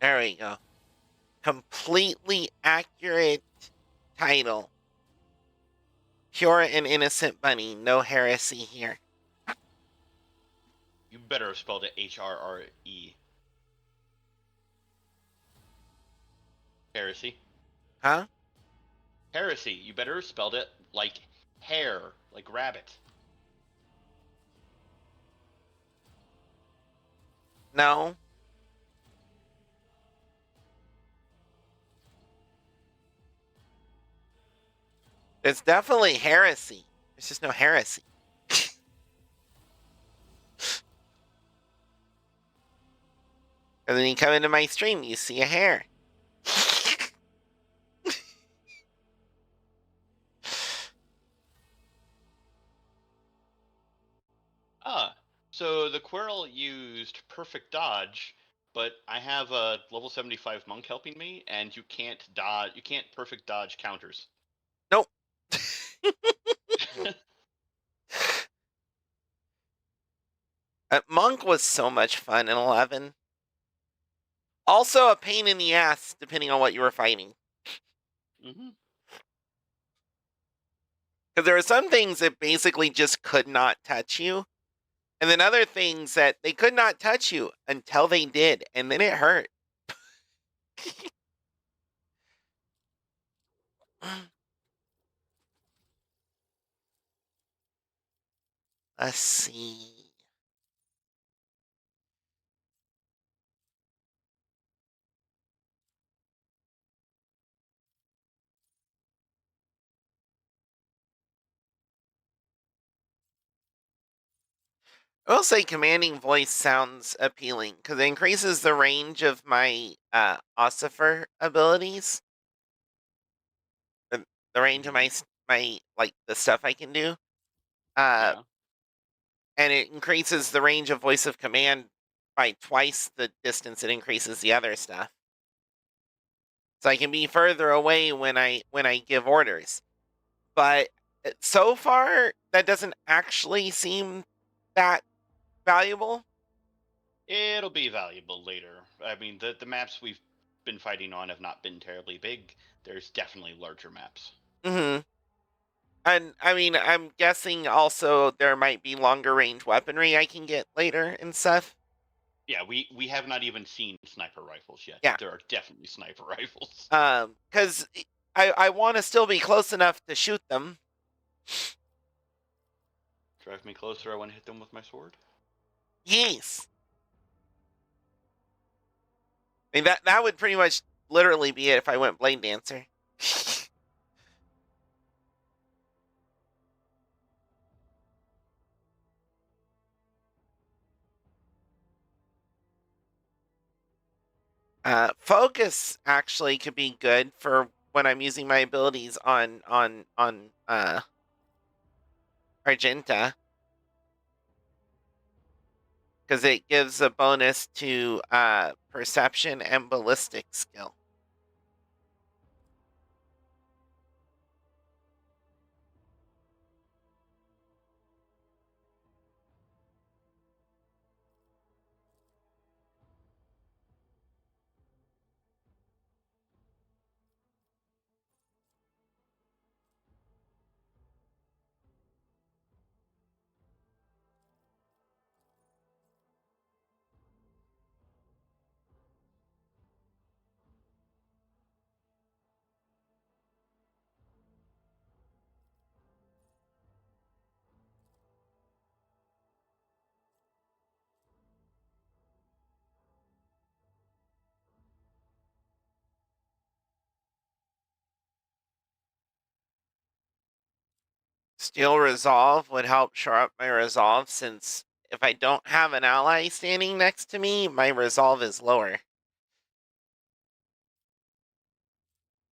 There we go. Completely accurate title. Pure and innocent bunny. No heresy here. You better have spelled it HRRE. Heresy. Huh? Heresy. You better have spelled it like hare, like rabbit. No. It's definitely heresy. There's just no heresy. And then you come into my stream, you see a hair. Ah, so the Quirrell used perfect dodge, but I have a level 75 monk helping me, and you can't dodge. You can't perfect dodge counters. Nope. Monk was so much fun in 11. Also a pain in the ass, depending on what you were fighting. Mm-hmm. Because there were some things that basically just could not touch you. And then other things that they could not touch you until they did. And then it hurt. Let's see. I will say commanding voice sounds appealing because it increases the range of my ossifer abilities. The range of Mm-hmm. my like the stuff I can do. Uh, Yeah. and it increases the range of voice of command by twice the distance it increases the other stuff. So I can be further away when I give orders. But so far that doesn't actually seem that valuable. It'll be valuable later. I mean, the maps we've been fighting on have not been terribly big. There's definitely larger maps. Mhm. And I mean, I'm guessing also there might be longer range weaponry I can get later and stuff. Yeah, we have not even seen sniper rifles yet, Yeah. but there are definitely sniper rifles. Cuz I want to still be close enough to shoot them. Drive me closer, I want to hit them with my sword. Yes. I mean that would pretty much literally be it if I went Blade Dancer. Focus actually could be good for when I'm using my abilities on Argenta because it gives a bonus to perception and ballistic skill. Steel Resolve would help shore up my resolve since if I don't have an ally standing next to me, my resolve is lower.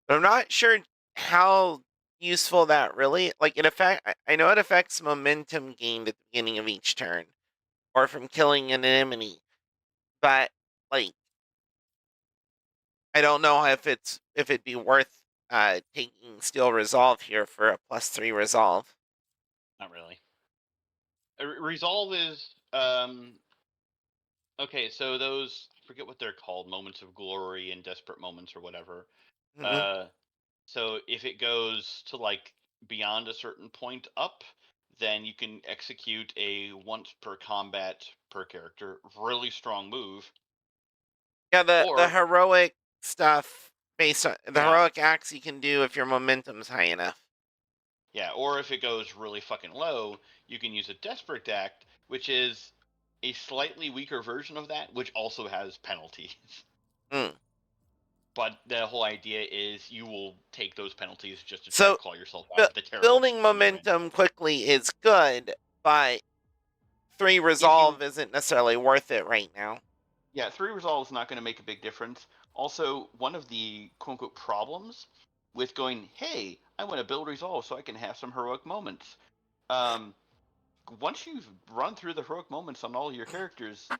But I'm not sure how useful that really like it affect I know it affects momentum gained at the beginning of each turn or from killing an enemy. But like I don't know if it'd be worth taking Steel Resolve here for a +3 resolve. Not really. Resolve is Okay, so those, I forget what they're called, moments of glory and desperate moments or whatever. Mhm. Uh, so if it goes to like beyond a certain point up, then you can execute a once per combat per character really strong move. Yeah, the Or heroic stuff based on the yeah, heroic acts you can do if your momentum's high enough. yeah, or if it goes really fucking low, you can use a desperate act, which is a slightly weaker version of that, which also has penalties. Mm. But the whole idea is you will take those penalties just to try to So claw yourself out bu- of the terrible building position you're in. momentum quickly is good, but 3 If you resolve isn't necessarily worth it right now. Yeah, 3 resolve is not going to make a big difference. Also, one of the quote unquote problems with going, hey, I want to build resolve so I can have some heroic moments. Um, Once you've run through the heroic moments on all your characters,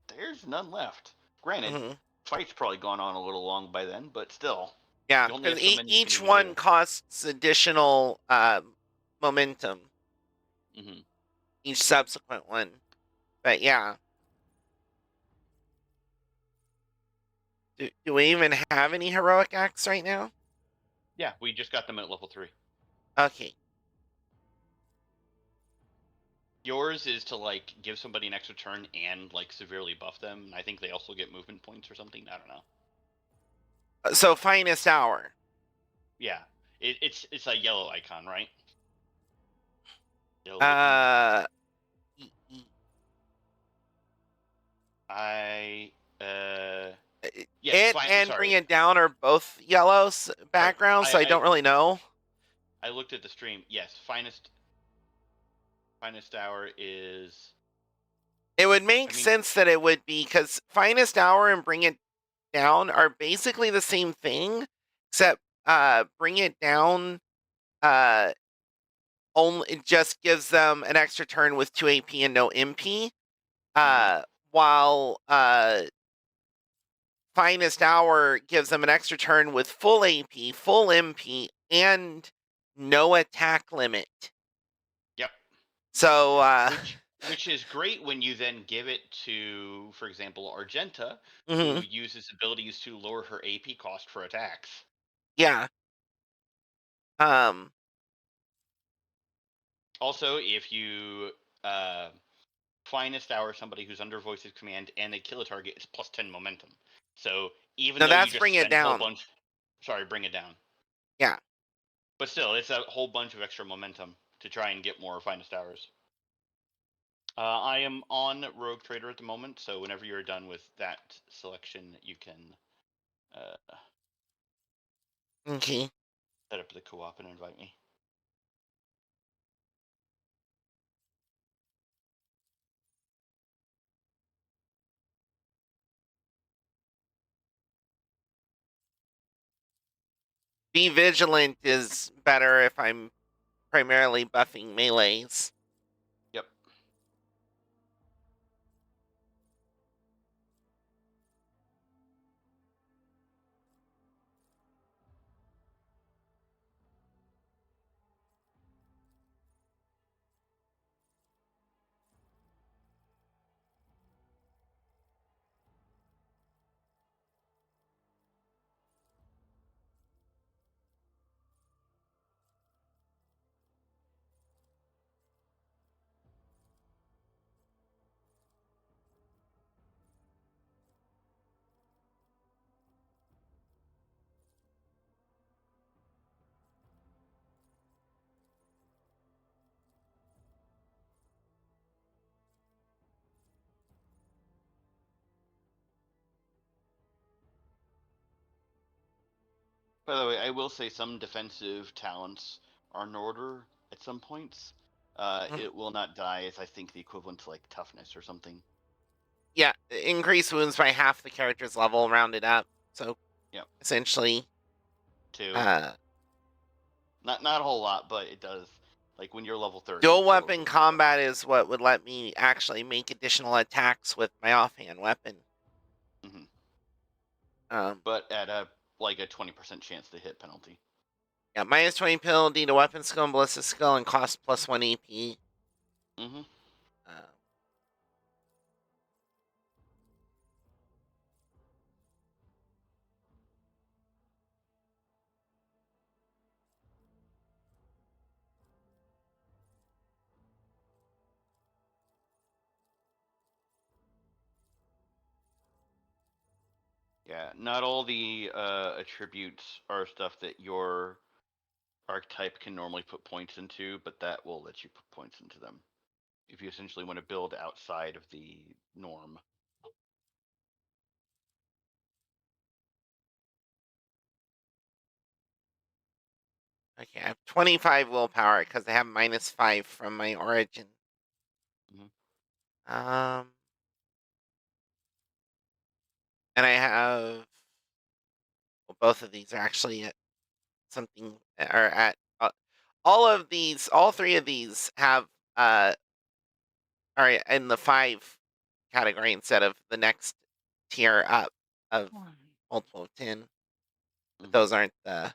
there's none left. Granted, Mhm. fight's probably gone on a little long by then, but still, Yeah, you only because have so many you can each even one do. costs additional momentum, Hmm. each subsequent one. But yeah, do we even have any heroic acts right now? Yeah, we just got them at level 3. Okay. Yours is to like give somebody an extra turn and like severely buff them. I think they also get movement points or something. I don't know. So finest hour. Yeah, it's a yellow icon, right? Yellow icon. Uh, e- e- I uh yes, it fine. and bring Sorry, it down are both yellows sorry. backgrounds, so I don't really know. I looked at the stream. Yes, finest hour is. It would I make mean, sense that it would be because finest hour and bring it down are basically the same thing, except bring it down uh only it just gives them an extra turn with 2 AP and no MP. hmm While finest hour gives them an extra turn with full AP, full MP, and no attack limit. yep. So Which is great when you then give it to, for example, Argenta, who mhm, uses abilities to lower her AP cost for attacks. yeah. Um Also, if you uh, finest hour somebody who's under voice of command and they kill a target, it's +10 momentum. So even no, though you that's just bring it spend a whole down. bunch, sorry, bring it down. Yeah. But still, it's a whole bunch of extra momentum to try and get more finest hours. I am on Rogue Trader at the moment, so whenever you're done with that selection, you can uh, Okay. set up the co-op and invite me. Be vigilant is better if I'm primarily buffing melees. Yep. By the way, I will say some defensive talents are in order at some points. Mhm. It will not die is, I think, the equivalent to like toughness or something. Yeah, increase wounds by half the character's level rounded up. So Yep. essentially, Two. uh, Not a whole lot, but it does. Like when you're level 30, dual it's a little weapon bit more. combat is what would let me actually make additional attacks with my offhand weapon. Hmm. Um, But at a like a 20% chance to hit penalty. yeah, minus 20 penalty to weapon skill and ballistic skill and cost plus 1 AP. Hmm. Uh, Yeah, not all the attributes are stuff that your archetype can normally put points into, but that will let you put points into them if you essentially want to build outside of the norm. Okay, I have 25 willpower because I have -5 from my origin. Mhm. Um, and I have well, both of these are actually at something are at all of these, all three of these have are in the 5 category instead of the next tier up of multiple of 10. But Mhm. those aren't the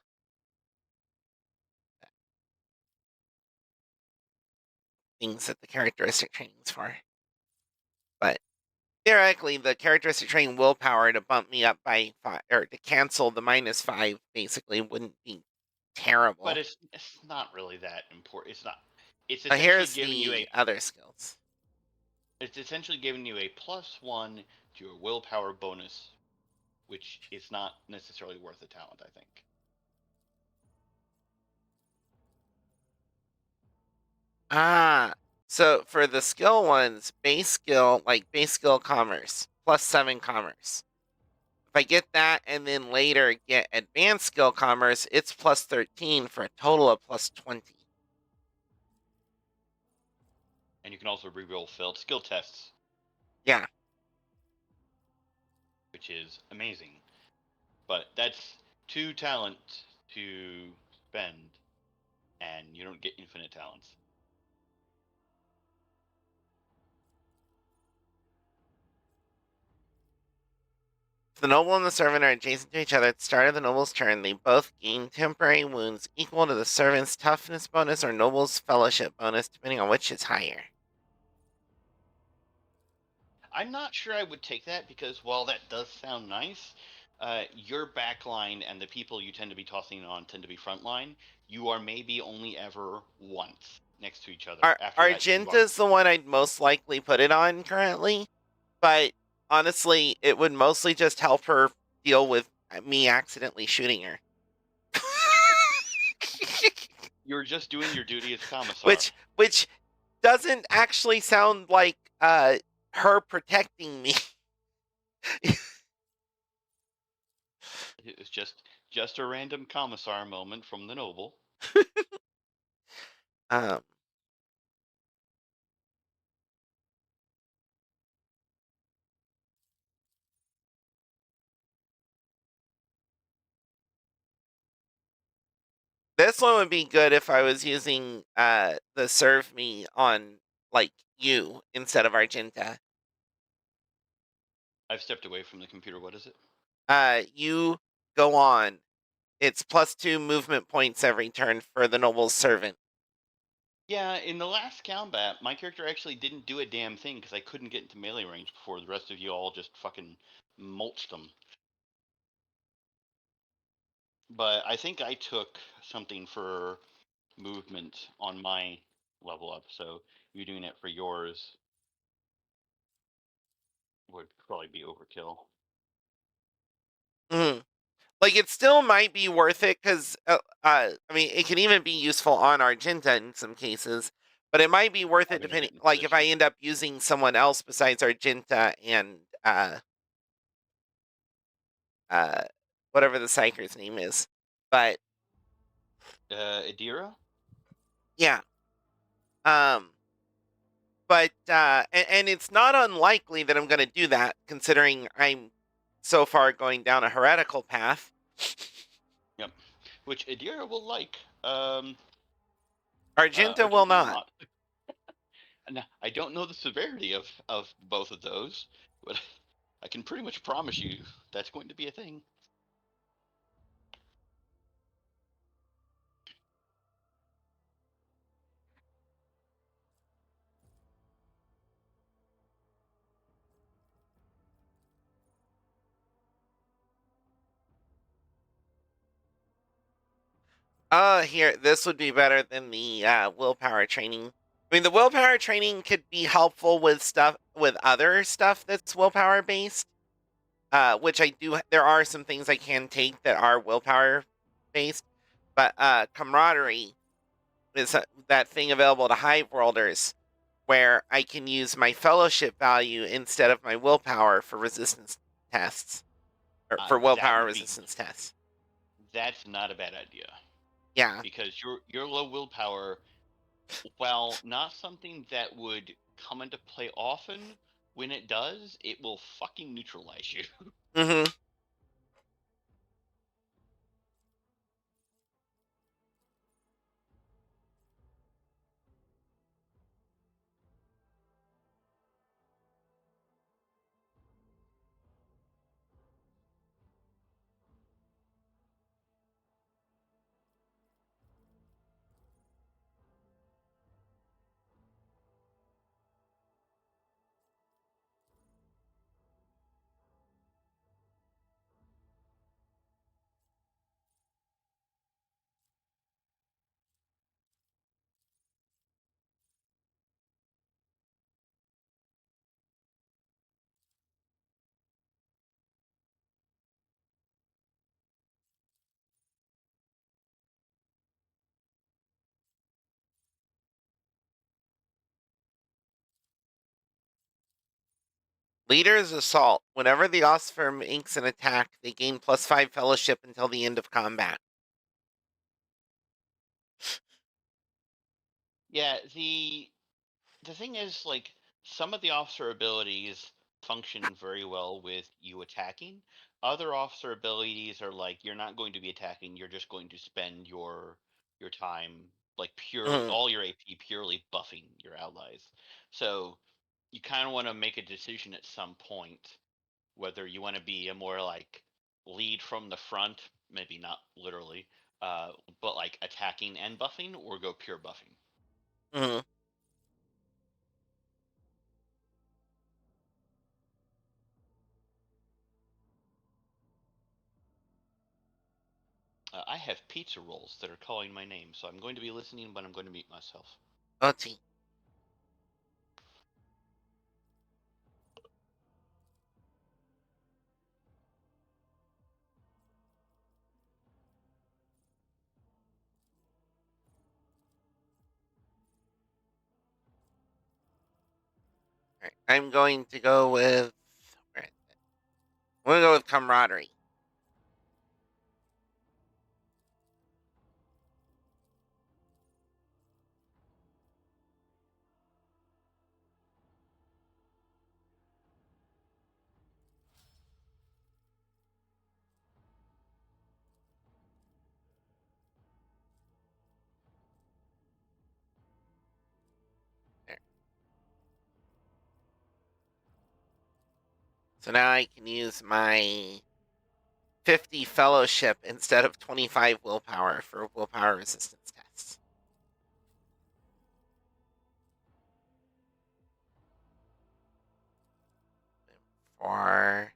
things that the characteristic training is for. But theoretically, the characteristic training willpower to bump me up by 5 or to cancel the -5 basically wouldn't be But terrible. it's not really that important. It's not. It's But essentially here's giving you a the other skills. it's essentially giving you a +1 to your willpower bonus, which is not necessarily worth a talent, I think. Ah, so for the skill ones, base skill commerce, +7 commerce. If I get that and then later get advanced skill commerce, it's +13 for a total of +20. And you can also reroll failed skill tests, Yeah. which is amazing. But that's 2 talent to spend, and you don't get infinite talents. If the noble and the servant are adjacent to each other at the start of the noble's turn, they both gain temporary wounds equal to the servant's toughness bonus or noble's fellowship bonus, depending on which is higher. I'm not sure I would take that because while that does sound nice, your backline and the people you tend to be tossing on tend to be frontline. You are maybe only ever once next to each other. After that, you are. Argenta's the one I'd most likely put it on currently, but honestly, it would mostly just help her deal with me accidentally shooting her. You're just doing your duty as commissar. which doesn't actually sound like her protecting me. It's just a random commissar moment from the noble. um, this one would be good if I was using the serve me on like you instead of Argenta. I've stepped away from the computer. What is it? You go on. It's +2 movement points every turn for the noble's servant. Yeah, in the last combat, my character actually didn't do a damn thing because I couldn't get into melee range before the rest of you all just fucking mulched them. But I think I took something for movement on my level up, so you doing it for yours would probably be overkill. Mm. Like it still might be worth it because I mean it can even be useful on Argenta in some cases, but it might be worth it Having it depending. in Like if I position. end up using someone else besides Argenta and uh whatever the psyker's name is, but Adira? yeah, um, but and it's not unlikely that I'm going to do that considering I'm so far going down a heretical path. Yep. Which Adira will like. Argenta will Argenta will not. not. And I don't know the severity of both of those, but I can pretty much promise you that's going to be a thing. Here, this would be better than the willpower training. I mean, the willpower training could be helpful with stuff with other stuff that's willpower based. which I do. There are some things I can take that are willpower based, but camaraderie is that thing available to hive worlders where I can use my fellowship value instead of my willpower for resistance tests or for That willpower would be resistance tests. that's not a bad idea Yeah. because your low willpower, while not something that would come into play often, when it does, it will fucking neutralize you. Hmm. Leader's assault. Whenever the Osfer makes an attack, they gain +5 fellowship until the end of combat. Yeah, the thing is, like, some of the officer abilities function very well with you attacking. Other officer abilities are like you're not going to be attacking, you're just going to spend your time like purely Mhm. all your AP purely buffing your allies. So you kind of want to make a decision at some point whether you want to be a more like lead from the front, maybe not literally, but like attacking and buffing, or go pure buffing. Mhm. I have pizza rolls that are calling my name, so I'm going to be listening, but I'm going to mute myself. Oti. Right. I'm going to go with. Right. I'm going to go with camaraderie. There. So now I can use my 50 fellowship instead of 25 willpower for willpower resistance tests. For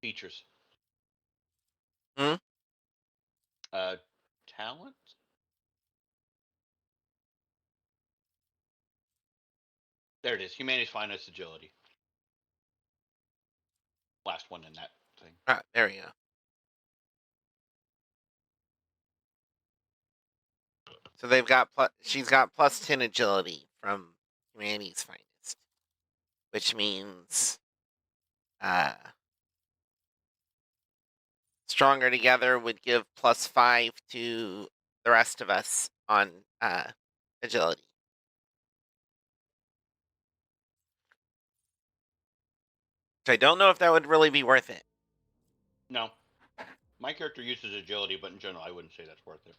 Features. Hmm? Talent. There it is. Humanity's finest agility. Last one in that thing. Ah, there we go. So they've got she's got +10 agility from humanity's finest, which means stronger together would give +5 to the rest of us on agility. So I don't know if that would really be worth it. No. My character uses agility, but in general, I wouldn't say that's worth it.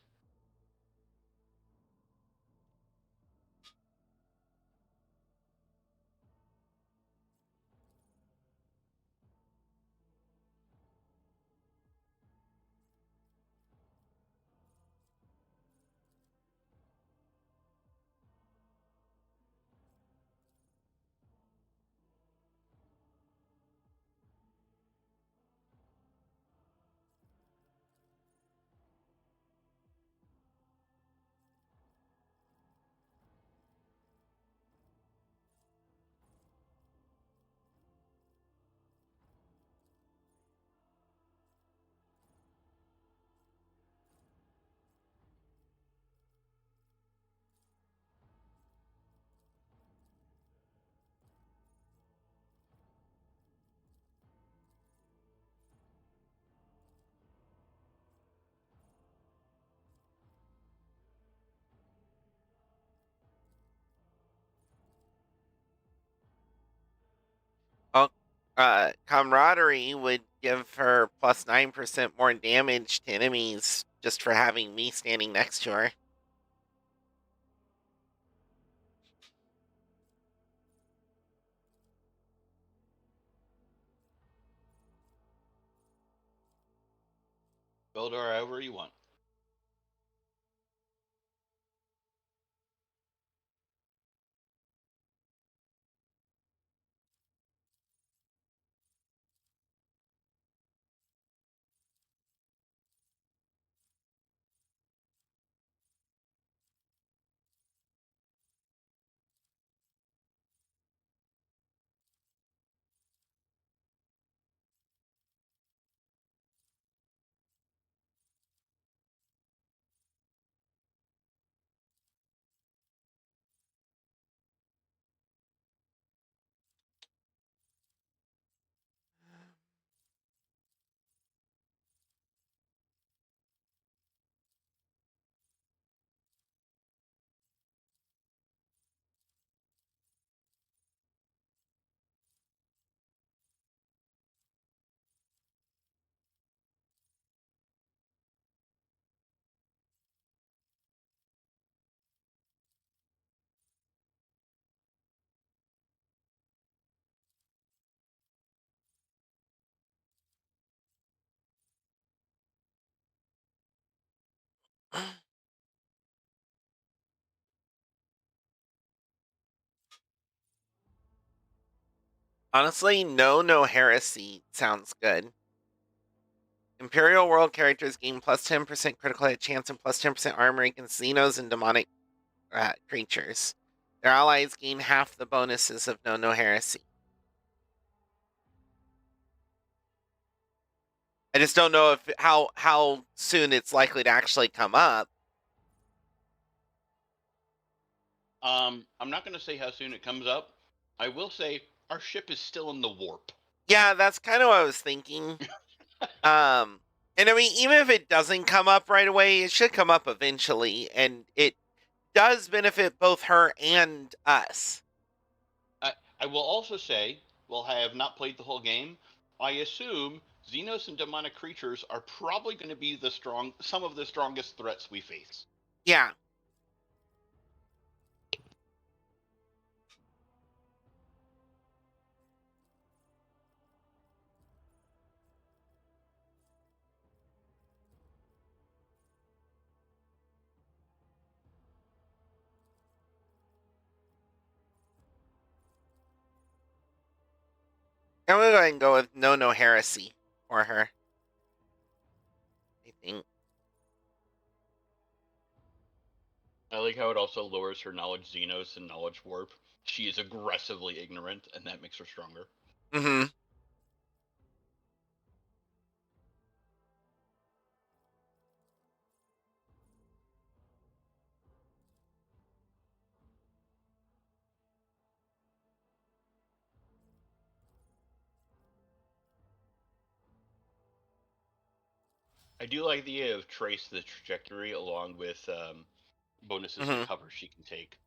Oh, camaraderie would give her +9% more damage to enemies just for having me standing next to her. Build her however you want. Honestly, no heresy sounds good. Imperial world characters gain +10% critical hit chance and +10% armor against Xenos and demonic creatures. Their allies gain half the bonuses of no heresy. I just don't know if how soon it's likely to actually come up. I'm not going to say how soon it comes up. I will say our ship is still in the warp. Yeah, that's kind of what I was thinking. And I mean, even if it doesn't come up right away, it should come up eventually, and it does benefit both her and us. I will also say, while I have not played the whole game, I assume Xenos and demonic creatures are probably going to be some of the strongest threats we face. Yeah. I'm gonna go ahead and go with no heresy. for her. I think. I like how it also lowers her knowledge Xenos and knowledge warp. She is aggressively ignorant, and that makes her stronger. Mm-hmm. I do like the idea of trace the trajectory along with bonuses to Mm-hmm. cover she can take.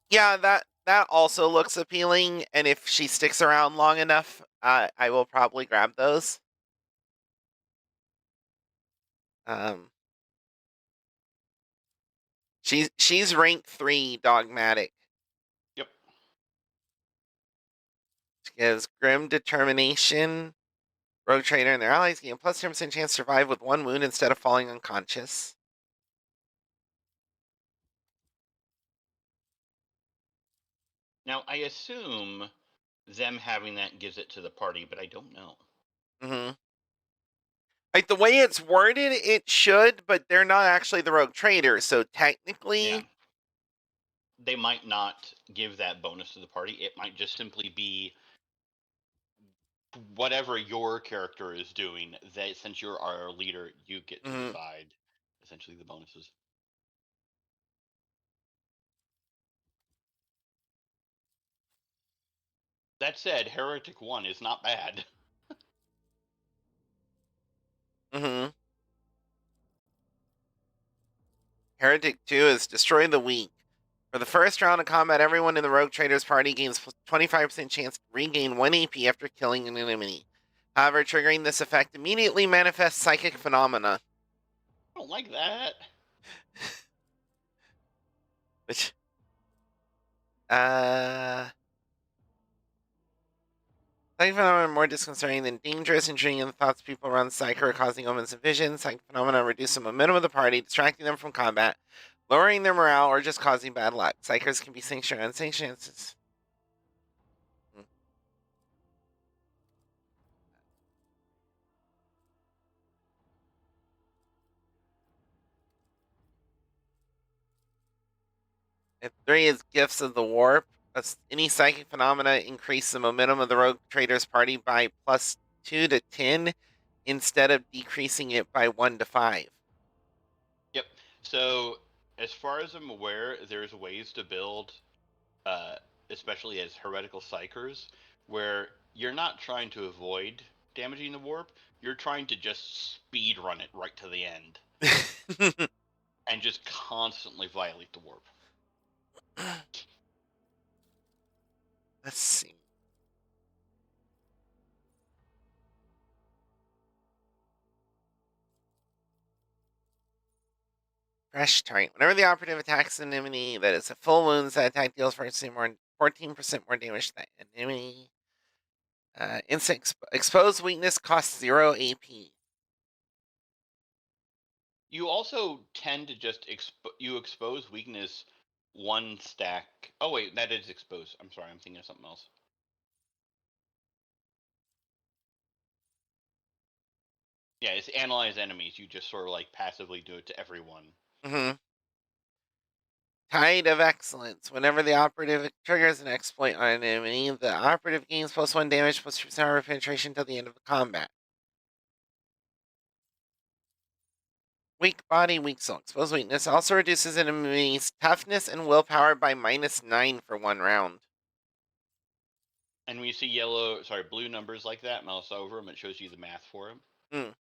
Yeah, that also looks appealing, and if she sticks around long enough, I will probably grab those. Um, she's rank 3 dogmatic. Yep. She gives grim determination. Rogue trader and their allies gain plus 10% chance to survive with 1 wound instead of falling unconscious. Now I assume them having that gives it to the party, but I don't know. Mm-hmm. Like the way it's worded, it should, but they're not actually the rogue traders, so Yeah. technically, They might not give that bonus to the party. It might just simply be whatever your character is doing. That since you're our leader, you get to mhm. decide essentially the bonuses. That said, Heretic 1 is not bad. Mhm. Heretic 2 is destroy the weak. For the first round of combat, everyone in the rogue traders party gains 25% chance to regain 1 AP after killing an enemy. However, triggering this effect immediately manifests psychic phenomena, I don't like that. which uh psychic phenomena are more disconcerting than dangerous, intriguing in the thoughts people around Psyker, causing omens of vision. Psychic phenomena reduce the momentum of the party, distracting them from combat, lowering their morale, or just causing bad luck. Psychers can be sanctioned or unsanctioned. And 3 is Gifts of the Warp. Any psychic phenomena increase the momentum of the rogue trader's party by plus 2 to 10 instead of decreasing it by 1 to 5. Yep. So, as far as I'm aware, there's ways to build, uh, especially as heretical psychers, where you're not trying to avoid damaging the warp. You're trying to just speed run it right to the end and just constantly violate the warp. Let's see. Fresh target. Whenever the operative attacks an enemy that is a full wounds, that attack deals 14% more damage to that enemy. Instant exposed weakness costs 0 AP. You also tend to just you expose weakness one stack. Oh wait, that is exposed. I'm sorry, I'm thinking of something else. Yeah, it's analyze enemies. You just sort of like passively do it to everyone. Mm-hmm. Tide of Excellence. Whenever the operative triggers an exploit on an enemy, the operative gains plus 1 damage plus 2% armor penetration until the end of the combat. Weak body, weak soul. Exposed weakness also reduces an enemy's toughness and willpower by -9 for 1 round. And when you see blue numbers like that, mouse over them, it shows you the math for them. Mm.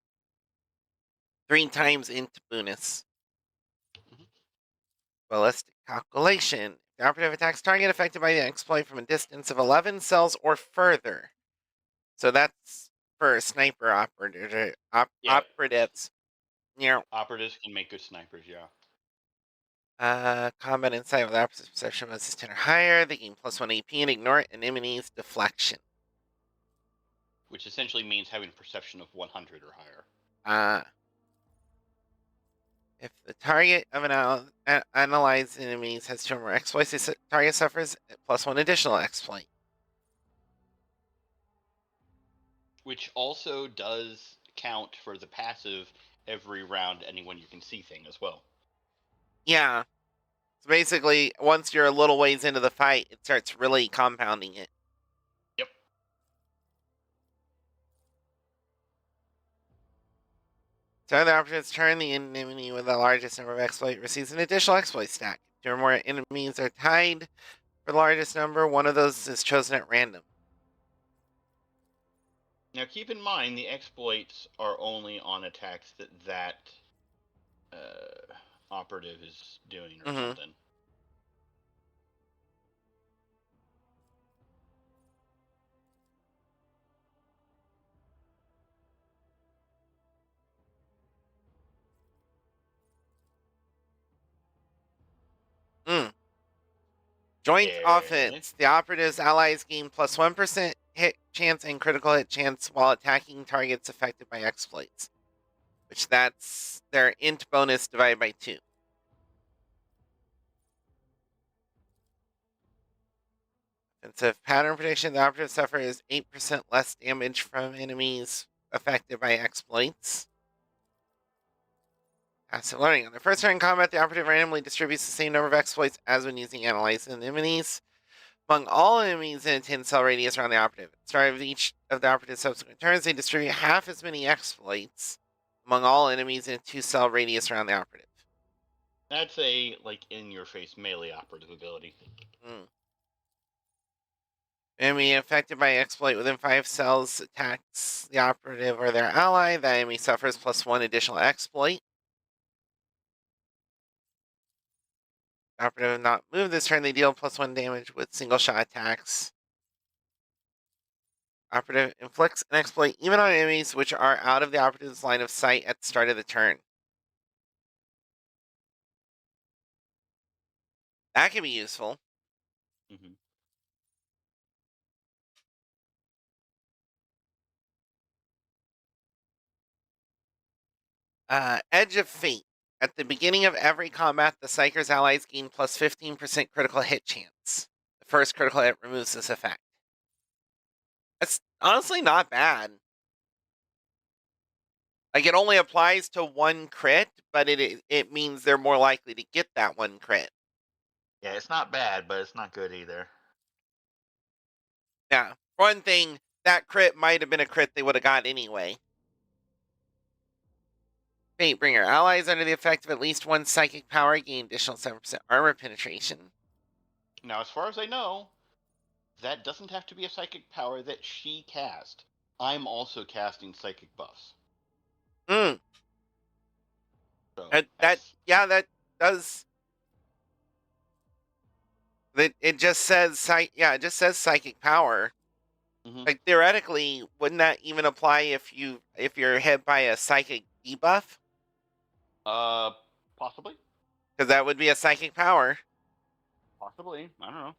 3 times into bonus. Mhm. Ballistic calculation. The operative attacks target affected by the exploit from a distance of 11 cells or further. So that's for sniper Yeah, operatives. Yeah. operatives can make good snipers. Yeah, Combat insight with opposite perception of assist 10 or higher. They gain plus 1 AP and ignore an enemy's deflection. which essentially means having a perception of 100 or higher. Uh, if the target of an analyzed enemies has 2 or more exploits, the target suffers plus 1 additional exploit. which also does count for the passive every round anyone you can see thing as well. Yeah. So basically, once you're a little ways into the fight, it starts really compounding it. Yep. So the opponent's turn, the enemy with the largest number of exploit receives an additional exploit stack. Two or more enemies are tied for the largest number. One of those is chosen at random. Now keep in mind the exploits are only on attacks that operative is doing or Mm-hmm. something. Mm. Joint Yeah. offense. The operative's allies gain plus 1% hit chance and critical hit chance while attacking targets affected by exploits, which that's their int bonus divided by 2. Offensive pattern prediction. The operative suffers 8% less damage from enemies affected by exploits. Passive learning. On their first turn in combat, the operative randomly distributes the same number of exploits as when using analyzing enemies among all enemies in a 10-cell radius around the operative. At the start of each of the operative's subsequent turns, they distribute half as many exploits among all enemies in a 2-cell radius around the operative. That's a like in-your-face melee operative ability. Mm. Enemy affected by exploit within 5 cells attacks the operative or their ally. The enemy suffers plus 1 additional exploit. Operative not move this turn, they deal plus 1 damage with single shot attacks. Operative inflicts an exploit even on enemies which are out of the operative's line of sight at the start of the turn. That can be useful. Mm-hmm. Edge of Fate. At the beginning of every combat, the Psyker's allies gain plus 15% critical hit chance. The first critical hit removes this effect. That's honestly not bad. Like, it only applies to one crit, but it means they're more likely to get that one crit. Yeah, it's not bad, but it's not good either. Yeah. For one thing, that crit might have been a crit they would have got anyway. Fatebringer. Allies under the effect of at least one psychic power gain additional 7% armor penetration. Now, as far as I know, that doesn't have to be a psychic power that she cast. I'm also casting psychic buffs. Mm. So That that's yeah, that does. It just says it just says psychic power. mm-hmm. Like, theoretically, wouldn't that even apply if you're hit by a psychic debuff? uh possibly. Because that would be a psychic power. Possibly. I don't know.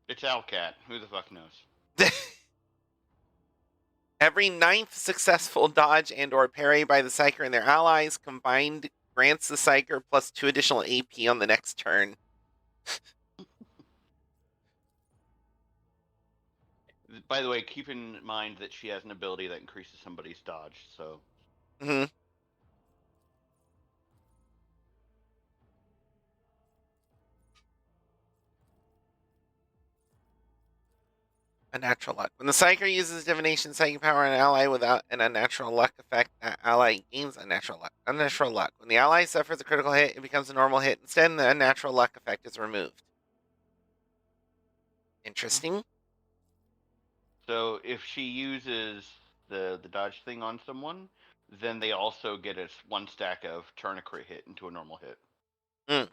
It's Owlcat. Who the fuck knows? Every ninth successful dodge and or parry by the Psyker and their allies combined grants the Psyker plus 2 additional AP on the next turn. By the way, keep in mind that she has an ability that increases somebody's dodge, so Mm-hmm. Unnatural luck. When the Psyker uses divination psychic power on an ally without an unnatural luck effect, that ally gains unnatural luck. Unnatural luck. When the ally suffers a critical hit, it becomes a normal hit. Instead, the unnatural luck effect is removed. Interesting. so if she uses the dodge thing on someone, then they also get a one stack of turn a crit hit into a normal hit. Mm.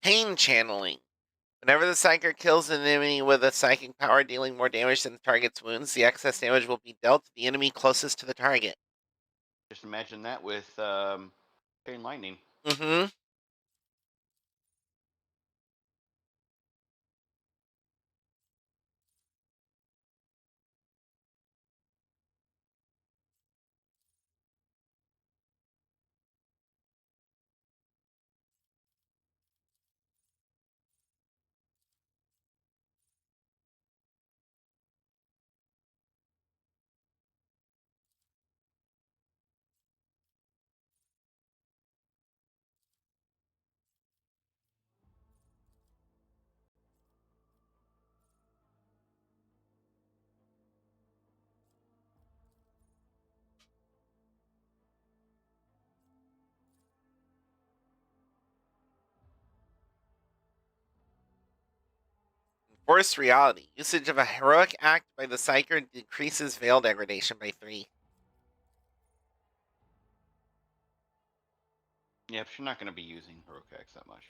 Pain channeling. Whenever the Psyker kills an enemy with a psychic power dealing more damage than the target's wounds, the excess damage will be dealt to the enemy closest to the target. Just imagine that with Chain Lightning. Mm-hmm. Forced reality. Usage of a heroic act by the Psyker decreases veil degradation by 3. Yeah, but you're not going to be using Heroic Axe that much.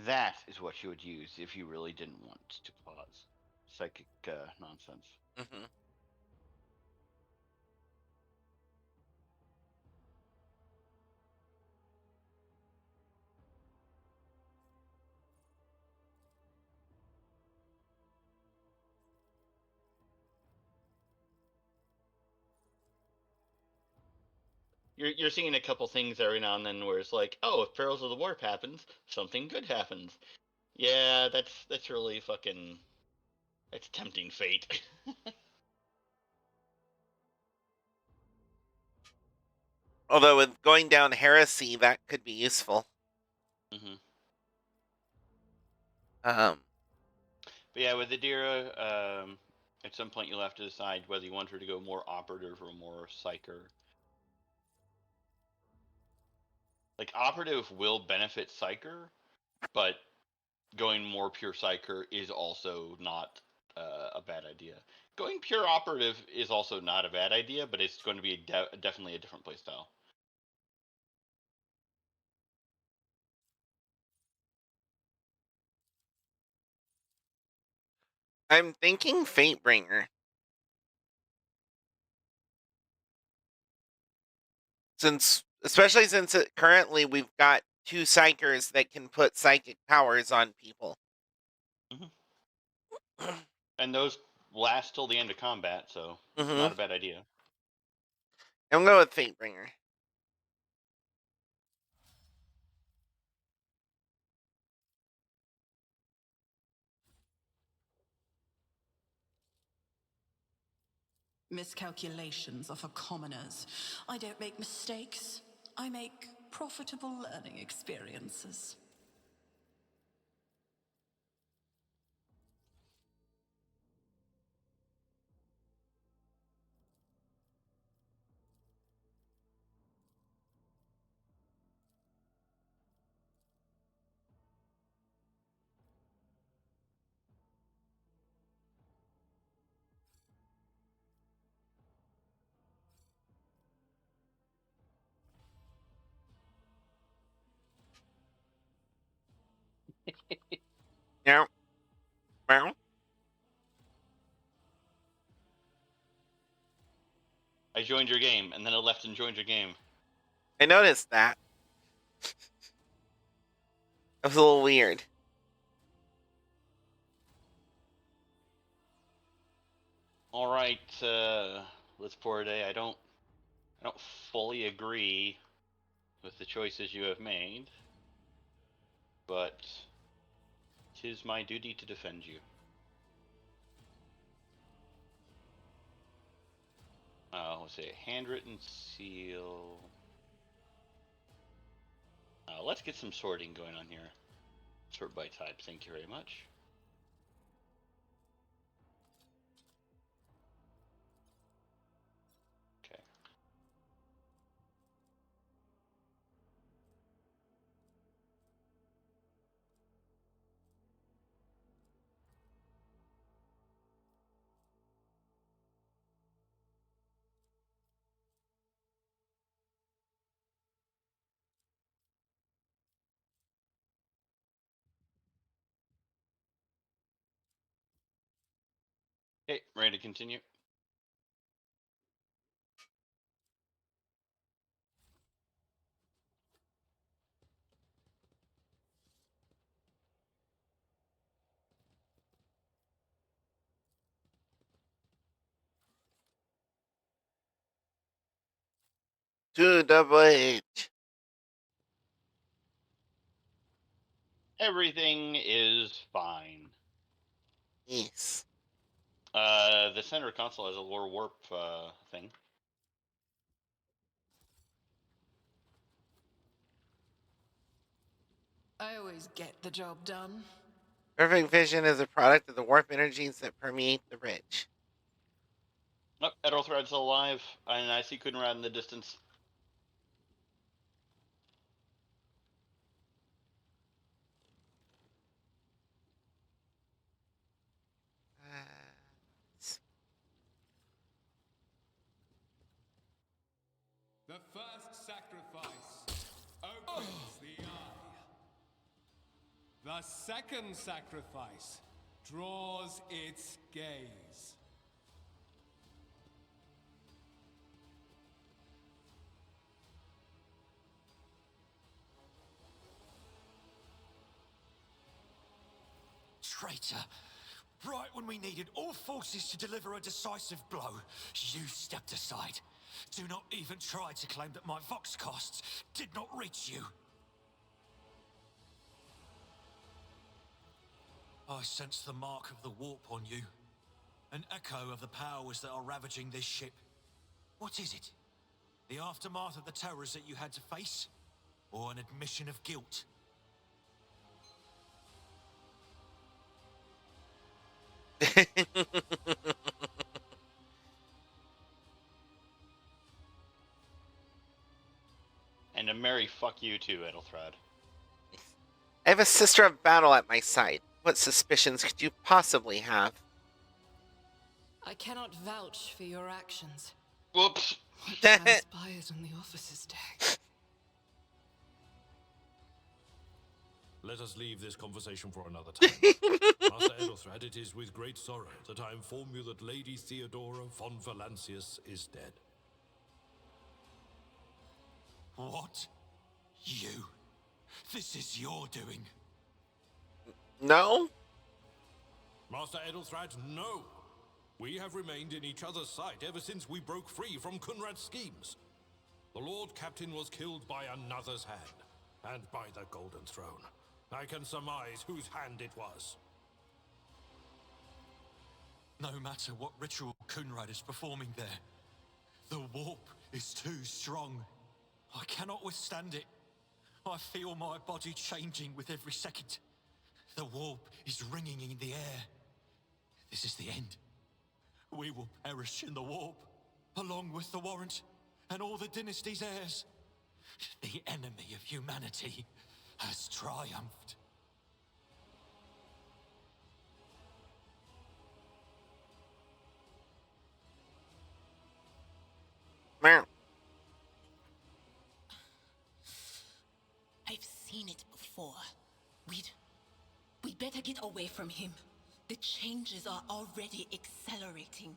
That is what you would use if you really didn't want to cause psychic nonsense. Mm-hmm. You're seeing a couple things every now and then where it's like, oh, if Perils of the Warp happens, something good happens. Yeah, that's really fucking, that's tempting fate. Although with going down heresy, that could be useful. hmm Um, But yeah, with Adira, at some point you'll have to decide whether you want her to go more operative or more psyker. Like operative will benefit psyker, but going more pure psyker is also not a bad idea. Going pure operative is also not a bad idea, but it's going to be definitely a different playstyle. I'm thinking Fatebringer. Especially since currently we've got 2 Psykers that can put psychic powers on people. hmm And those last till the end of combat, so Mm-hmm. not a bad idea. I'm going with Fatebringer. Miscalculations are for commoners. I don't make mistakes. I make profitable learning experiences. Now, well, I joined your game, and then I left and joined your game. I noticed that. It was a little weird. All right, let's pour a day. I don't fully agree with the choices you have made, but 'tis my duty to defend you. Let's see, handwritten seal. Let's get some sorting going on here. Sort by type, thank you very much. Okay. Okay, ready to continue? To Double H. Everything is fine. Yes. The center console has a lore warp thing. I always get the job done. Perfect vision is a product of the warp energies that permeate the ridge. Oh, Edelthread's still alive, and I see Kunrad in the distance. The first sacrifice opens the eye. The second sacrifice draws its gaze. Traitor! Right when we needed all forces to deliver a decisive blow, you stepped aside. Do not even try to claim that my vox costs did not reach you. I sense the mark of the warp on you. An echo of the powers that are ravaging this ship. What is it? The aftermath of the terrors that you had to face? Or an admission of guilt? And a merry fuck you too, Edelthrad. I have a sister of battle at my side. What suspicions could you possibly have? I cannot vouch for your actions. Whoops. What transpired on the officer's deck? Let us leave this conversation for another time. Master Edelthrad, it is with great sorrow that I inform you that Lady Theodora von Valancius is dead. What? You? This is your doing. No? Master Edelthrad, no! We have remained in each other's sight ever since we broke free from Kunrad's schemes. The Lord Captain was killed by another's hand, and by the Golden Throne. I can surmise whose hand it was. No matter what ritual Kunrad is performing there, the warp is too strong. I cannot withstand it. I feel my body changing with every second. The warp is ringing in the air. This is the end. We will perish in the warp, along with the warrant and all the dynasty's heirs. The enemy of humanity has triumphed. Meow. I've seen it before. We'd better get away from him. The changes are already accelerating.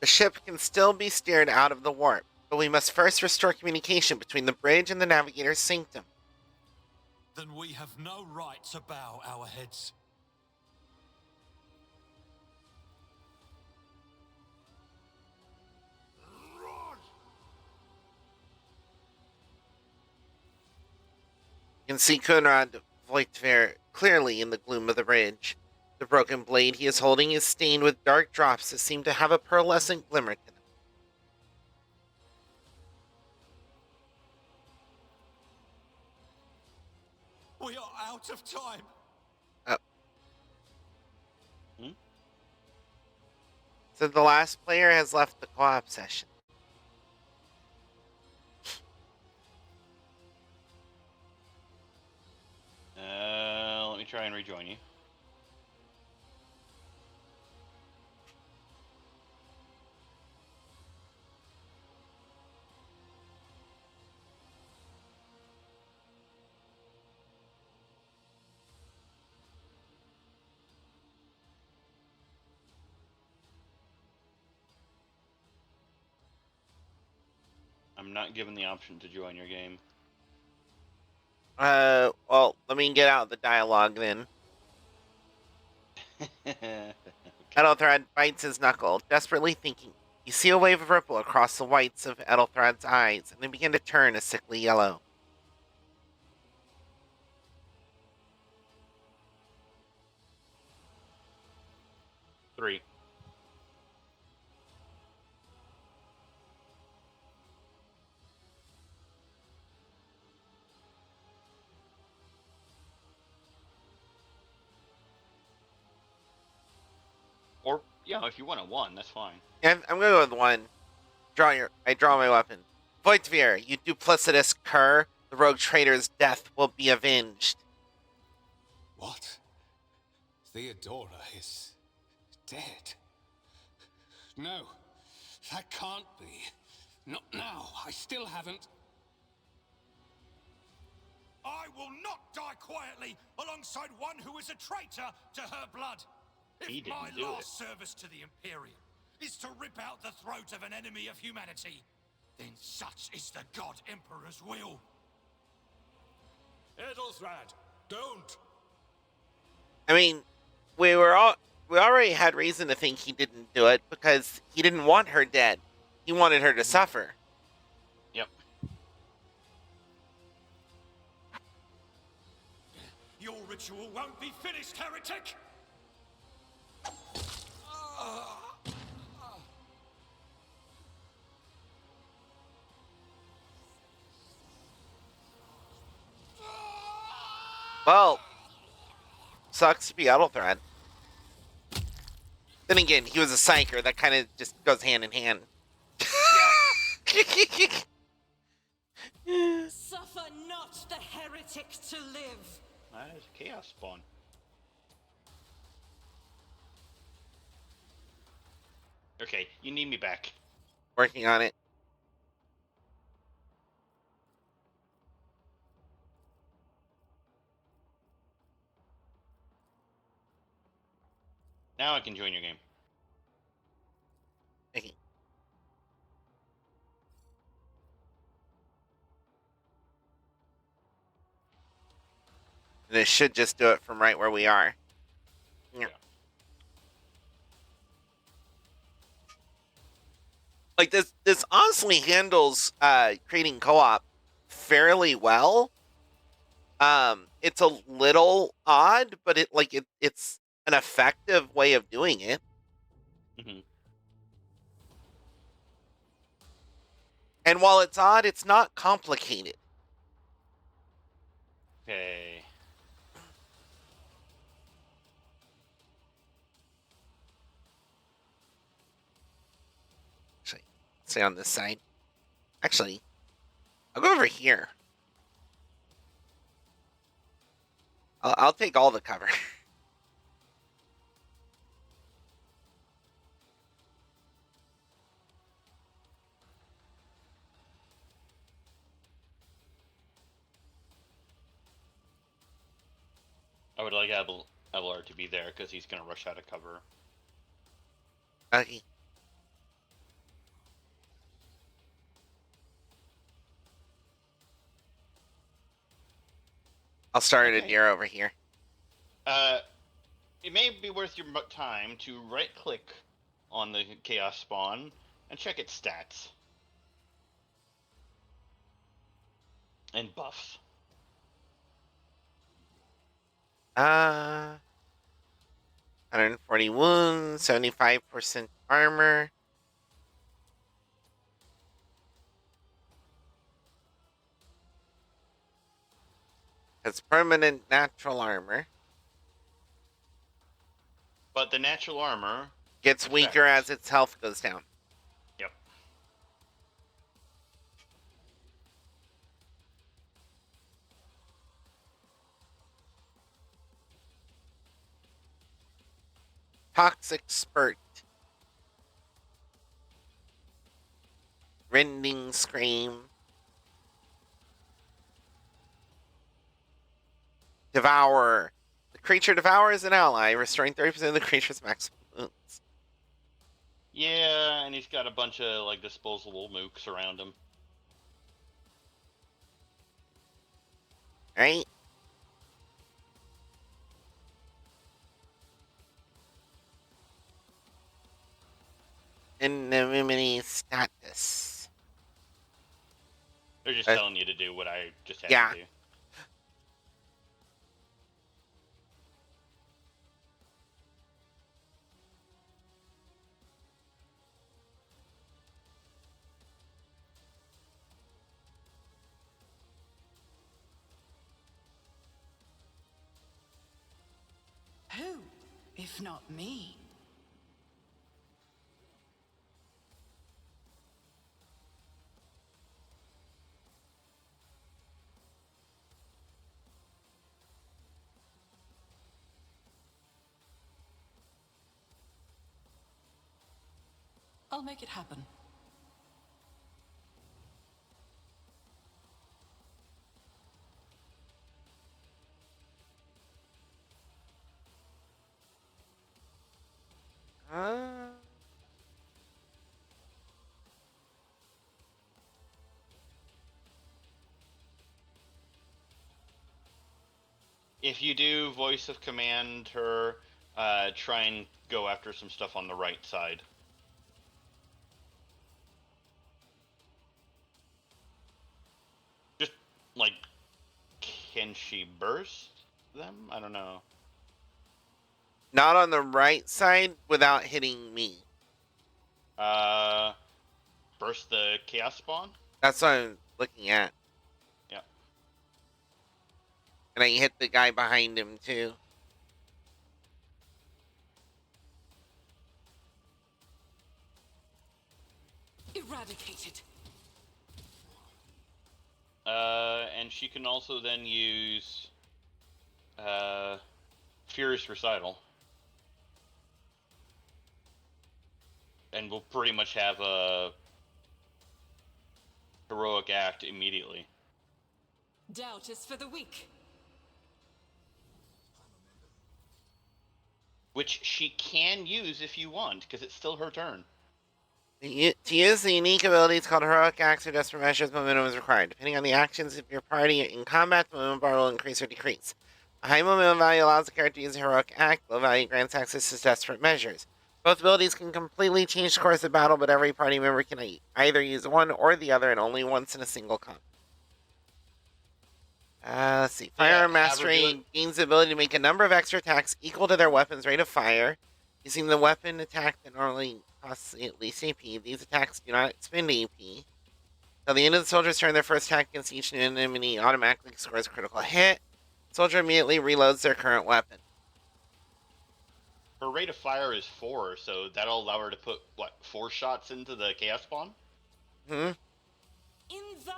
The ship can still be steered out of the warp, but we must first restore communication between the bridge and the navigator's sanctum. Then we have no right to bow our heads. You can see Kunrad Voigtver clearly in the gloom of the bridge. The broken blade he is holding is stained with dark drops that seem to have a pearlescent glimmer to them. We are out of time. Oh. Hmm? So the last player has left the co-op session. Let me try and rejoin you. I'm not given the option to join your game. Well, let me get out the dialogue then. Edelthrad bites his knuckle, desperately thinking. You see a wave of ripple across the whites of Edelthrad's eyes, and they begin to turn a sickly yellow. Three. Or, yeah, if you want a 1, that's fine. And I'm gonna go with 1. I draw my weapon. Voitvir, you duplicitous cur, the rogue traitor's death will be avenged. What? Theodora is dead? No, that can't be. Not now. I still haven't. I will not die quietly alongside one who is a traitor to her blood. He If didn't my do last service to the Imperium is to rip out the throat of an enemy of humanity, then such is the God Emperor's will. Edelthrad, don't! I mean, we already had reason to think he didn't do it because he didn't want her dead. He wanted her to suffer. Yep. Your ritual won't be finished, heretic! Well, sucks to be Edelthrad. Then again, he was a psyker. That kind of just goes hand in hand. Suffer not the heretic to live. That is a chaos spawn. Okay, you need me back. Working on it. Now I can join your game. Okay. And it should just do it from right where we are. Yeah. Like this honestly handles creating co-op fairly well. It's a little odd, but it's an effective way of doing it. Mm-hmm. And while it's odd, it's not complicated. Okay. Actually, stay on this side. Actually, I'll go over here. I'll take all the cover. I would like Abelard to be there because he's going to rush out of cover. Okay. I'll start a deer over here. It may be worth your time to right-click on the chaos spawn and check its stats and buffs. 140 wounds, 75% armor. Has permanent natural armor. But the natural armor Gets weaker as its health goes down. Yep. Toxic Spurt. Rending Scream. Devourer. The creature devours an ally, restoring 30% of the creature's maximum wounds. Yeah, and he's got a bunch of like disposable mooks around him. Right? Anonymity status. They're just telling you to do what I just had to do. Who, if not me? I'll make it happen. If you do voice of command her, try and go after some stuff on the right side. Just like, can she burst them? I don't know. Not on the right side without hitting me. Burst the chaos spawn? That's what I'm looking at. Yeah. And I hit the guy behind him too. Eradicated. And she can also then use Furious Recital. And we'll pretty much have a heroic act immediately. Doubt is for the weak. Which she can use if you want, because it's still her turn. To use the unique abilities called Heroic Acts or Desperate Measures, momentum is required. Depending on the actions of your party in combat, the momentum bar will increase or decrease. A high momentum value allows the character to use a Heroic Act, low value grants access to Desperate Measures. Both abilities can completely change the course of battle, but every party member can either use one or the other and only once in a single combat. Let's see. Firearm Mastery gains the ability to make a number of extra attacks equal to their weapon's rate of fire. Using the weapon attack that normally costs at least AP. These attacks do not expend AP. Till the end of the soldier's turn, their first attack against each new enemy automatically scores a critical hit. The soldier immediately reloads their current weapon. Her rate of fire is 4, so that'll allow her to put, 4 shots into the chaos spawn?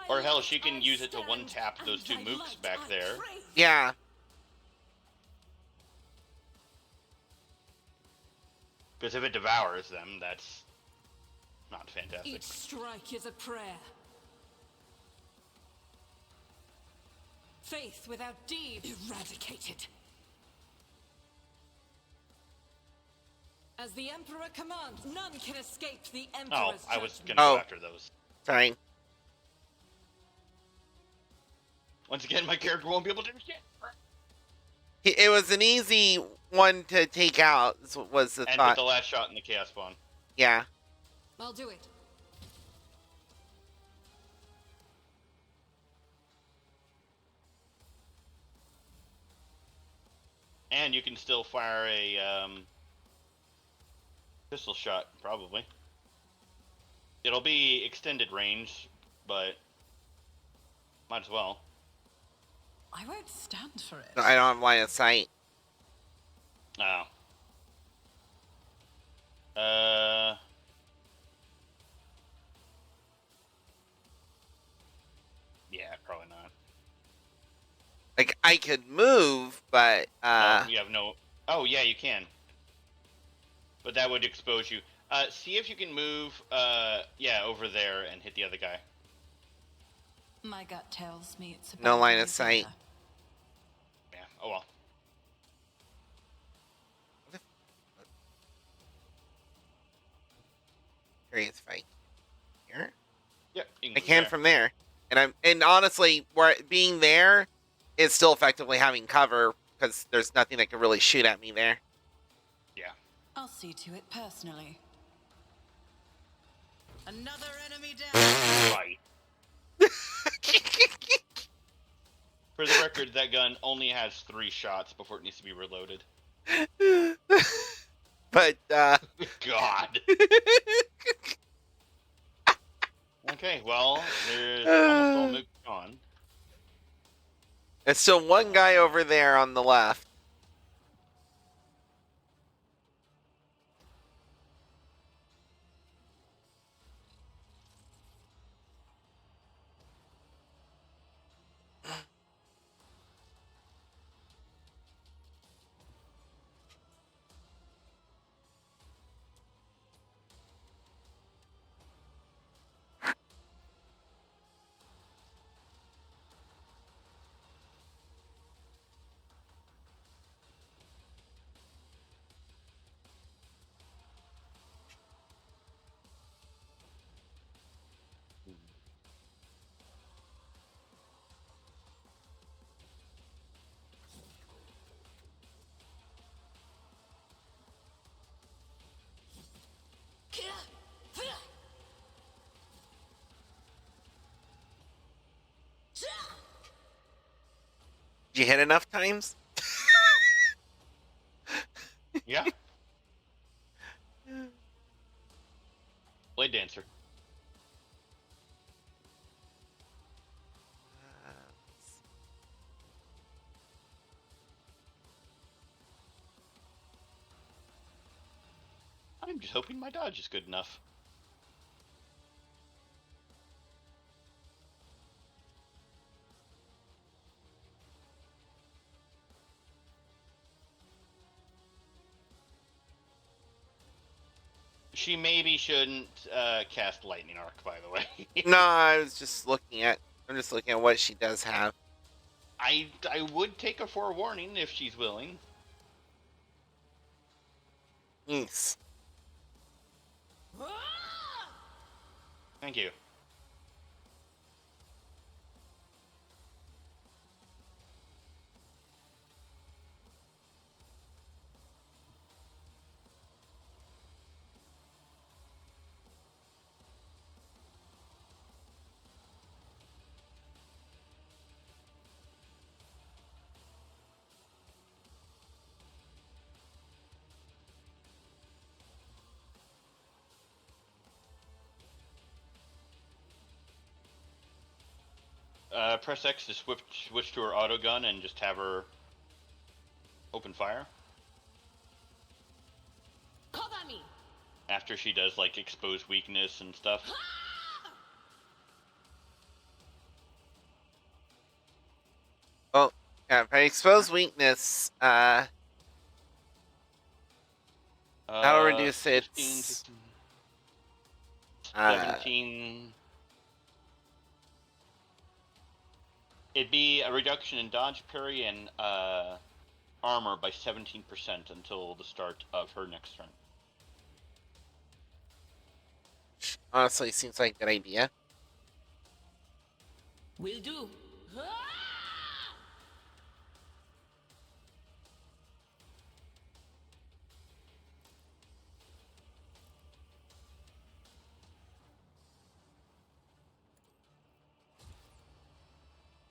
Or hell, she can use it to one-tap those 2 mooks back there. Yeah. Because if it devours them, that's not fantastic. Each strike is a prayer. Faith without deed eradicated. As the Emperor commands, none can escape the Emperor's I was judgment. gonna go after those. Sorry. Once again, my character won't be able to do shit. It was an easy one to take out, was the and thought. Put the last shot in the chaos spawn. Yeah. I'll do it. And you can still fire a Pistol shot, probably. It'll be extended range, but might as well. I won't stand for it. I don't have line of sight. Oh. Yeah, probably not. Like, I could move, but No, you have no. Oh yeah, you can. But that would expose you. See if you can move. Yeah, over there and hit the other guy. My gut tells me it's a No bad line of idea. sight. Yeah. Oh well. Curious if I here. Yep. You I move can there. from there, and honestly, where being there is still effectively having cover because there's nothing that can really shoot at me there. Yeah. I'll see to it personally. Another enemy down. Right. For the record, that gun only has 3 shots before it needs to be reloaded. But God. Okay, well, there's almost all mooks gone. there's still one guy over there on the left. Did you hit enough times? Yeah. Blade Dancer. I'm just hoping my dodge is good enough. She maybe shouldn't cast Lightning Arc, by the way. No, I'm just looking at what she does have. I would take a forewarning if she's willing. Yes. Thank you. Press X to switch to her auto gun and just have her open fire. Cover me! After she does like expose weakness and stuff. Well, yeah, if I expose weakness, that'll reduce 15, its 16, uh, 17. It'd be a reduction in dodge, parry, and armor by 17% until the start of her next turn. honestly seems like a good idea. Will do.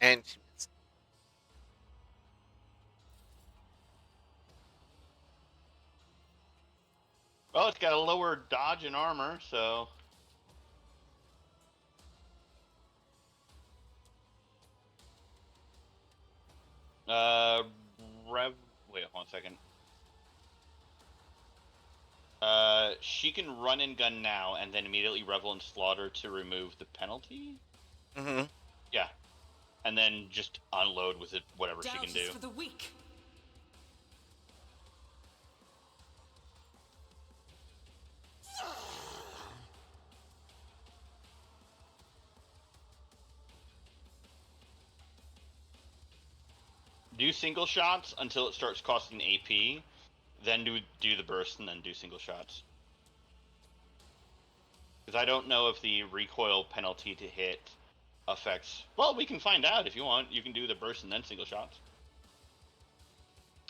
And she missed. Well, it's got a lower dodge and armor, so. Uh, Wait, hold on a second. She can run and gun now, and then immediately revel and slaughter to remove the penalty. Mm-hmm. Yeah, and then just unload with it whatever she can do. For the weak. Do single shots until it starts costing AP, then do the burst, and then do single shots. Because I don't know if the recoil penalty to hit affects. Well, we can find out if you want. You can do the burst and then single shots.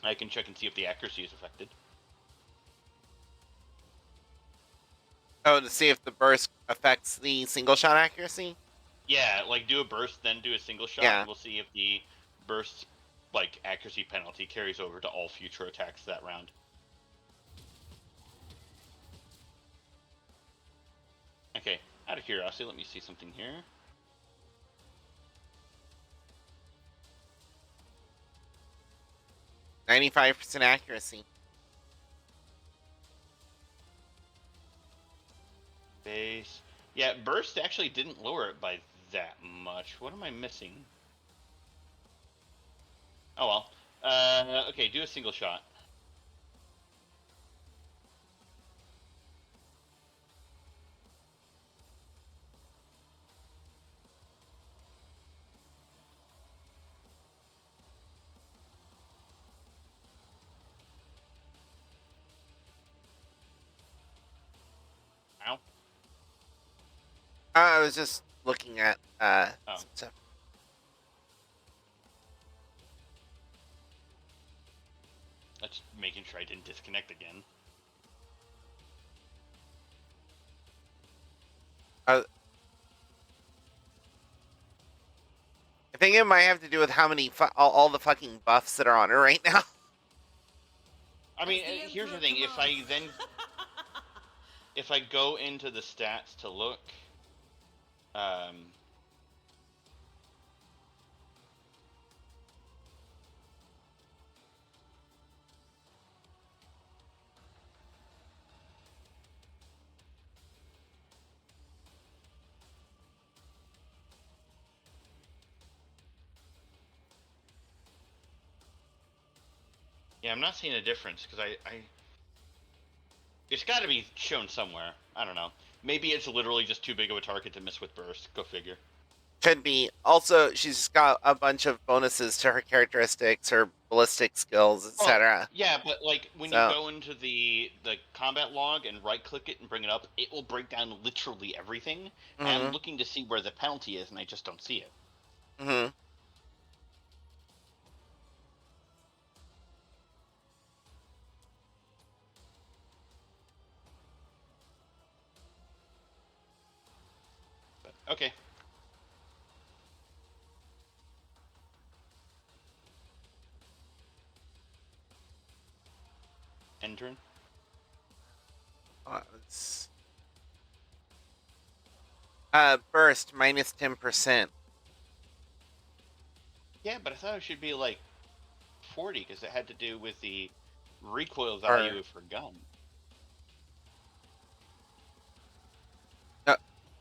I can check and see if the accuracy is affected. Oh, to see if the burst affects the single shot accuracy? Yeah, like do a burst, then do a single shot. Yeah. And we'll see if the burst, like, accuracy penalty carries over to all future attacks that round. Okay, out of curiosity, let me see something here. %95 accuracy. Base. Yeah, burst actually didn't lower it by that much. What am I missing? Oh well. Okay, do a single shot. Ow. I was just looking at Oh. some stuff. That's making sure I didn't disconnect again. I think it might have to do with how many all the fucking buffs that are on her right now. I mean, here's the thing. If I go into the stats to look, yeah, I'm not seeing a difference because it's got to be shown somewhere. I don't know. Maybe it's literally just too big of a target to miss with burst. Go figure. Could be. Also, she's got a bunch of bonuses to her characteristics, her ballistic skills, etc. Yeah, but like when you go into the combat log and right click it and bring it up, it will break down literally everything. Mm-hmm. And I'm looking to see where the penalty is, and I just don't see it. Mm-hmm. But, okay. End turn. Burst minus 10%. Yeah, but I thought it should be like 40 because it had to do with the recoil value of her gun.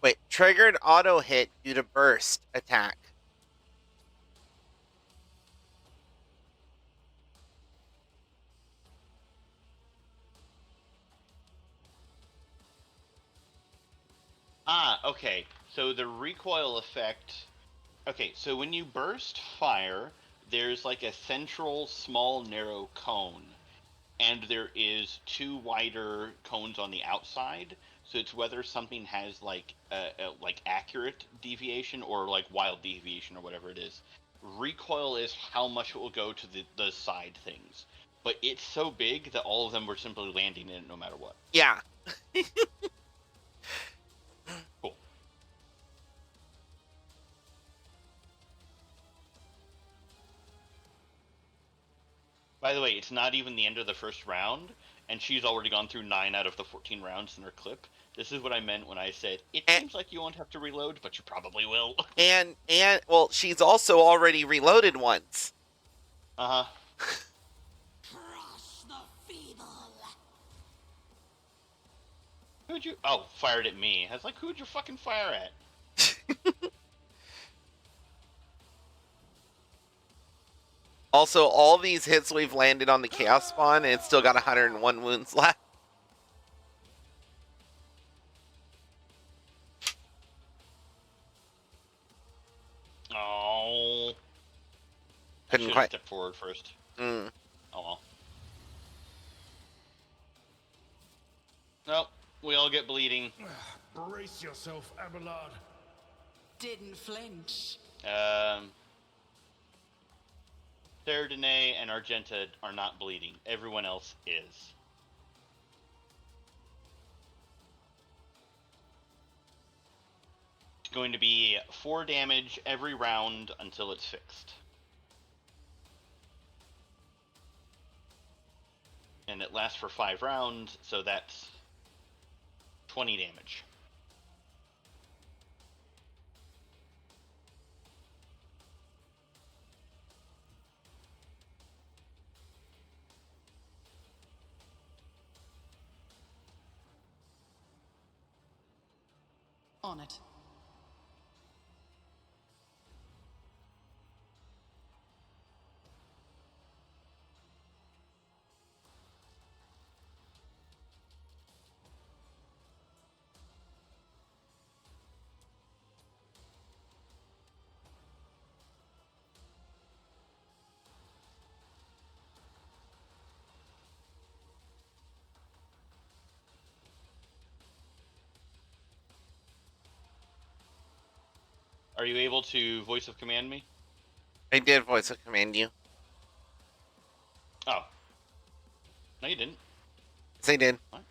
Wait, triggered auto hit due to burst attack. Ah, okay. So the recoil effect. Okay, so when you burst fire, there's like a central small narrow cone, and there is two wider cones on the outside. So it's whether something has like a like accurate deviation or like wild deviation or whatever it is. Recoil is how much it will go to the side things, but it's so big that all of them were simply landing in it no matter what. Yeah. Cool. By the way, it's not even the end of the first round, and she's already gone through 9 out of the 14 rounds in her clip. This is what I meant when I said, it And- seems like you won't have to reload, but you probably will. And well, she's also already reloaded once. Uh-huh. Crush the feeble. Who'd you... Oh, fired at me. I was like, who'd you fucking fire at? Also, all these hits we've landed on the Chaos Spawn, and it's still got 101 wounds left. Oh. I Couldn't should have quite. stepped forward first. Mm. Oh well. Nope. We all get bleeding. Brace yourself, Abelard. Didn't flinch. Sarah Danae and Argenta are not bleeding. Everyone else is. It's going to be 4 damage every round until it's fixed. And it lasts for 5 rounds, so that's 20 damage. On it. Are you able to voice of command me? I did voice of command you. Oh. No, you didn't. Yes, I did. What?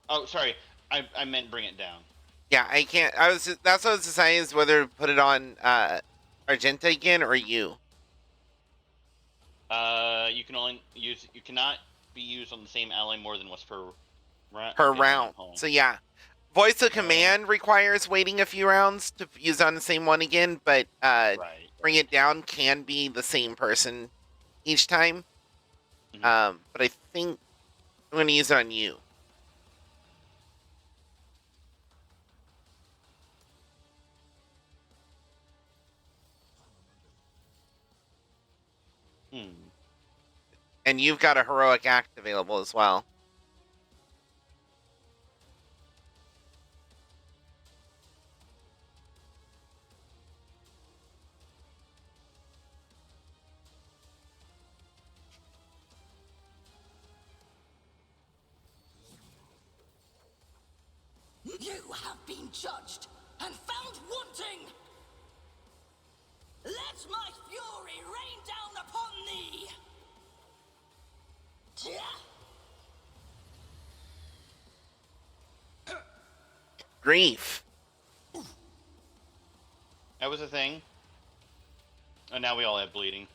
Oh, sorry. I meant bring it down. Yeah, I can't. That's what I was deciding is whether to put it on Argenta again or you. You can only use. You cannot be used on the same ally more than once per round. Per round. So yeah, voice of command requires waiting a few rounds to use on the same one again, but Right. bring it down can be the same person each time. Mhm. But I think I'm going to use it on you. And you've got a heroic act available as well. You have been judged and found wanting. Let my fury rain down upon thee. Grief. That was a thing. And now we all have bleeding.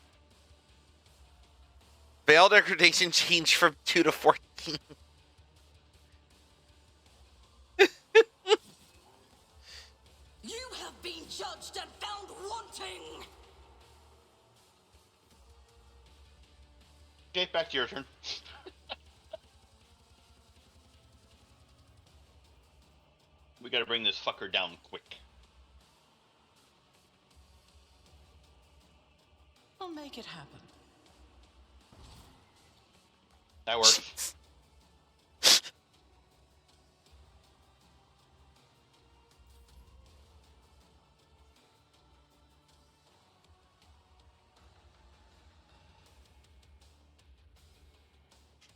Veil degradation changed from 2 to 14. You have been judged and found wanting. Okay, back to your turn. We gotta bring this fucker down quick. I'll make it happen. That works.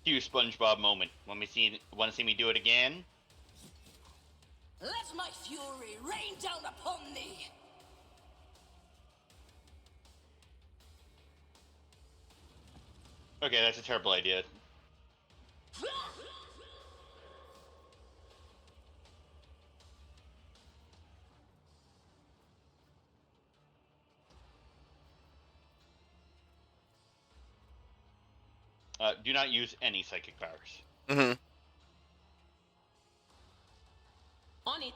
Cue SpongeBob moment. Want to see me do it again? Let my fury rain down upon thee. Okay, that's a terrible idea. Do not use any psychic powers. Mm-hmm. On it.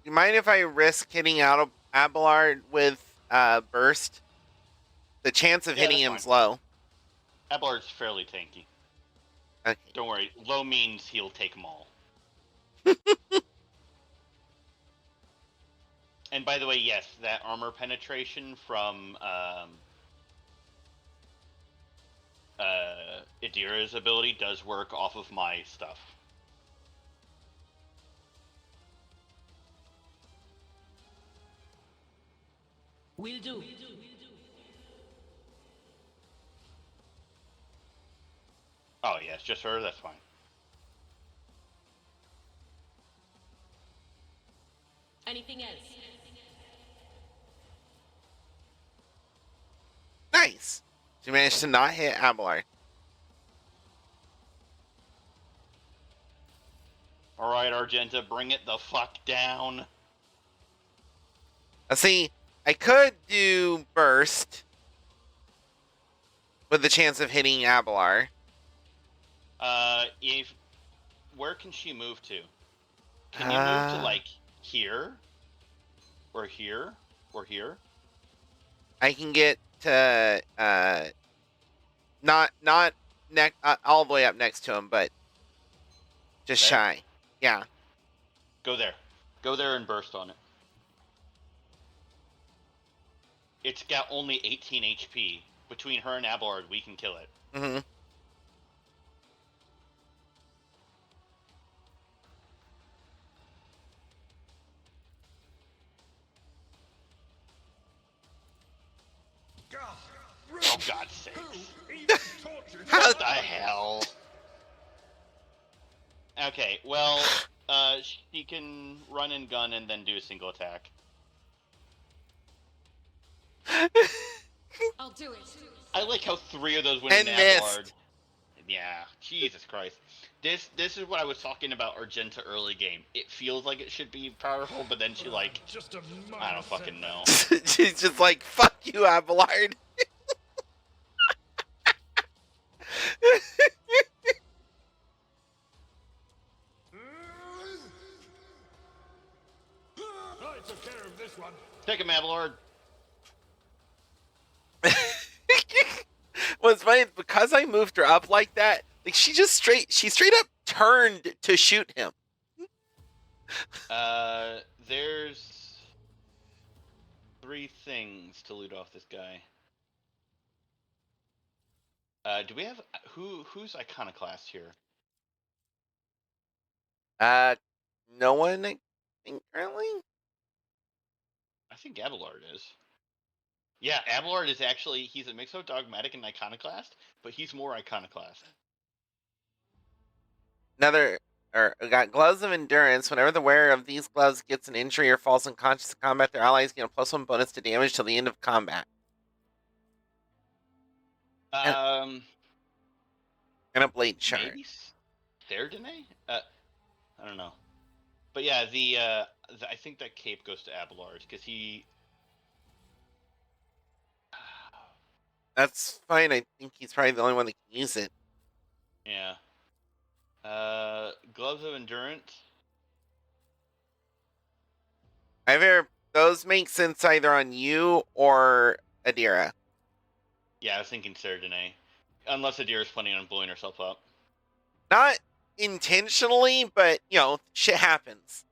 You mind if I risk hitting out of Abelard with burst? The chance of Yeah, hitting that's him's fine. low. Abelard's fairly tanky. Okay. Don't worry. Low means he'll take them all. And by the way, yes, that armor penetration from Idira's ability does work off of my stuff. Will do. Oh, yeah, it's just her? That's fine. Anything else? Nice. You managed to not hit Abelard. Alright, Argenta, bring it the fuck down. See, I could do burst with the chance of hitting Abelard. If... Where can she move to? Can you move to, like, here? Or here? Or here? I can get to not all the way up next to him, but just There? shy. Yeah. Go there. Go there and burst on it. It's got only 18 HP. Between her and Abelard, we can kill it. Mm-hmm. Oh, God's sake. How What the hell? Okay, well, she can run and gun and then do a single attack. I'll do it. I like how 3 of those went And in missed. Abelard. Yeah, Jesus Christ. This is what I was talking about Argenta early game. It feels like it should be powerful, but then she like, I don't fucking know. She's just like, fuck you, Abelard. I took care of this one. Take him, Abelard. What's funny is because I moved her up like that, like she straight up turned to shoot him. There's 3 things to loot off this guy. Do we have who's iconoclast here? No one, I think, currently. I think Abelard is. Yeah, Abelard is actually, he's a mix of dogmatic and iconoclast, but he's more iconoclast. We got gloves of endurance. Whenever the wearer of these gloves gets an injury or falls unconscious in combat, their allies get a +1 bonus to damage till the end of combat. Um, And a blade shard. maybe Serdene? I don't know. But yeah, I think that cape goes to Abelard, because he... That's fine. I think he's probably the only one that can use it. Yeah. Gloves of endurance. Those make sense either on you or Adira. Yeah, I was thinking Serdene. Unless Adira's planning on blowing herself up. Not intentionally, but, shit happens.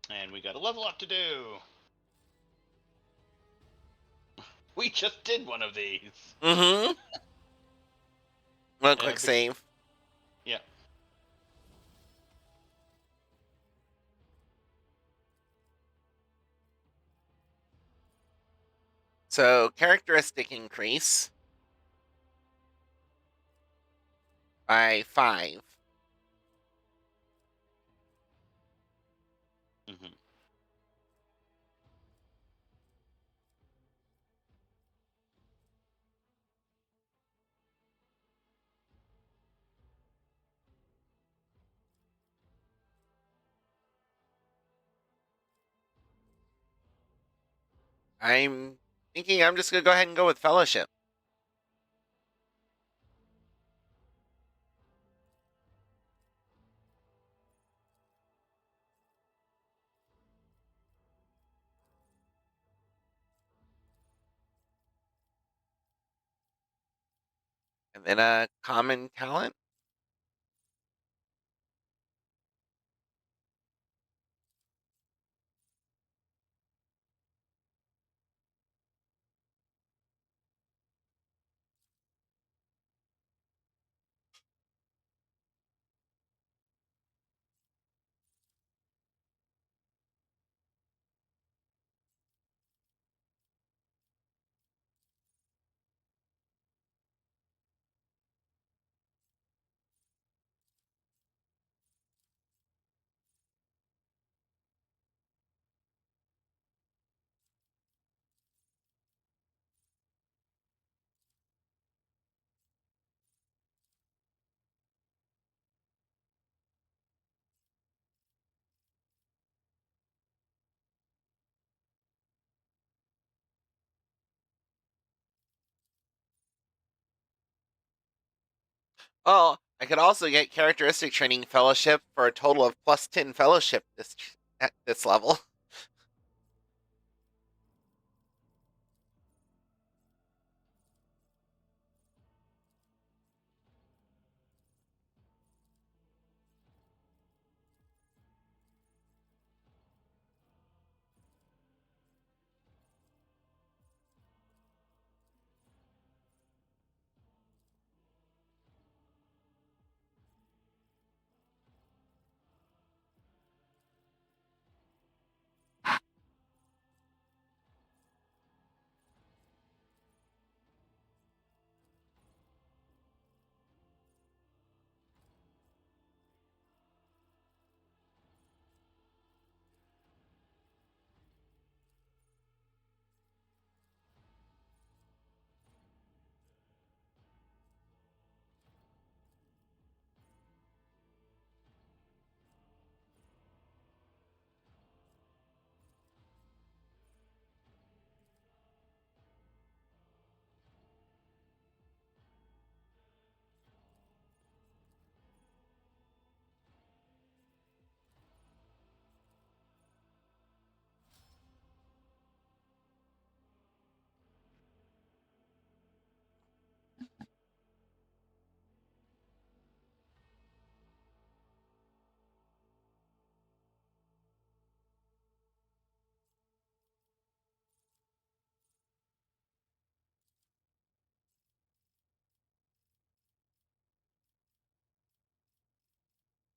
And we got a level up to do. We just did one of these. Mm-hmm. One quick save. Yeah. So, characteristic increase by 5. Mm-hmm. I'm thinking I'm just going to go ahead and go with Fellowship. And then a common talent. Oh, I could also get characteristic training Fellowship for a total of plus 10 Fellowship at this level.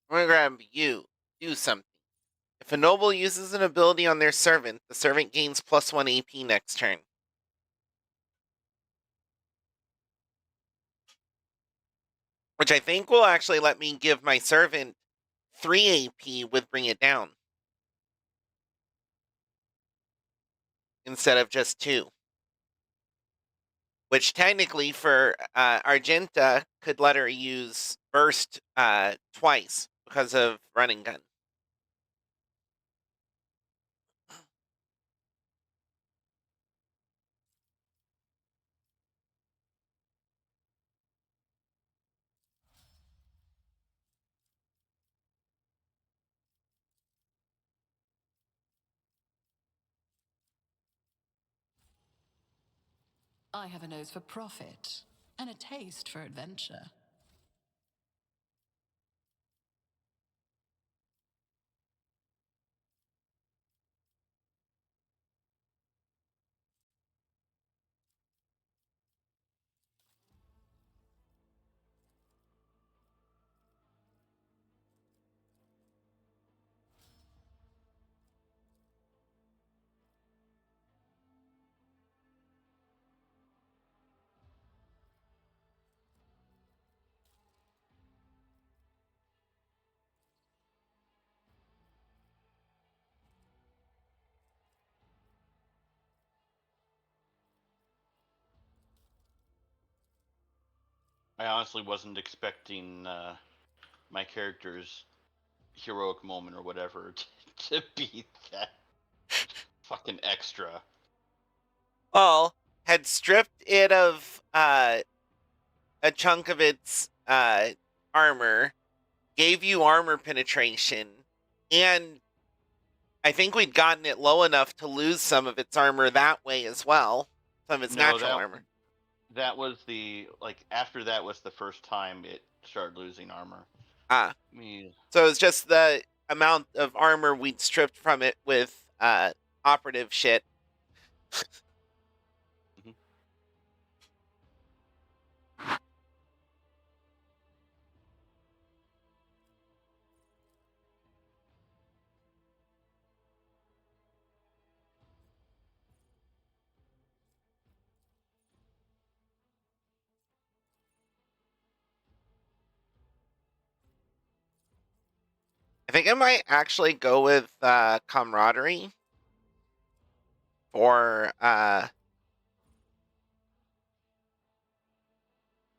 I'm gonna grab you. Do something. If a noble uses an ability on their servant, the servant gains plus 1 AP next turn. Which I think will actually let me give my servant 3 AP with Bring It Down. Instead of just 2. Which technically for Argenta could let her use Burst twice because of Running Gun. I have a nose for profit. and a taste for adventure. I honestly wasn't expecting my character's heroic moment or whatever to be that fucking extra. Well, had stripped it of a chunk of its armor, gave you armor penetration, and I think we'd gotten it low enough to lose some of its armor that way as well. Some of its natural armor. That was after that was the first time it started losing armor. So it was just the amount of armor we'd stripped from it with operative shit. Mhm. I think I might actually go with camaraderie for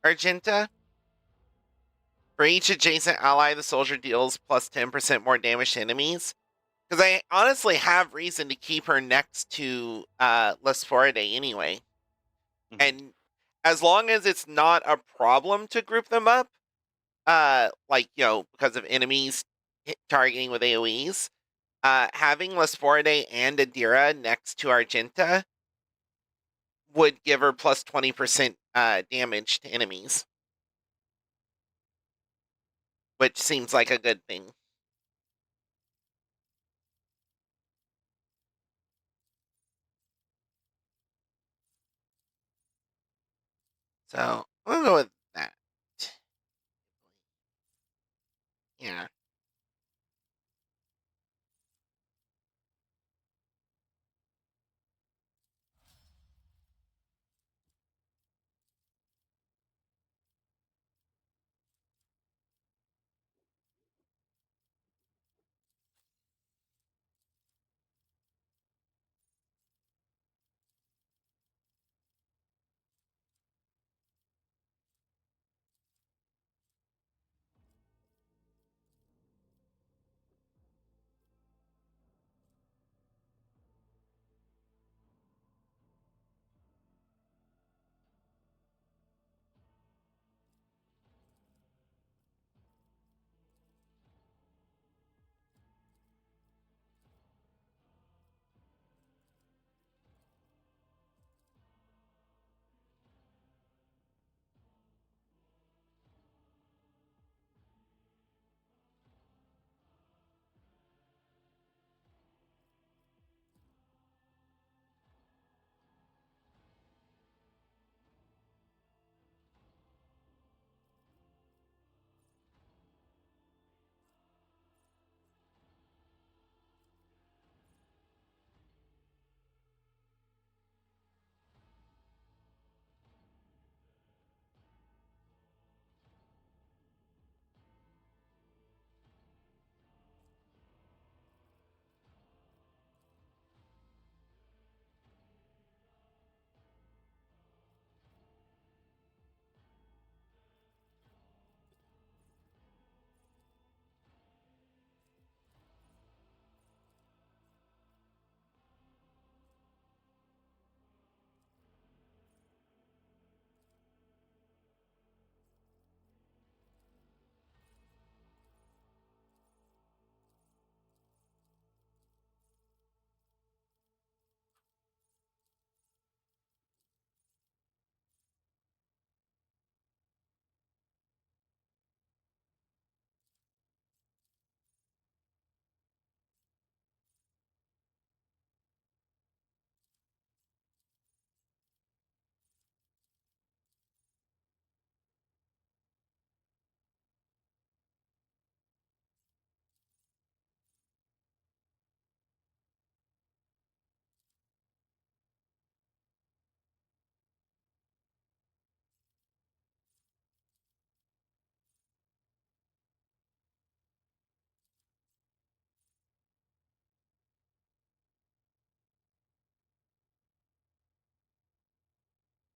Argenta. For each adjacent ally, the soldier deals plus 10% more damage to enemies. Because I honestly have reason to keep her next to Les Floridae anyway. Mhm. And as long as it's not a problem to group them up, because of enemies targeting with AoEs, having Les Floridae and Adira next to Argenta would give her plus 20% damage to enemies. Which seems like a good thing. So, we'll go with that. Yeah.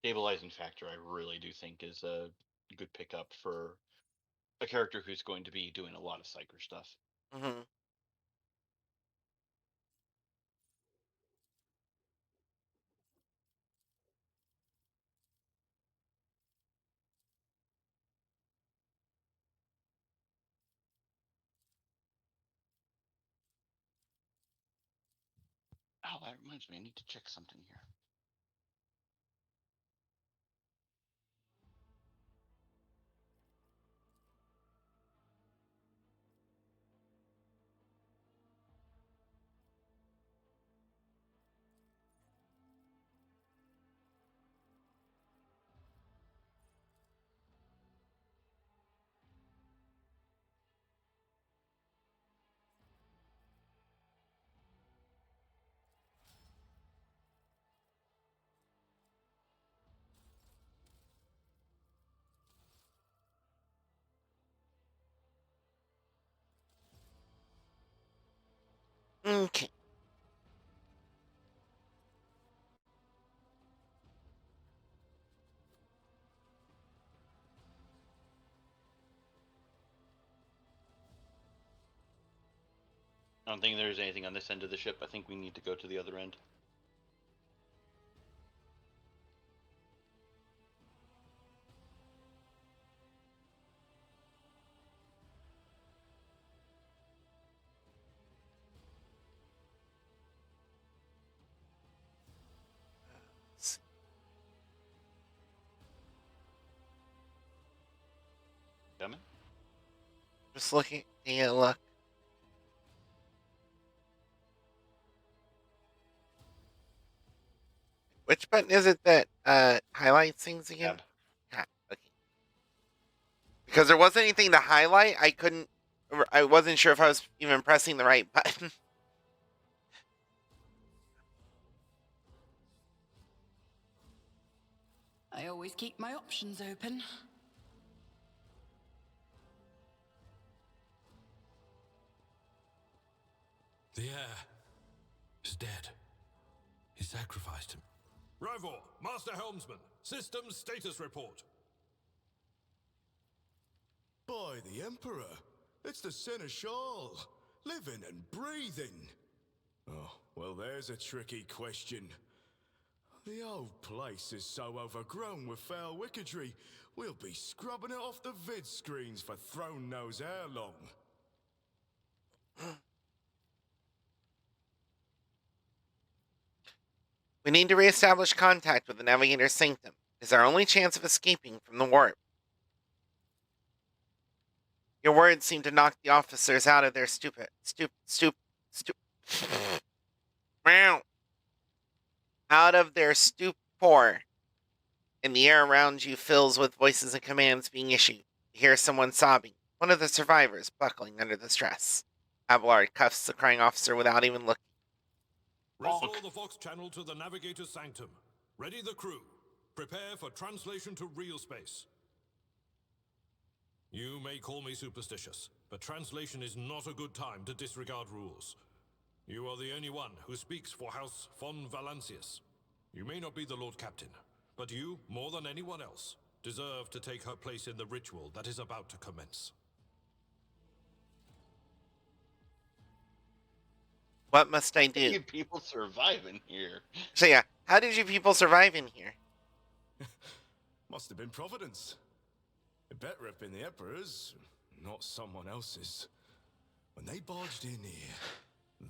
Stabilizing factor, I really do think, is a good pickup for a character who's going to be doing a lot of psyker stuff. Hmm. Oh, that reminds me, I need to check something here. Okay. I don't think there's anything on this end of the ship. I think we need to go to the other end. Let's see. Coming? Just looking. Yeah, look. Which button is it that highlights things again? Tab. Tab. Okay. Because there wasn't anything to highlight, I wasn't sure if I was even pressing the right button. I always keep my options open. The heir is dead. He sacrificed him. Rivor, Master Helmsman, systems status report. By the Emperor, it's the Seneschal, living and breathing. Oh, well, there's a tricky question. The old place is so overgrown with foul wickedry, we'll be scrubbing it off the vid screens for throne knows how long. We need to reestablish contact with the Navigator's Sanctum. It's our only chance of escaping from the warp. Your words seem to knock the officers out of their out of their stupor, and the air around you fills with voices and commands being issued. You hear someone sobbing, one of the survivors buckling under the stress. Abelard cuffs the crying officer without even looking. Restore the Vox channel to the Navigator's Sanctum. Ready the crew. Prepare for translation to real space. You may call me superstitious, but translation is not a good time to disregard rules. You are the only one who speaks for House von Valancius. You may not be the Lord Captain, but you, more than anyone else, deserve to take her place in the ritual that is about to commence. What must I do? You people survive in here. So yeah, how did you people survive in here? Must have been Providence. It better have been the Emperor's, not someone else's. When they barged in here,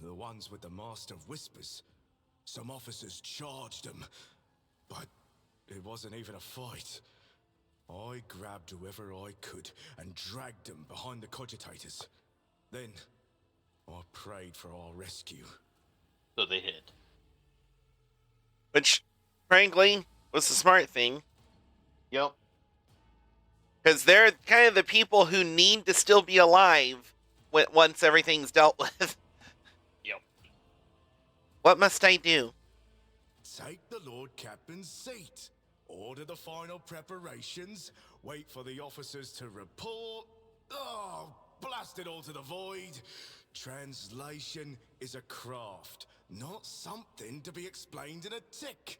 the ones with the Master of Whispers, some officers charged them, but it wasn't even a fight. I grabbed whoever I could and dragged them behind the cogitators. Then, I prayed for our rescue. So they hid. Which, frankly, was the smart thing. Yep. Because they're kind of the people who need to still be alive once everything's dealt with. Yep. What must I do? Take the Lord Captain's seat. Order the final preparations. Wait for the officers to report. Oh, blast it all to the void. Translation is a craft, not something to be explained in a tick.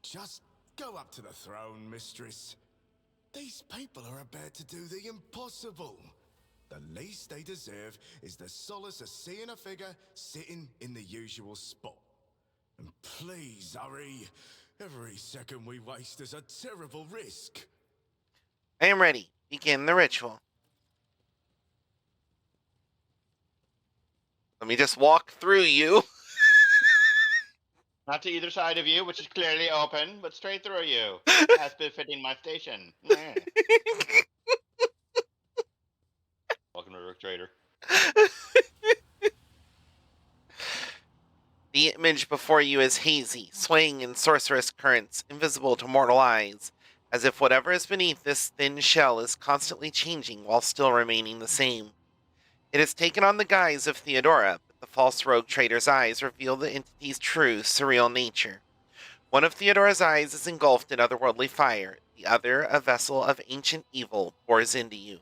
Just go up to the throne, mistress. These people are about to do the impossible. The least they deserve is the solace of seeing a figure sitting in the usual spot. And please hurry. Every second we waste is a terrible risk. I am ready. Begin the ritual. Let me just walk through you. Not to either side of you, which is clearly open, but straight through you, as befitting my station. Welcome to Rook Trader. The image before you is hazy, swaying in sorcerous currents, invisible to mortal eyes, as if whatever is beneath this thin shell is constantly changing while still remaining the same. It has taken on the guise of Theodora, but the false rogue trader's eyes reveal the entity's true, surreal nature. One of Theodora's eyes is engulfed in otherworldly fire, the other, a vessel of ancient evil, pours into you.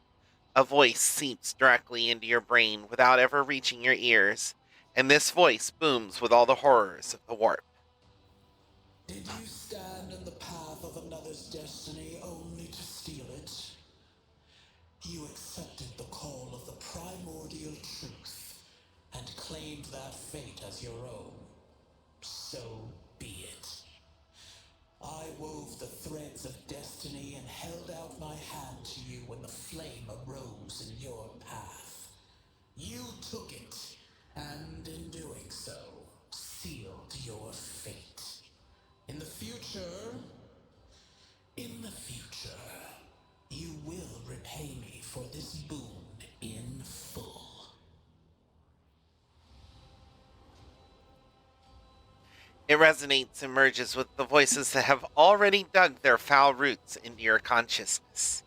A voice seeps directly into your brain without ever reaching your ears, and this voice booms with all the horrors of the warp. Did you stand in the path of another's destiny only to steal it? You accepted the call of the primordial truth and claimed that fate as your own. So be it. I wove the threads of destiny and held out my hand to you when the flame arose in your path. You took it, and in doing so, sealed your fate. In the future, you will repay me for this boon in full. It resonates and merges with the voices that have already dug their foul roots into your consciousness.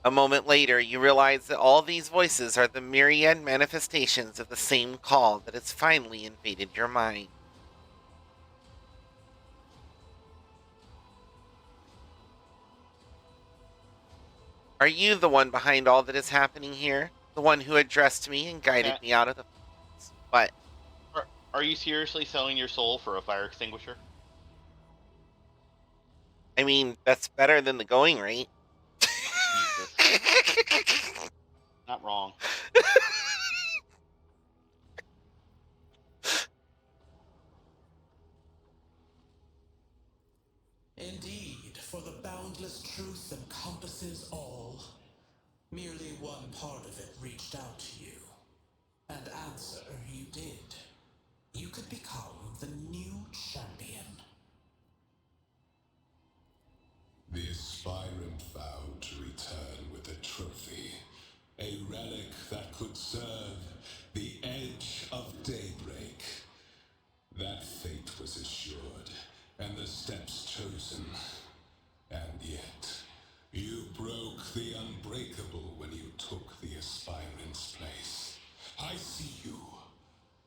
A moment later, you realize that all these voices are the myriad manifestations of the same call that has finally invaded your mind. Are you the one behind all that is happening here? The one who addressed me and guided me out of the... What? Are you seriously selling your soul for a fire extinguisher? I mean, that's better than the going rate. Jesus. Not wrong. Indeed, for the boundless truth encompasses all. Merely one part of it reached out to you. And answer you did. You could become the new champion. The aspirant vowed to return with a trophy, a relic that could serve the edge of daybreak. That fate was assured, and the steps chosen. And yet, you broke the unbreakable when you took the aspirant's place. I see you.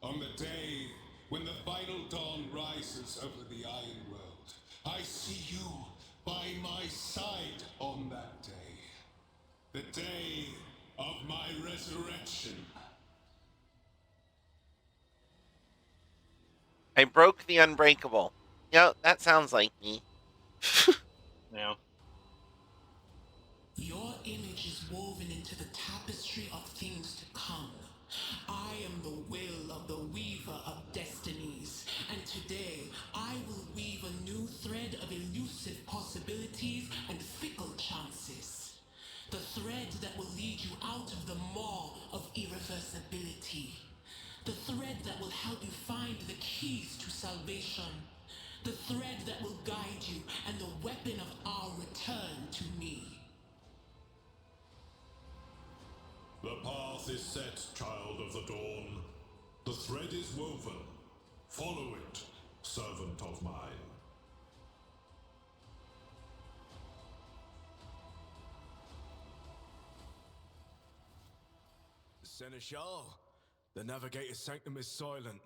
On the day when the final dawn rises over the Iron World, I see you by my side on that day. The day of my resurrection. I broke the unbreakable. That sounds like me. Yeah. Your image is woven into the tapestry of things to come. I am the will of the weaver of destinies, and today I will weave a new thread of elusive possibilities and fickle chances. The thread that will lead you out of the maw of irreversibility. The thread that will help you find the keys to salvation. The thread that will guide you and the weapon of our return to me. The path is set, child of the dawn. The thread is woven. Follow it, servant of mine. Seneschal, the navigator's sanctum is silent.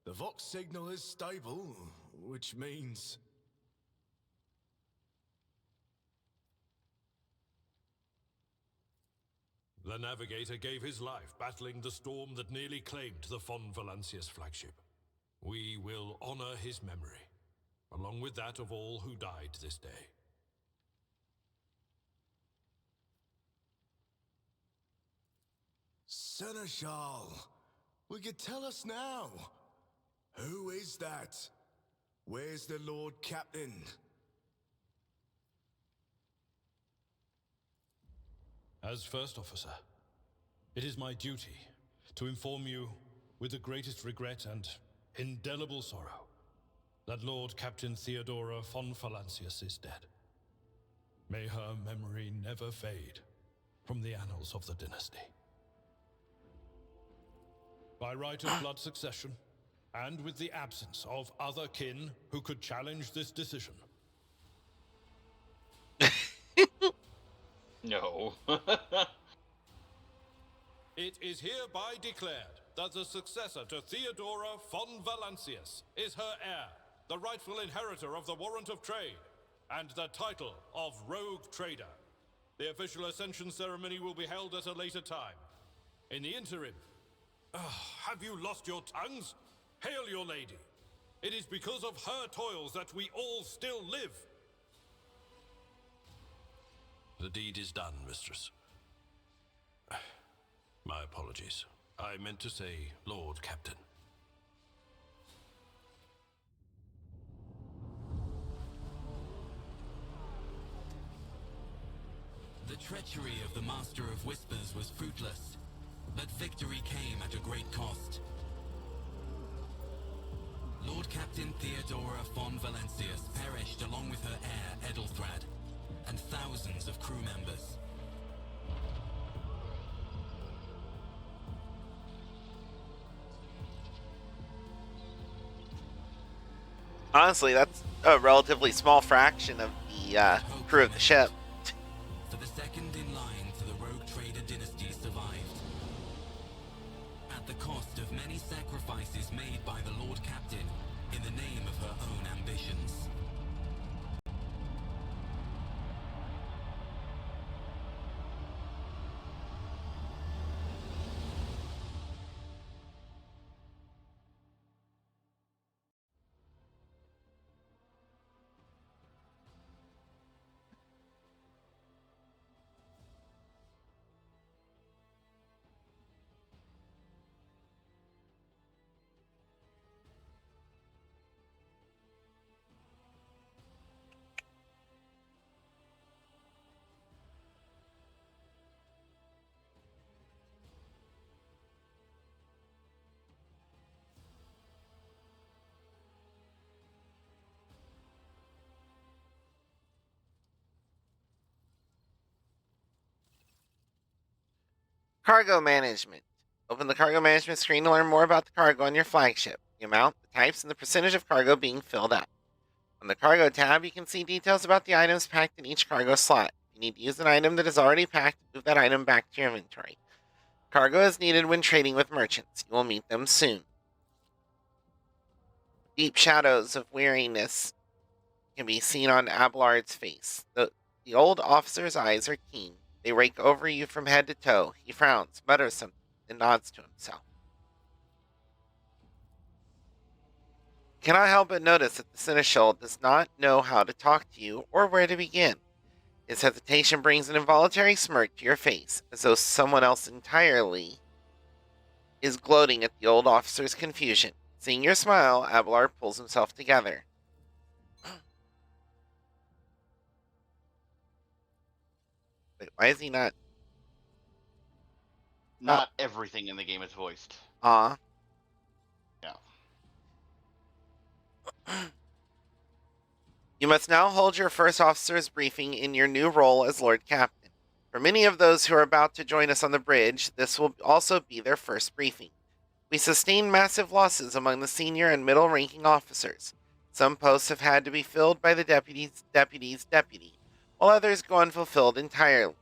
The Vox signal is stable, which means... The navigator gave his life battling the storm that nearly claimed the Von Valancius flagship. We will honor his memory. along with that of all who died this day. Seneschal, will you tell us now? Who is that? Where's the Lord Captain? As First Officer, it is my duty to inform you with the greatest regret and indelible sorrow that Lord Captain Theodora von Valancius is dead. May her memory never fade from the annals of the dynasty. By right of blood succession, and with the absence of other kin who could challenge this decision. No. It is hereby declared that the successor to Theodora von Valancius is her heir, the rightful inheritor of the warrant of trade, and the title of Rogue Trader. The official ascension ceremony will be held at a later time. In the interim, have you lost your tongues? Hail your lady. It is because of her toils that we all still live. The deed is done, mistress. My apologies. I meant to say Lord Captain. The treachery of the Master of Whispers was fruitless, but victory came at a great cost. Lord Captain Theodora von Valancius perished along with her heir, Edelthrad, and thousands of crew members. Honestly, that's a relatively small fraction of the crew of the ship. For the second in line to the Rogue Trader dynasty survived. At the cost of many sacrifices made by the Lord Captain in the name of her own ambitions. Cargo management. Open the cargo management screen to learn more about the cargo on your flagship, the amount, the types, and the percentage of cargo being filled up. On the cargo tab, you can see details about the items packed in each cargo slot. If you need to use an item that is already packed, move that item back to your inventory. Cargo is needed when trading with merchants. You will meet them soon. Deep shadows of weariness can be seen on Abelard's face. The old officer's eyes are keen. They rake over you from head to toe. He frowns, mutters something, and nods to himself. Cannot help but notice that the Seneschal does not know how to talk to you or where to begin. His hesitation brings an involuntary smirk to your face, as though someone else entirely is gloating at the old officer's confusion. Seeing your smile, Abelard pulls himself together. Wait, why is he not? Not everything in the game is voiced. Yeah. You must now hold your first officer's briefing in your new role as Lord Captain. For many of those who are about to join us on the bridge, this will also be their first briefing. We sustained massive losses among the senior and middle-ranking officers. Some posts have had to be filled by the deputy's deputy, while others go unfilled entirely.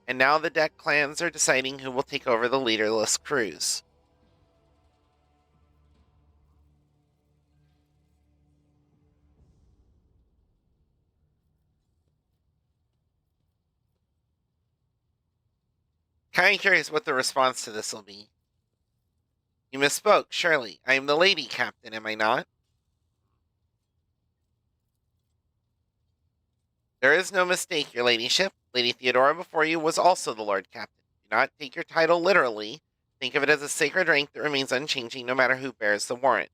And now the deck clans are deciding who will take over the leaderless crews. Kind of curious what the response to this will be. You misspoke, surely. I am the lady captain, am I not? There is no mistake, your ladyship. Lady Theodora before you was also the Lord Captain. Do not take your title literally. Think of it as a sacred rank that remains unchanging no matter who bears the warrant.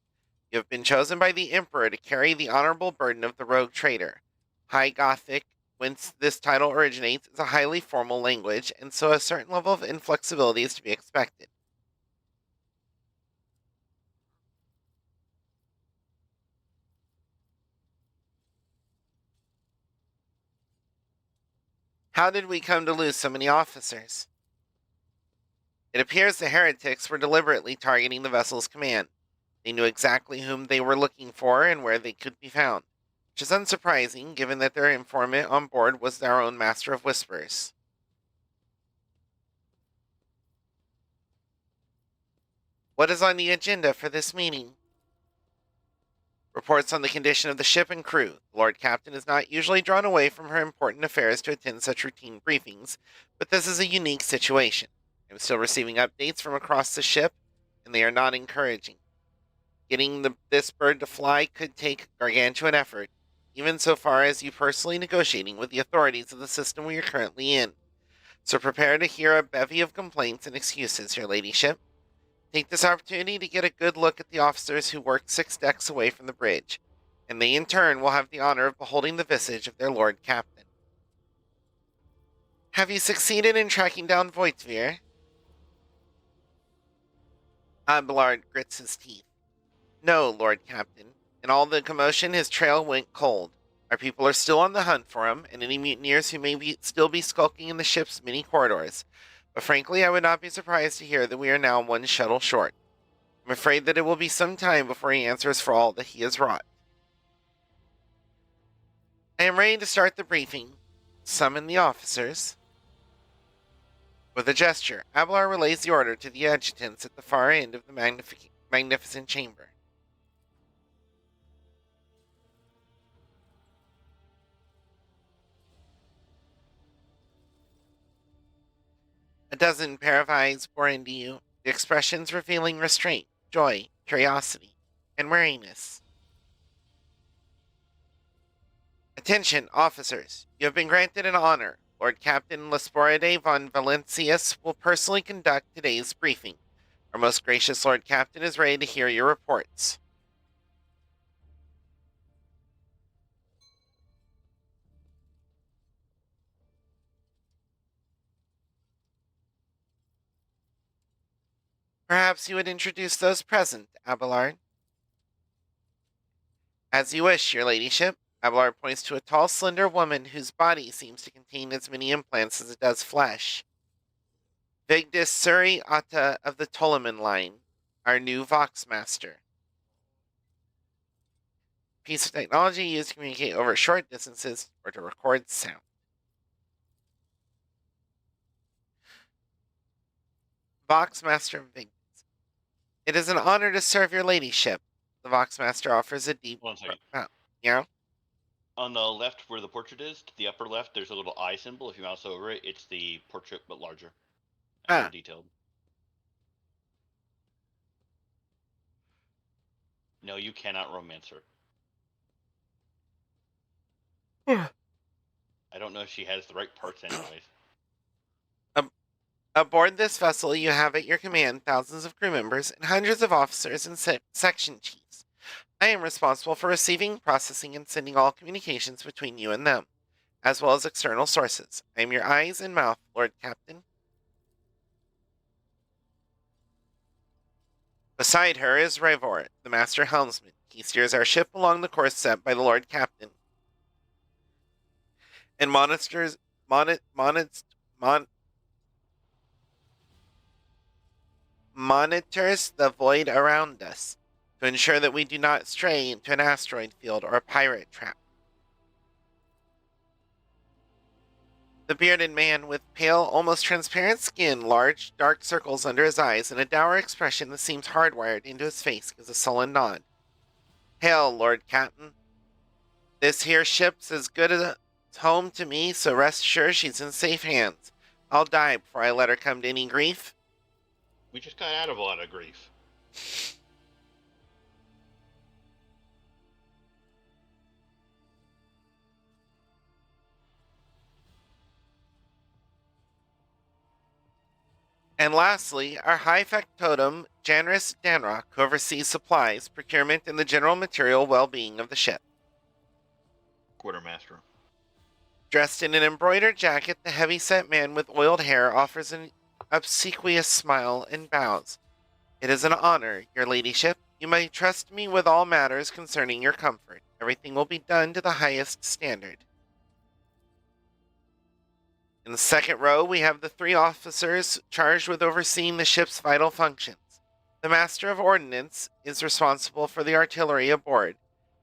You have been chosen by the Emperor to carry the honorable burden of the rogue trader. High Gothic, whence this title originates, is a highly formal language, and so a certain level of inflexibility is to be expected. How did we come to lose so many officers? It appears the heretics were deliberately targeting the vessel's command. They knew exactly whom they were looking for and where they could be found, which is unsurprising given that their informant on board was our own Master of Whispers. What is on the agenda for this meeting? Reports on the condition of the ship and crew. The Lord Captain is not usually drawn away from her important affairs to attend such routine briefings, but this is a unique situation. I'm still receiving updates from across the ship, and they are not encouraging. Getting this bird to fly could take gargantuan effort, even so far as you personally negotiating with the authorities of the system we are currently in. So prepare to hear a bevy of complaints and excuses, your ladyship. Take this opportunity to get a good look at the officers who work 6 decks away from the bridge, and they in turn will have the honor of beholding the visage of their Lord Captain. Have you succeeded in tracking down Voitvir? Abelard grits his teeth. No, Lord Captain. In all the commotion, his trail went cold. Our people are still on the hunt for him, and any mutineers who may still be skulking in the ship's many corridors. But frankly, I would not be surprised to hear that we are now one shuttle short. I'm afraid that it will be some time before he answers for all that he has wrought. I am ready to start the briefing. Summon the officers. With a gesture, Abelard relays the order to the adjutants at the far end of the magnificent chamber. A dozen pair of eyes bore into you, the expressions revealing restraint, joy, curiosity, and wariness. Attention, officers. You have been granted an honor. Lord Captain Lesporide von Valencius will personally conduct today's briefing. Our most gracious Lord Captain is ready to hear your reports. Perhaps you would introduce those present, Abelard. As you wish, your ladyship. Abelard points to a tall, slender woman whose body seems to contain as many implants as it does flesh. Vigdis Suri Atta of the Ptoleman line, our new Vox Master. Piece of technology used to communicate over short distances or to record sound. Vox Master Vigdis. It is an honor to serve your ladyship. The Vox Master offers a deep... 1 second. Yeah? On the left where the portrait is, to the upper left, there's a little eye symbol. If you mouse over it, it's the portrait but larger and more detailed. No, you cannot romance her. I don't know if she has the right parts anyways. Aboard this vessel, you have at your command thousands of crew members and hundreds of officers and section chiefs. I am responsible for receiving, processing, and sending all communications between you and them, as well as external sources. I am your eyes and mouth, Lord Captain. Beside her is Revor, the master helmsman. He steers our ship along the course set by the Lord Captain, and monitors the void around us to ensure that we do not stray into an asteroid field or a pirate trap. The bearded man with pale, almost transparent skin, large, dark circles under his eyes, and a dour expression that seems hardwired into his face gives a sullen nod. Hail, Lord Captain. This here ship's as good as home to me, so rest sure she's in safe hands. I'll die before I let her come to any grief. We just got out of a lot of grief. And lastly, our high factotum, Janris Danrock, who oversees supplies, procurement, and the general material well-being of the ship. Quartermaster. Dressed in an embroidered jacket, the heavy-set man with oiled hair offers an obsequious smile and bows. It is an honor, your ladyship. You may trust me with all matters concerning your comfort. Everything will be done to the highest standard. In the second row, we have the 3 officers charged with overseeing the ship's vital functions. The Master of Ordnance is responsible for the artillery aboard.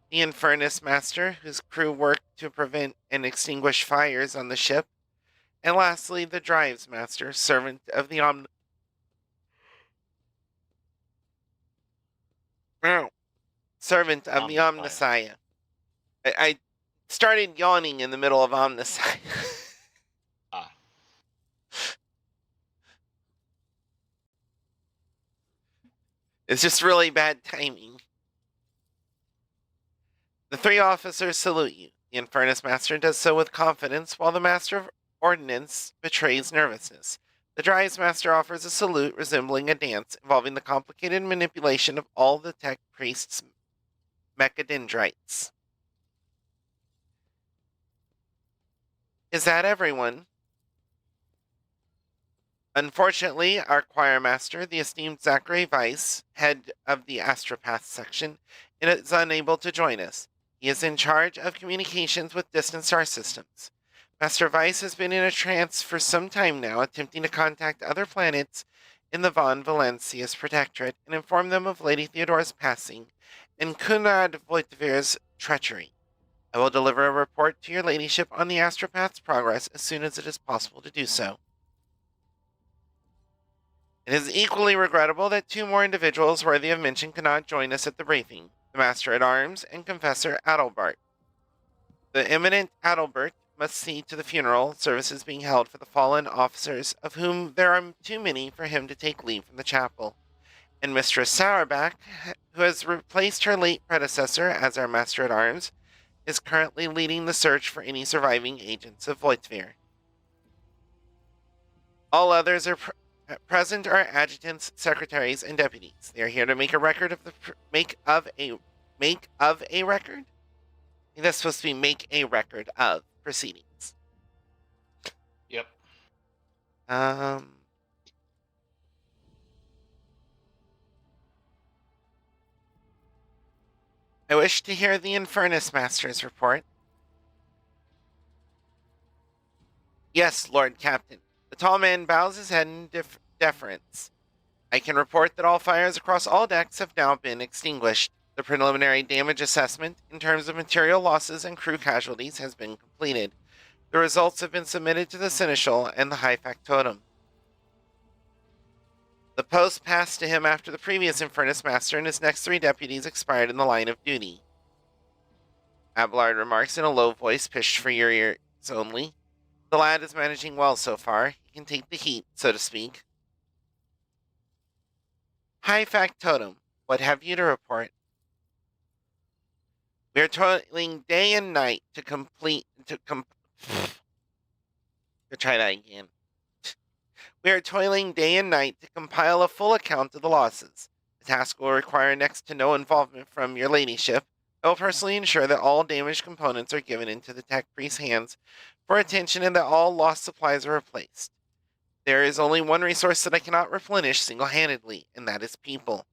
The Infernus Master, whose crew work to prevent and extinguish fires on the ship. And lastly, the Drives Master, servant of the Omnissiah. I started yawning in the middle of Omnissiah. It's just really bad timing. The 3 officers salute you. The Infernus Master does so with confidence, while the Master of Ordnance betrays nervousness. The Drives Master offers a salute resembling a dance involving the complicated manipulation of all the tech priest's mechadendrites. Is that everyone? Unfortunately, our choir master, the esteemed Zachary Weiss, head of the Astropath section, is unable to join us. He is in charge of communications with distant star systems. Master Weiss has been in a trance for some time now, attempting to contact other planets in the Von Valancius Protectorate and inform them of Lady Theodora's passing and Kunrad Voitvir's treachery. I will deliver a report to your ladyship on the Astropath's progress as soon as it is possible to do so. It is equally regrettable that 2 more individuals worthy of mention cannot join us at the briefing, the Master-at-Arms and Confessor Adalbert. The eminent Adalbert must see to the funeral services being held for the fallen officers, of whom there are too many for him to take leave from the chapel. And Mistress Sauerbach, who has replaced her late predecessor as our Master-at-Arms, is currently leading the search for any surviving agents of Voitvir. All others are present are adjutants, secretaries, and deputies. They are here to make a record of the make of a record. I think that's supposed to be make a record of proceedings. Yep. I wish to hear the Infernus Master's report. Yes, Lord Captain. The tall man bows his head in deference. I can report that all fires across all decks have now been extinguished. The preliminary damage assessment, in terms of material losses and crew casualties, has been completed. The results have been submitted to the Seneschal and the High Factotum. The post passed to him after the previous Infernus Master and his next 3 deputies expired in the line of duty. Abelard remarks in a low voice pitched for your ears only. The lad is managing well so far. He can take the heat, so to speak. High Factotum, what have you to report? We are toiling day and night to try that again. We are toiling day and night to compile a full account of the losses. The task will require next to no involvement from your ladyship. I will personally ensure that all damaged components are given into the tech priest's hands for attention and that all lost supplies are replaced. There is only one resource that I cannot replenish single-handedly, and that is people.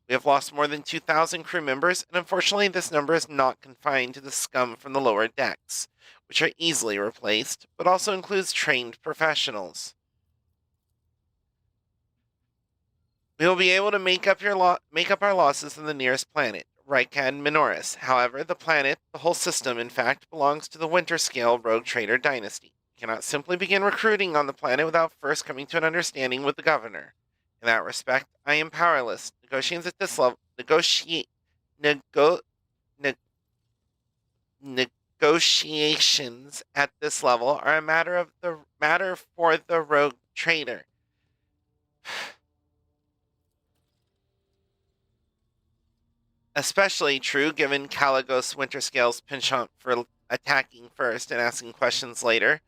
We have lost more than 2,000 crew members, and unfortunately this number is not confined to the scum from the lower decks, which are easily replaced, but also includes trained professionals. We will be able to make up our losses in the nearest planet, Rykad Minoris. However, the planet, the whole system, in fact, belongs to the Winterscale Rogue Trader dynasty. We cannot simply begin recruiting on the planet without first coming to an understanding with the governor. In that respect, I am powerless. Negotiations at this level, negotiations at this level are a matter for the Rogue Trader. Especially true given Caligos Winterscale's penchant for attacking first and asking questions later.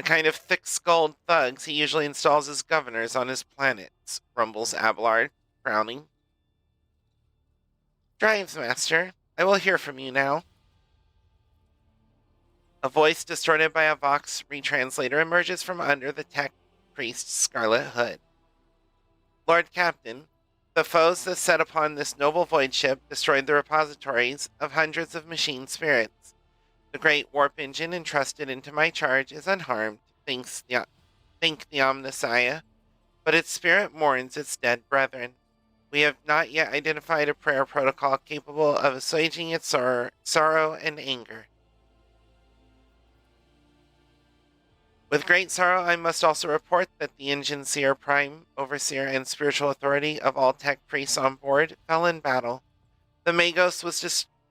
The kind of thick-skulled thugs he usually installs as governors on his planets, rumbles Abelard, frowning. Drives, Master. I will hear from you now. A voice distorted by a Vox retranslator emerges from under the tech priest's scarlet hood. Lord Captain, the foes that set upon this noble void ship destroyed the repositories of hundreds of machine spirits. The great warp engine entrusted into my charge is unharmed, thank the Omnissiah, but its spirit mourns its dead brethren. We have not yet identified a prayer protocol capable of assuaging its sorrow and anger. With great sorrow, I must also report that the Engine Seer Prime, Overseer, and Spiritual Authority of all tech priests on board fell in battle. The Magos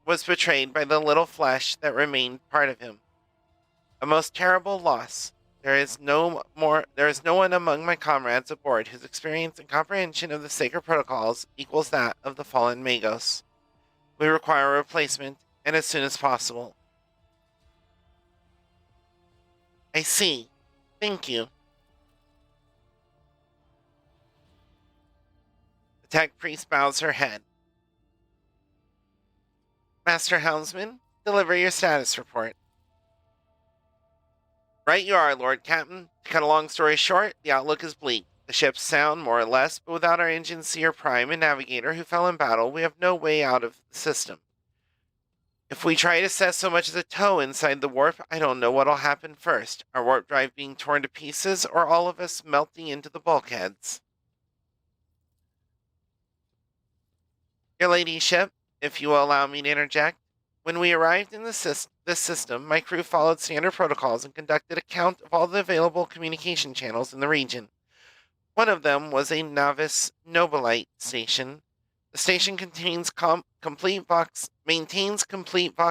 was betrayed by the little flesh that remained part of him. A most terrible loss. There is no one among my comrades aboard whose experience and comprehension of the sacred protocols equals that of the fallen Magos. We require a replacement, and as soon as possible. I see. Thank you. The tech priest bows her head. Master Helmsman, deliver your status report. Right you are, Lord Captain. To cut a long story short, the outlook is bleak. The ship's sound, more or less, but without our Engine Seer Prime and Navigator who fell in battle, we have no way out of the system. If we try to set so much as a toe inside the warp, I don't know what'll happen first. Our warp drive being torn to pieces, or all of us melting into the bulkheads. Your ladyship, if you will allow me to interject, when we arrived in this system, my crew followed standard protocols and conducted a count of all the available communication channels in the region. One of them was a novice Nobilite station. The station maintains complete Vox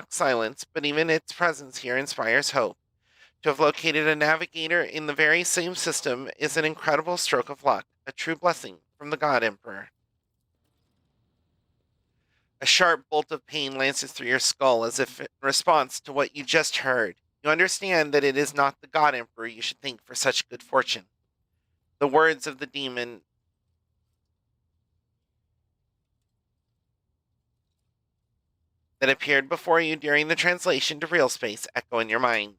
silence, but even its presence here inspires hope. To have located a navigator in the very same system is an incredible stroke of luck, a true blessing from the God Emperor. A sharp bolt of pain lances through your skull as if in response to what you just heard. You understand that it is not the God Emperor you should thank for such good fortune. The words of the demon that appeared before you during the translation to real space echo in your mind.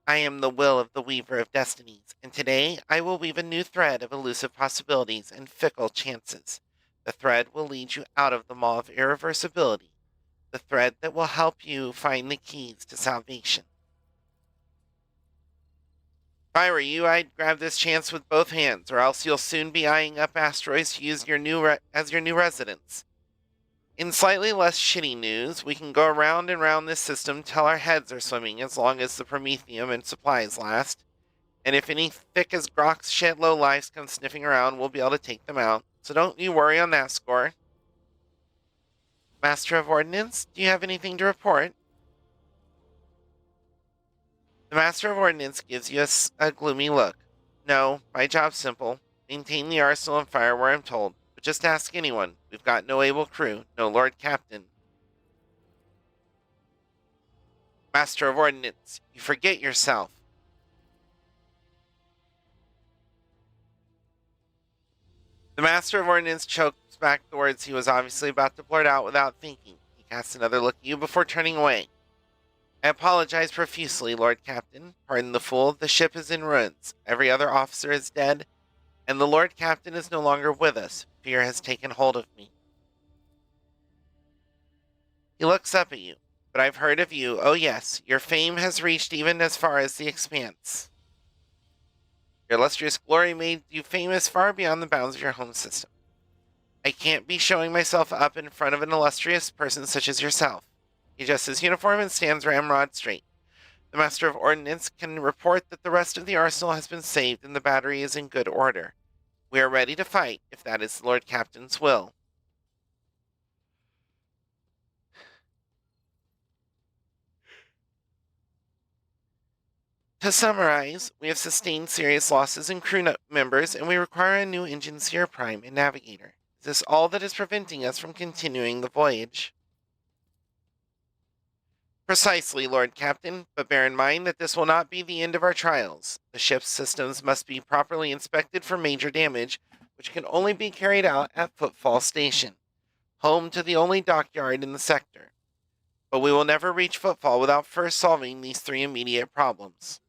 I am the will of the Weaver of Destinies, and today I will weave a new thread of elusive possibilities and fickle chances. The thread will lead you out of the maw of irreversibility, the thread that will help you find the keys to salvation. If I were you, I'd grab this chance with both hands, or else you'll soon be eyeing up asteroids to use as your new residence. In slightly less shitty news, we can go around and round this system till our heads are swimming as long as the promethium and supplies last. And if any thick as Grok's shit lowlifes come sniffing around, we'll be able to take them out. So don't you worry on that score. Master of Ordnance, do you have anything to report? The Master of Ordnance gives you a gloomy look. No, my job's simple. Maintain the arsenal and fire where I'm told. But just ask anyone. We've got no able crew, no Lord Captain. Master of Ordnance, you forget yourself. The Master of Ordnance chokes back the words he was obviously about to blurt out without thinking. He casts another look at you before turning away. I apologize profusely, Lord Captain. Pardon the fool, the ship is in ruins. Every other officer is dead, and the Lord Captain is no longer with us. Fear has taken hold of me. He looks up at you. But I've heard of you. Oh yes, your fame has reached even as far as the expanse. Your illustrious glory made you famous far beyond the bounds of your home system. I can't be showing myself up in front of an illustrious person such as yourself. He adjusts his uniform and stands ramrod straight. The Master of Ordnance can report that the rest of the arsenal has been saved and the battery is in good order. We are ready to fight, if that is the Lord Captain's will. To summarize, we have sustained serious losses in crew members, and we require a new Engine Seer Prime and Navigator. Is this all that is preventing us from continuing the voyage? Precisely, Lord Captain, but bear in mind that this will not be the end of our trials. The ship's systems must be properly inspected for major damage, which can only be carried out at Footfall Station, home to the only dockyard in the sector. But we will never reach Footfall without first solving these three immediate problems.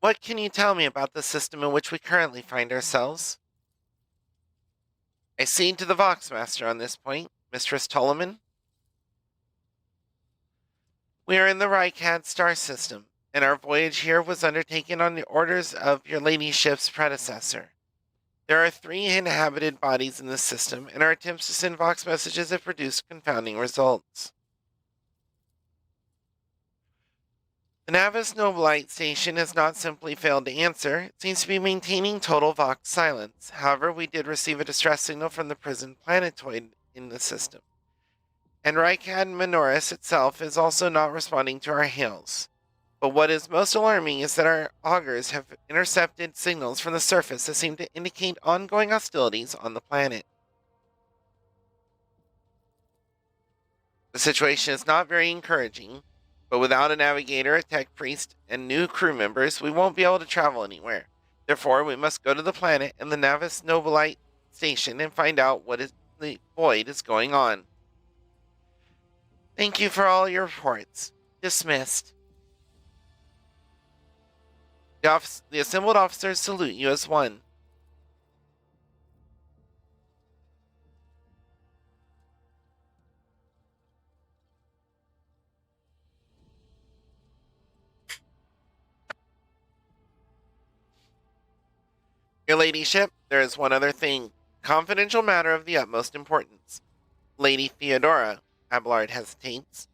What can you tell me about the system in which we currently find ourselves? I cede to the Voxmaster on this point, Mistress Tolliman. We are in the Rykad star system, and our voyage here was undertaken on the orders of your ladyship's predecessor. There are 3 inhabited bodies in this system, and our attempts to send Vox messages have produced confounding results. The Navis Nobilite station has not simply failed to answer, it seems to be maintaining total Vox silence. However, we did receive a distress signal from the prison planetoid in the system. And Rykad Minoris itself is also not responding to our hails. But what is most alarming is that our augurs have intercepted signals from the surface that seem to indicate ongoing hostilities on the planet. The situation is not very encouraging, but without a navigator, a tech priest, and new crew members, we won't be able to travel anywhere. Therefore, we must go to the planet and the Navis Nobilite station and find out what the void is going on. Thank you for all your reports. Dismissed. The assembled officers salute you as one. Your ladyship, there is one other thing. Confidential matter of the utmost importance. Lady Theodora, Abelard hesitates.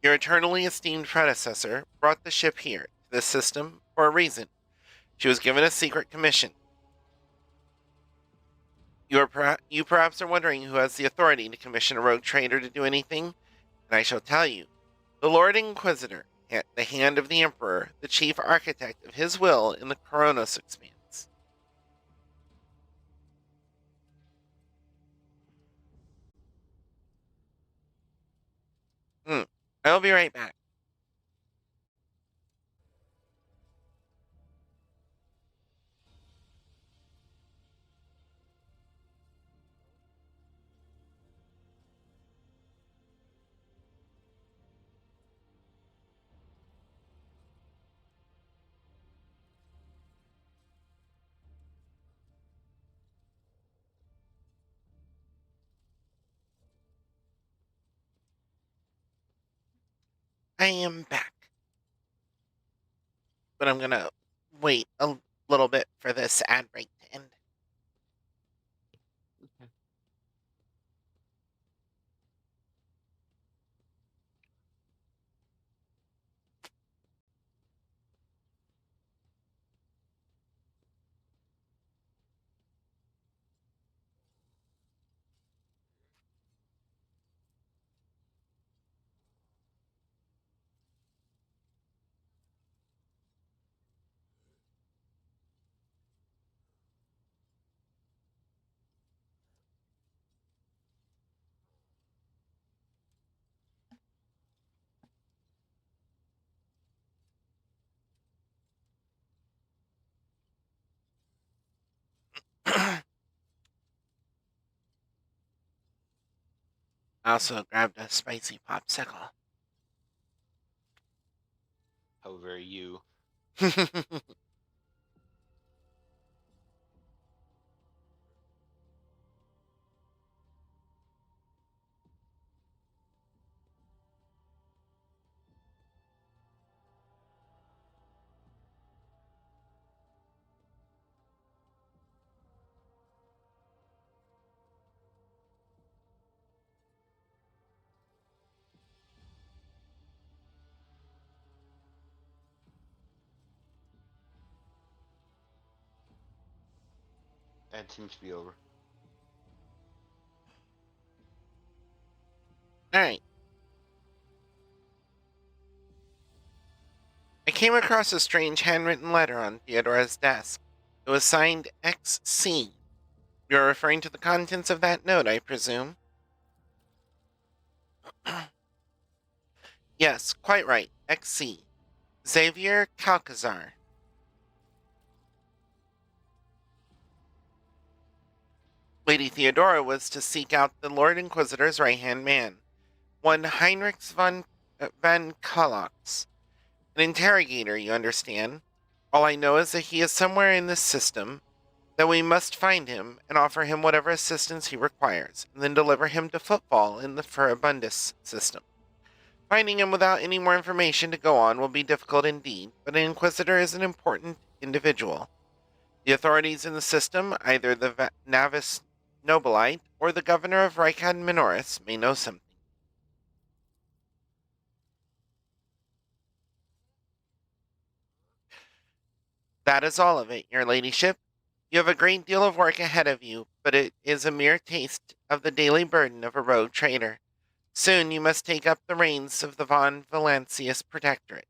Your eternally esteemed predecessor brought the ship here, to this system, for a reason. She was given a secret commission. You perhaps are wondering who has the authority to commission a rogue trader to do anything, and I shall tell you. The Lord Inquisitor, at the hand of the Emperor, the chief architect of his will in the Coronos Expanse. I'll be right back. I am back. But I'm gonna wait a little bit for this ad break to end. I also grabbed a spicy popsicle. How very you. That seems to be over. Alright. I came across a strange handwritten letter on Theodora's desk. It was signed XC. You're referring to the contents of that note, I presume? Yes, quite right. XC. Xavier Calcazar. Lady Theodora was to seek out the Lord Inquisitor's right-hand man, one Heinrich van Kalox. An interrogator, you understand. All I know is that he is somewhere in this system, that we must find him and offer him whatever assistance he requires, and then deliver him to Footfall in the Furibundus system. Finding him without any more information to go on will be difficult indeed, but an Inquisitor is an important individual. The authorities in the system, either the Navis Nobilite or the governor of Reichad Minoris, may know something. That is all of it, your ladyship. You have a great deal of work ahead of you, but it is a mere taste of the daily burden of a rogue trader. Soon you must take up the reins of the von Valancius Protectorate.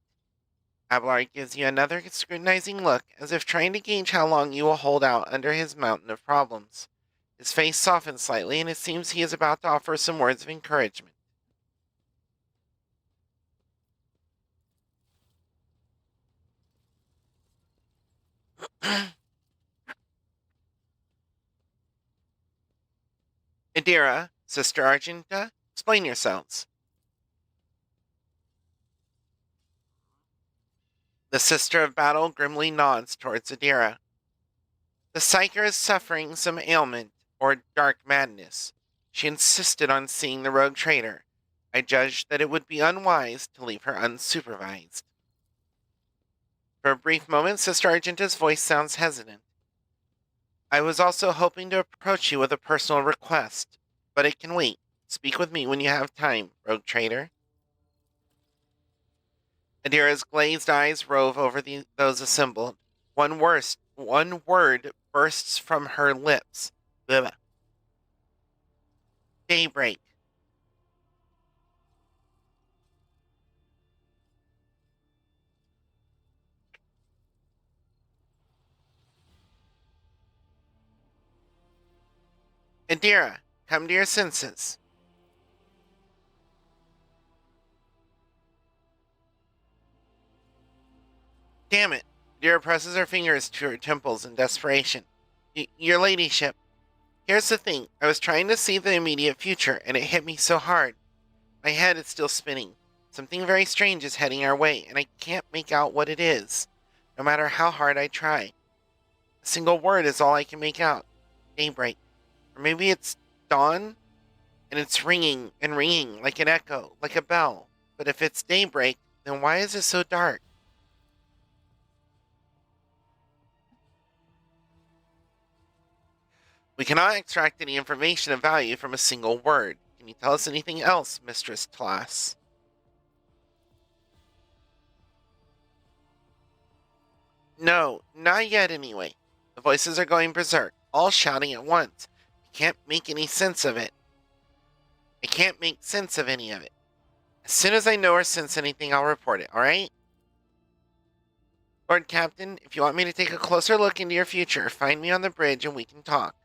Abelard gives you another scrutinizing look, as if trying to gauge how long you will hold out under his mountain of problems. His face softens slightly, and it seems he is about to offer some words of encouragement. Adira, Sister Argenta, explain yourselves. The Sister of Battle grimly nods towards Adira. The Psyker is suffering some ailment, or dark madness. She insisted on seeing the rogue trader. I judged that it would be unwise to leave her unsupervised. For a brief moment, Sister Argenta's voice sounds hesitant. I was also hoping to approach you with a personal request, but it can wait. Speak with me when you have time, rogue trader. Adira's glazed eyes rove over those assembled. One word bursts from her lips. Blah. Daybreak. Adira, come to your senses. Damn it. Adira presses her fingers to her temples in desperation. Your ladyship, here's the thing. I was trying to see the immediate future, and it hit me so hard. My head is still spinning. Something very strange is heading our way, and I can't make out what it is, no matter how hard I try. A single word is all I can make out. Daybreak. Or maybe it's dawn, and it's ringing and ringing like an echo, like a bell. But if it's daybreak, then why is it so dark? We cannot extract any information of value from a single word. Can you tell us anything else, Mistress Tlass? No, not yet anyway. The voices are going berserk, all shouting at once. I can't make any sense of it. I can't make sense of any of it. As soon as I know or sense anything, I'll report it, alright? Lord Captain, if you want me to take a closer look into your future, find me on the bridge and we can talk.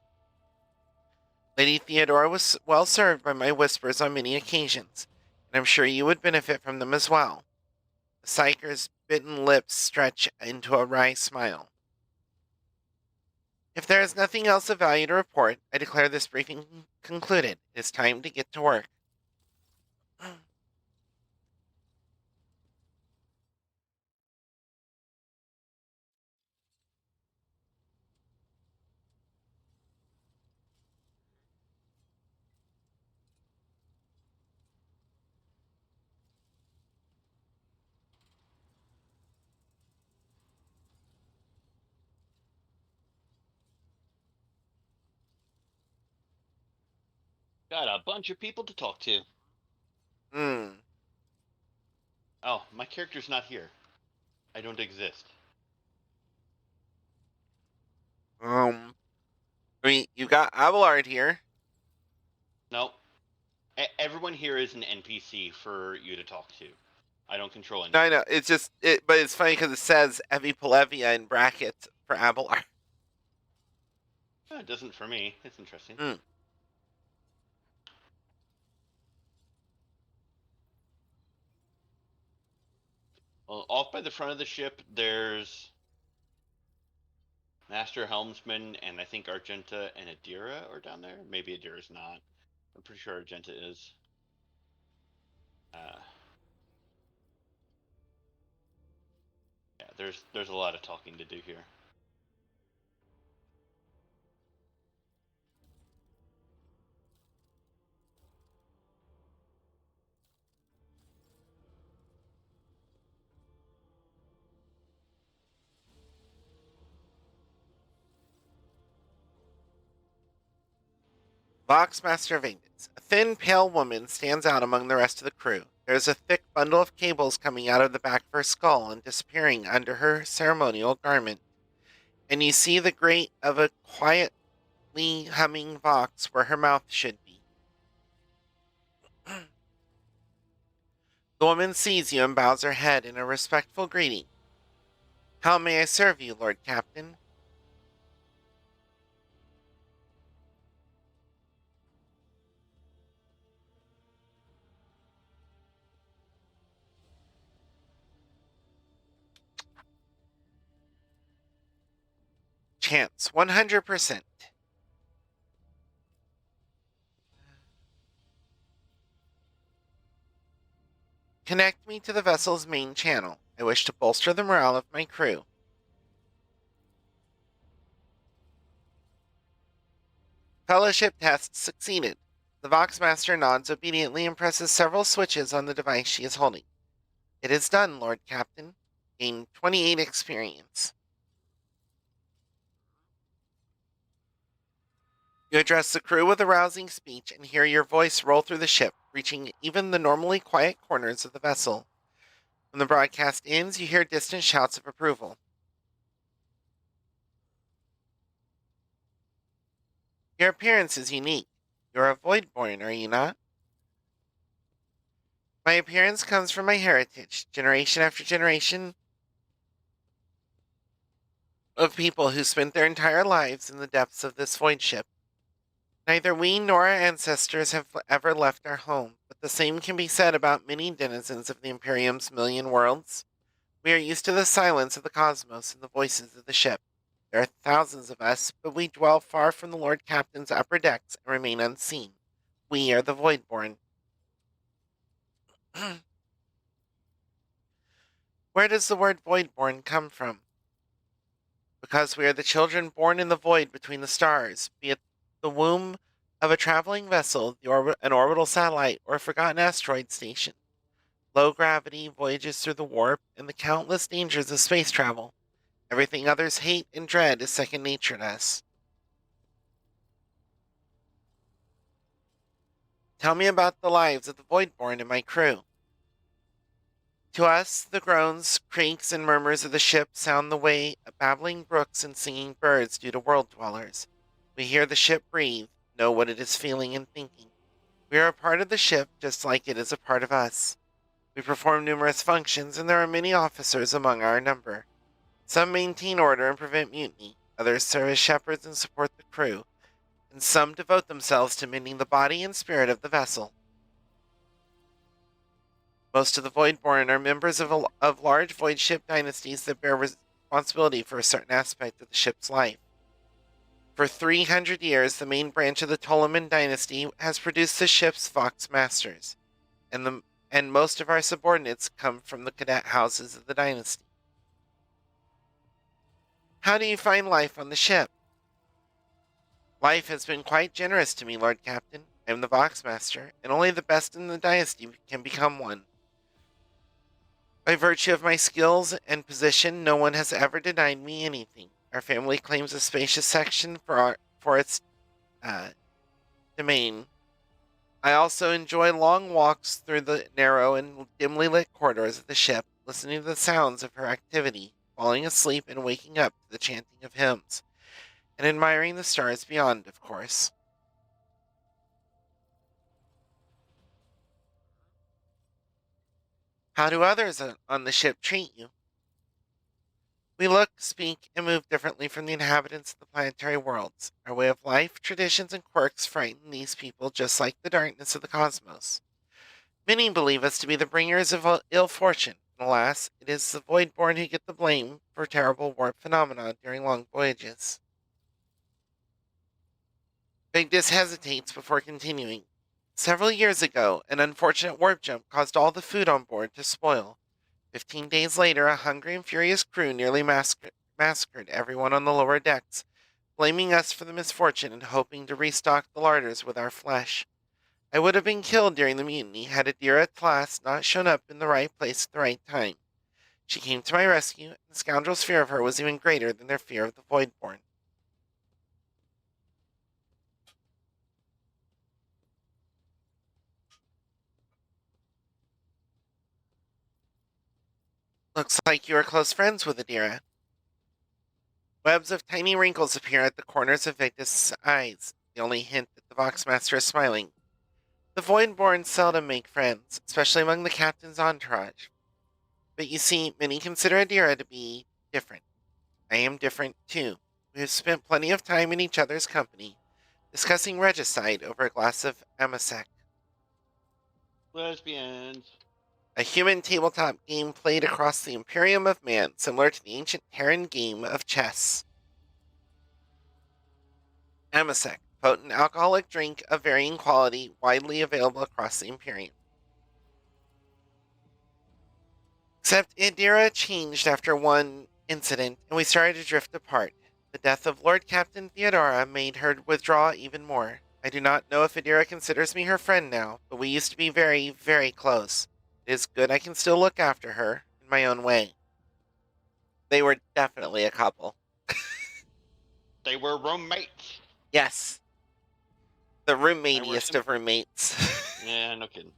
Lady Theodora was well served by my whispers on many occasions, and I'm sure you would benefit from them as well. The Psyker's bitten lips stretch into a wry smile. If there is nothing else of value to report, I declare this briefing concluded. It is time to get to work. Got a bunch of people to talk to. Hmm. Oh, my character's not here. I don't exist. I mean, you got Abelard here. Nope. Everyone here is an NPC for you to talk to. I don't control No, anyone. I know. It's just, but it's funny because it says Evi Polevia in brackets for Abelard. It doesn't for me. It's interesting. Hmm. the front of the ship, there's Master Helmsman and I think Argenta and Adira are down there. Maybe Adira's not. I'm pretty sure Argenta is. Yeah, there's a lot of talking to do here. Voxmaster Vengeance. A thin, pale woman stands out among the rest of the crew. There is a thick bundle of cables coming out of the back of her skull and disappearing under her ceremonial garment. And you see the grate of a quietly humming Vox where her mouth should be. The woman sees you and bows her head in a respectful greeting. How may I serve you, Lord Captain? Chance 100%. Connect me to the vessel's main channel. I wish to bolster the morale of my crew. Fellowship test succeeded. The Voxmaster nods obediently and presses several switches on the device she is holding. It is done, Lord Captain. Gain 28 experience. You address the crew with a rousing speech and hear your voice roll through the ship, reaching even the normally quiet corners of the vessel. When the broadcast ends, you hear distant shouts of approval. Your appearance is unique. You're a Voidborn, are you not? My appearance comes from my heritage, generation after generation of people who spent their entire lives in the depths of this void ship. Neither we nor our ancestors have ever left our home, but the same can be said about many denizens of the Imperium's million worlds. We are used to the silence of the cosmos and the voices of the ship. There are thousands of us, but we dwell far from the Lord Captain's upper decks and remain unseen. We are the Voidborn. Where does the word Voidborn come from? Because we are the children born in the void between the stars, be it the womb of a traveling vessel, an orbital satellite, or a forgotten asteroid station. Low gravity, voyages through the warp, and the countless dangers of space travel. Everything others hate and dread is second nature to us. Tell me about the lives of the Voidborn and my crew. To us, the groans, creaks, and murmurs of the ship sound the way of babbling brooks and singing birds do to world dwellers. We hear the ship breathe, know what it is feeling and thinking. We are a part of the ship just like it is a part of us. We perform numerous functions, and there are many officers among our number. Some maintain order and prevent mutiny, others serve as shepherds and support the crew, and some devote themselves to mending the body and spirit of the vessel. Most of the Voidborn are members of large void ship dynasties that bear responsibility for a certain aspect of the ship's life. For 300 years, the main branch of the Ptoleman dynasty has produced the ship's Vox Masters, and most of our subordinates come from the cadet houses of the dynasty. How do you find life on the ship? Life has been quite generous to me, Lord Captain. I am the Vox Master, and only the best in the dynasty can become one. By virtue of my skills and position, no one has ever denied me anything. Our family claims a spacious section for its domain. I also enjoy long walks through the narrow and dimly lit corridors of the ship, listening to the sounds of her activity, falling asleep and waking up to the chanting of hymns, and admiring the stars beyond, of course. How do others on the ship treat you? We look, speak, and move differently from the inhabitants of the planetary worlds. Our way of life, traditions, and quirks frighten these people just like the darkness of the cosmos. Many believe us to be the bringers of ill fortune, Alas, it is the Voidborn who get the blame for terrible warp phenomena during long voyages. Bigdis hesitates before continuing. Several years ago, an unfortunate warp jump caused all the food on board to spoil. 15 days later, a hungry and furious crew nearly massacred everyone on the lower decks, blaming us for the misfortune and hoping to restock the larders with our flesh. I would have been killed during the mutiny had Adira Tlass not shown up in the right place at the right time. She came to my rescue, and the scoundrels' fear of her was even greater than their fear of the Voidborn. Looks like you are close friends with Adira. Webs of tiny wrinkles appear at the corners of Victus' eyes, the only hint that the Voxmaster is smiling. The Voidborn seldom make friends, especially among the captain's entourage. But you see, many consider Adira to be different. I am different, too. We have spent plenty of time in each other's company, discussing regicide over a glass of amasec. Lesbians. A human tabletop game played across the Imperium of Man, similar to the ancient Terran game of chess. Amasec, potent alcoholic drink of varying quality, widely available across the Imperium. Except Adira changed after one incident, and we started to drift apart. The death of Lord Captain Theodora made her withdraw even more. I do not know if Adira considers me her friend now, but we used to be very, very close. It is good I can still look after her in my own way. They were definitely a couple. They were roommates. Yes. The roommatiest of roommates. Yeah, no kidding.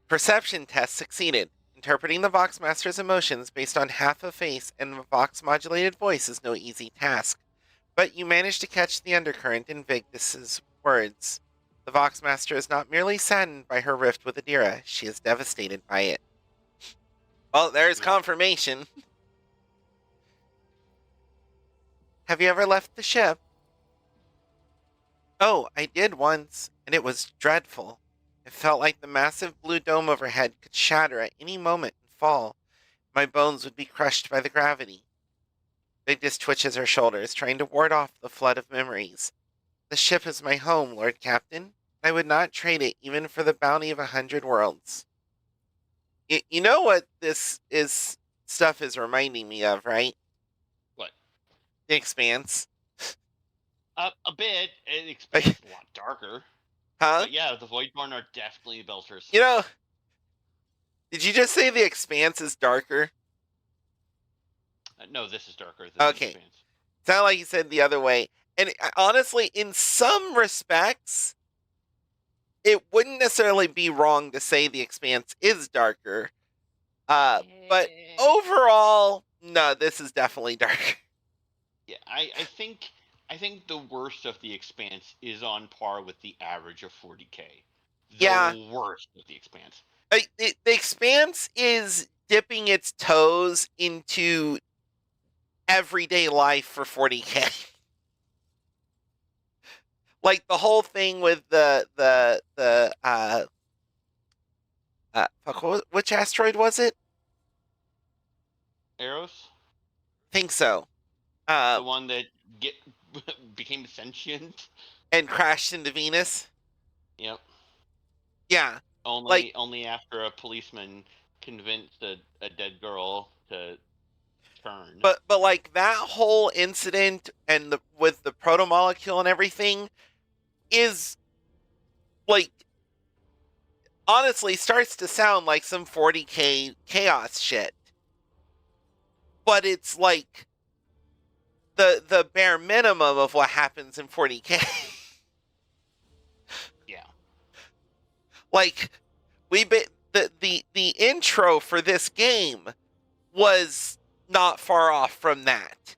Perception test succeeded. Interpreting the Voxmaster's emotions based on half a face and a Vox-modulated voice is no easy task. But you managed to catch the undercurrent in Vigdis's words. The Voxmaster is not merely saddened by her rift with Adira, she is devastated by it. Well, there's confirmation. Have you ever left the ship? Oh, I did once, and it was dreadful. It felt like the massive blue dome overhead could shatter at any moment and fall. My bones would be crushed by the gravity. Vigdis twitches her shoulders, trying to ward off the flood of memories. The ship is my home, Lord Captain. I would not trade it even for the bounty of 100 worlds. You know what this stuff is reminding me of, right? What? The Expanse. A bit. It expands a lot darker. Huh? But yeah, the Voidborn are definitely belters. You know, did you just say the Expanse is darker? No, this is darker than the Expanse. Sound like you said the other way. And honestly, in some respects, it wouldn't necessarily be wrong to say the Expanse is darker. But overall, no, this is definitely darker. Yeah, I think the worst of the Expanse is on par with the average of 40K. The worst of the Expanse. The Expanse is dipping its toes into everyday life for 40K. Like the whole thing with which asteroid was it? Eros? Think so. The one that became sentient and crashed into Venus. Yep. Yeah. Only after a policeman convinced a dead girl to turn. But like that whole incident and with the protomolecule and everything is like honestly starts to sound like some 40K chaos shit. But it's like the bare minimum of what happens in 40K. Yeah. Like the intro for this game was not far off from that.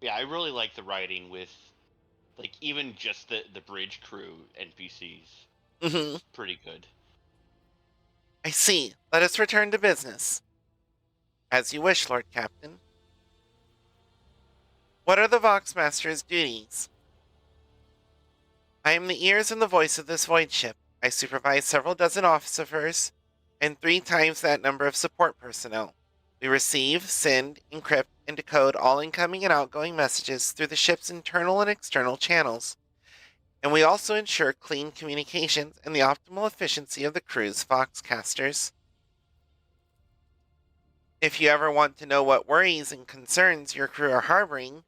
Yeah, I really like the writing with like even just the bridge crew NPCs. Mm-hmm. Pretty good. I see. Let us return to business. As you wish, Lord Captain. What are the Voxmaster's duties? I am the ears and the voice of this void ship. I supervise several dozen officers and 3 times that number of support personnel. We receive, send, encrypt, and decode all incoming and outgoing messages through the ship's internal and external channels. And we also ensure clean communications and the optimal efficiency of the crew's Voxcasters. If you ever want to know what worries and concerns your crew are harboring,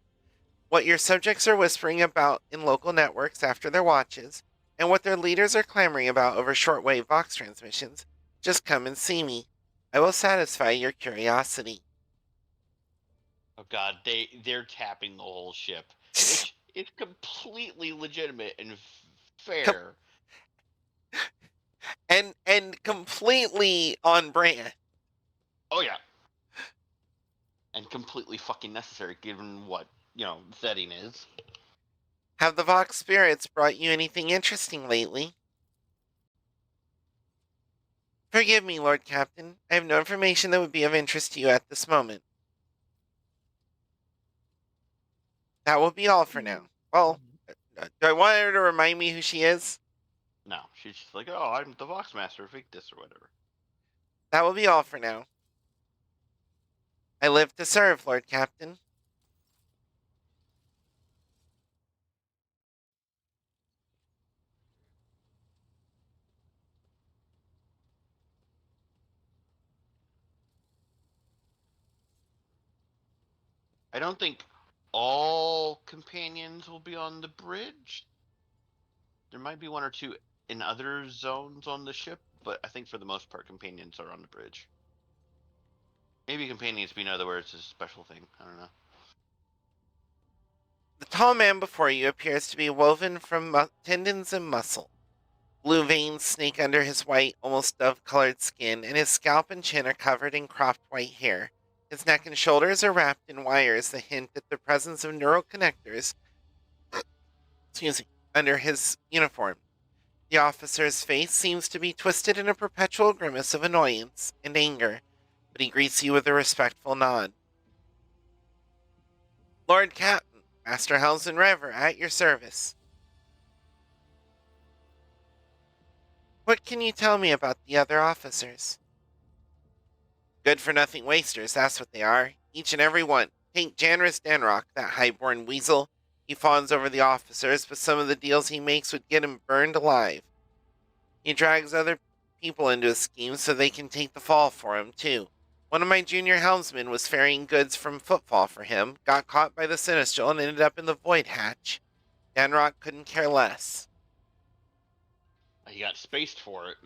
what your subjects are whispering about in local networks after their watches, and what their leaders are clamoring about over shortwave Vox transmissions, just come and see me. I will satisfy your curiosity. Oh god, they're tapping the whole ship, which is completely legitimate and fair. and completely on brand. Oh yeah, and completely fucking necessary given what the setting is. Have the Vox spirits brought you anything interesting lately? Forgive me, Lord Captain. I have no information that would be of interest to you at this moment. That will be all for now. Well, do I want her to remind me who she is? No, she's just like, oh, I'm the Vox Master of Victus or whatever. That will be all for now. I live to serve, Lord Captain. I don't think all companions will be on the bridge. There might be 1 or 2 in other zones on the ship, but I think for the most part, companions are on the bridge. Maybe companions being other words is a special thing. I don't know. The tall man before you appears to be woven from tendons and muscle. Blue veins snake under his white, almost dove-colored skin, and his scalp and chin are covered in cropped white hair. His neck and shoulders are wrapped in wires that hint at the presence of neural connectors under his uniform. The officer's face seems to be twisted in a perpetual grimace of annoyance and anger, but he greets you with a respectful nod. Lord Captain, Master Helmsman Rever, at your service. What can you tell me about the other officers? Good for nothing wasters, that's what they are. Each and every one. Take Janris Danrock, that highborn weasel. He fawns over the officers, but some of the deals he makes would get him burned alive. He drags other people into his schemes so they can take the fall for him, too. One of my junior helmsmen was ferrying goods from Footfall for him, got caught by the Sinistral, and ended up in the Void Hatch. Danrock couldn't care less. He got spaced for it.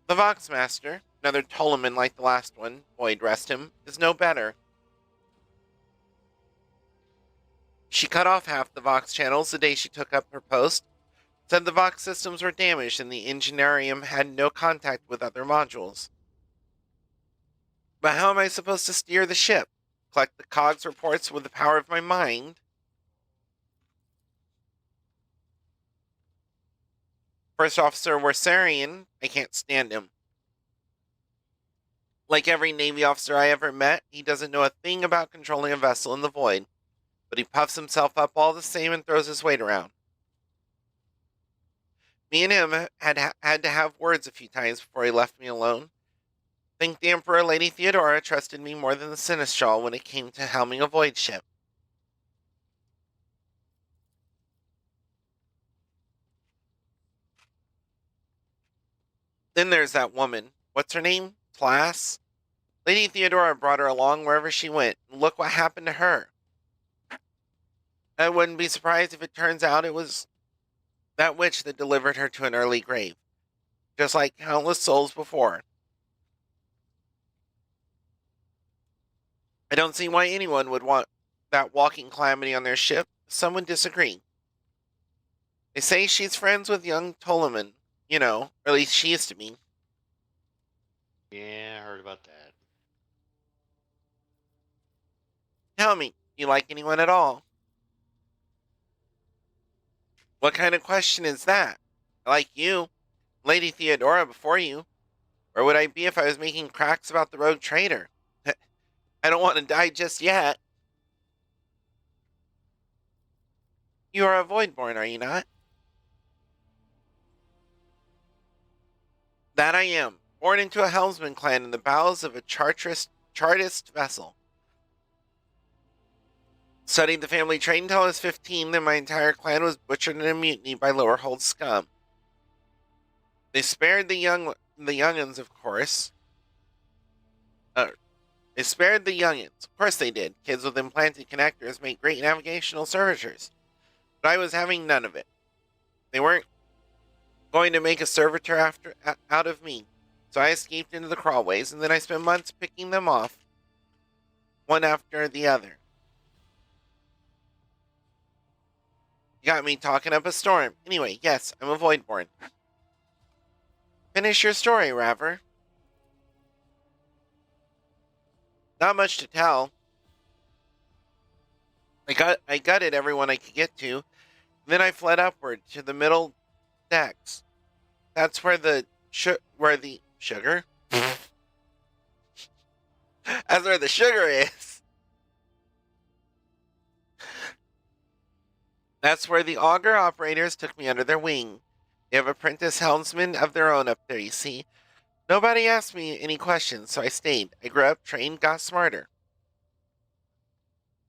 The Voxmaster, another Ptolemy like the last one, Void rest him, is no better. She cut off half the Vox channels the day she took up her post, said the Vox systems were damaged and the Engineerium had no contact with other modules. But how am I supposed to steer the ship? Collect the COGS reports with the power of my mind? First Officer Warsarian, I can't stand him. Like every Navy officer I ever met, he doesn't know a thing about controlling a vessel in the void, but he puffs himself up all the same and throws his weight around. Me and him had to have words a few times before he left me alone. Think the Emperor Lady Theodora trusted me more than the Sinistral when it came to helming a void ship. Then there's that woman. What's her name? Plass? Lady Theodora brought her along wherever she went, and look what happened to her. I wouldn't be surprised if it turns out it was that witch that delivered her to an early grave, just like countless souls before. I don't see why anyone would want that walking calamity on their ship. Some would disagree. They say she's friends with young Ptolemy, or at least she used to be. Yeah, I heard about that. Tell me, do you like anyone at all? What kind of question is that? I like you, Lady Theodora before you. Where would I be if I was making cracks about the rogue trader? I don't want to die just yet. You are a Voidborn, are you not? That I am. Born into a helmsman clan in the bowels of a Chartist vessel. Studied the family trade until I was 15, then my entire clan was butchered in a mutiny by lower-hold scum. They spared the youngins, of course. They spared the youngins. Of course they did. Kids with implanted connectors make great navigational servitors. But I was having none of it. They weren't going to make a servitor out of me. So I escaped into the crawlways, and then I spent months picking them off, one after the other. You got me talking up a storm. Anyway, yes, I'm a Voidborn. Finish your story, Raver. Not much to tell. I gutted everyone I could get to. Then I fled upward to the middle decks. That's where the sugar. That's where the sugar is. That's where the auger operators took me under their wing. They have apprentice helmsmen of their own up there, you see. Nobody asked me any questions, so I stayed. I grew up, trained, got smarter.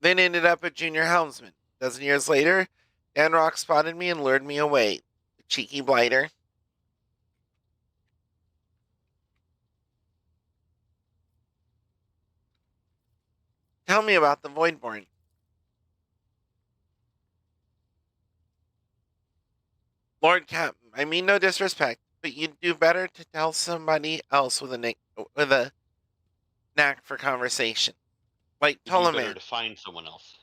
Then ended up a junior helmsman. A dozen years later, Dan Rock spotted me and lured me away. The cheeky blighter. Tell me about the Voidborn. Lord Captain, I mean no disrespect, but you'd do better to tell somebody else with a knack for conversation. Like It'd be better Ptolemy. to find someone else.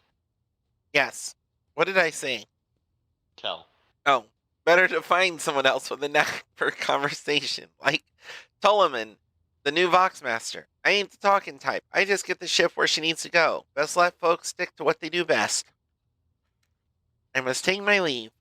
Yes. What did I say? Tell. Oh, better to find someone else with a knack for conversation. Like Ptolemy, the new Voxmaster. I ain't the talking type. I just get the ship where she needs to go. Best let folks stick to what they do best. I must take my leave.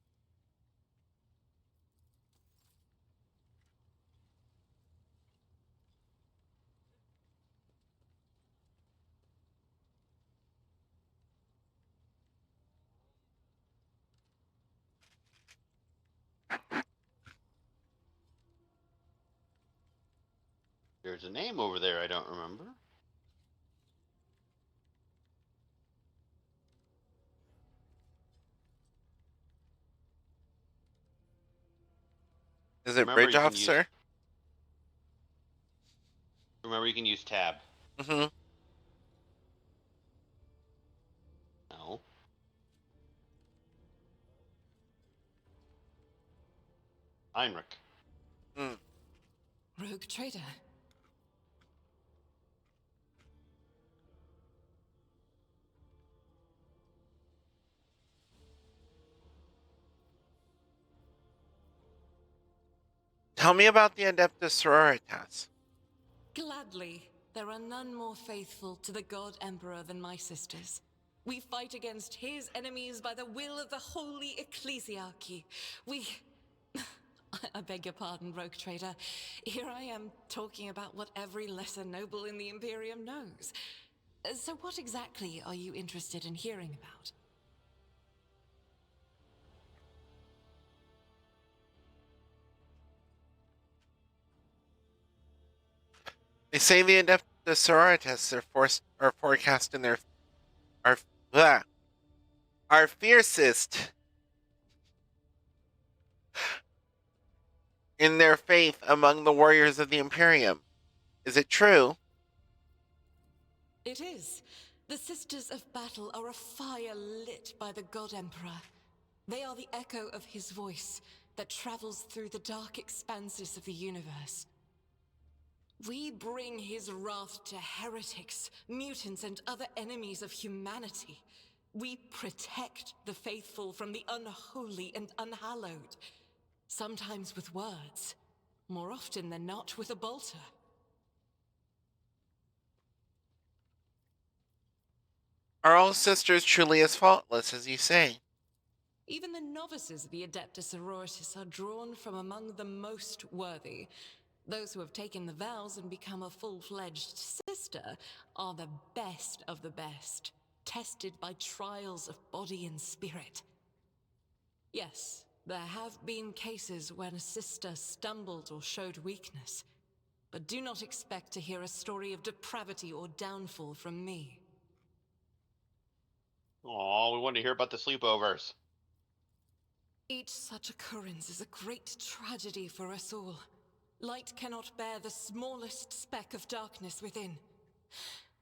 There's a name over there I don't remember. Is it Remember, bridge you can use. officer? Remember, you can use tab. Mm-hmm. No. Heinrich. Mm. Rogue trader. Tell me about the Adeptus Sororitas. Gladly. There are none more faithful to the God Emperor than my sisters. We fight against his enemies by the will of the Holy Ecclesiarchy. We... I beg your pardon, Rogue Trader. Here I am talking about what every lesser noble in the Imperium knows. So what exactly are you interested in hearing about? They say the Adeptus Sororitas are forecast in their are blah, are fiercest in their faith among the warriors of the Imperium. Is it true? It is. The Sisters of Battle are a fire lit by the God Emperor. They are the echo of his voice that travels through the dark expanses of the universe. We bring his wrath to heretics, mutants, and other enemies of humanity. We protect the faithful from the unholy and unhallowed. Sometimes with words, more often than not with a bolter. Are all sisters truly as faultless as you say? Even the novices of the Adeptus Sororitas are drawn from among the most worthy. Those who have taken the vows and become a full-fledged sister are the best of the best, tested by trials of body and spirit. Yes, there have been cases when a sister stumbled or showed weakness. But do not expect to hear a story of depravity or downfall from me. Oh, we want to hear about the sleepovers. Each such occurrence is a great tragedy for us all. Light cannot bear the smallest speck of darkness within.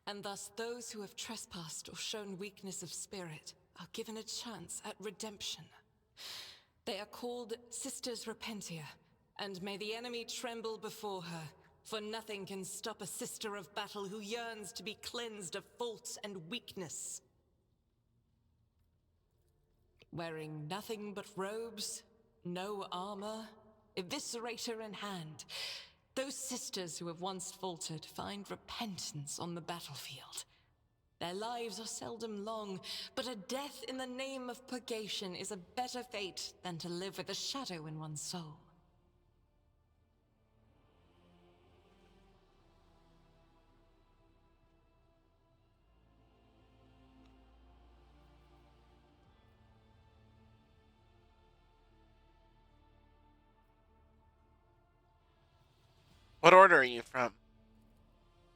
And thus those who have trespassed or shown weakness of spirit are given a chance at redemption. They are called Sisters Repentia, and may the enemy tremble before her, for nothing can stop a sister of battle who yearns to be cleansed of fault and weakness. Wearing nothing but robes, no armor, eviscerator in hand, those sisters who have once faltered find repentance on the battlefield. Their lives are seldom long, but a death in the name of purgation is a better fate than to live with a shadow in one's soul. What order are you from?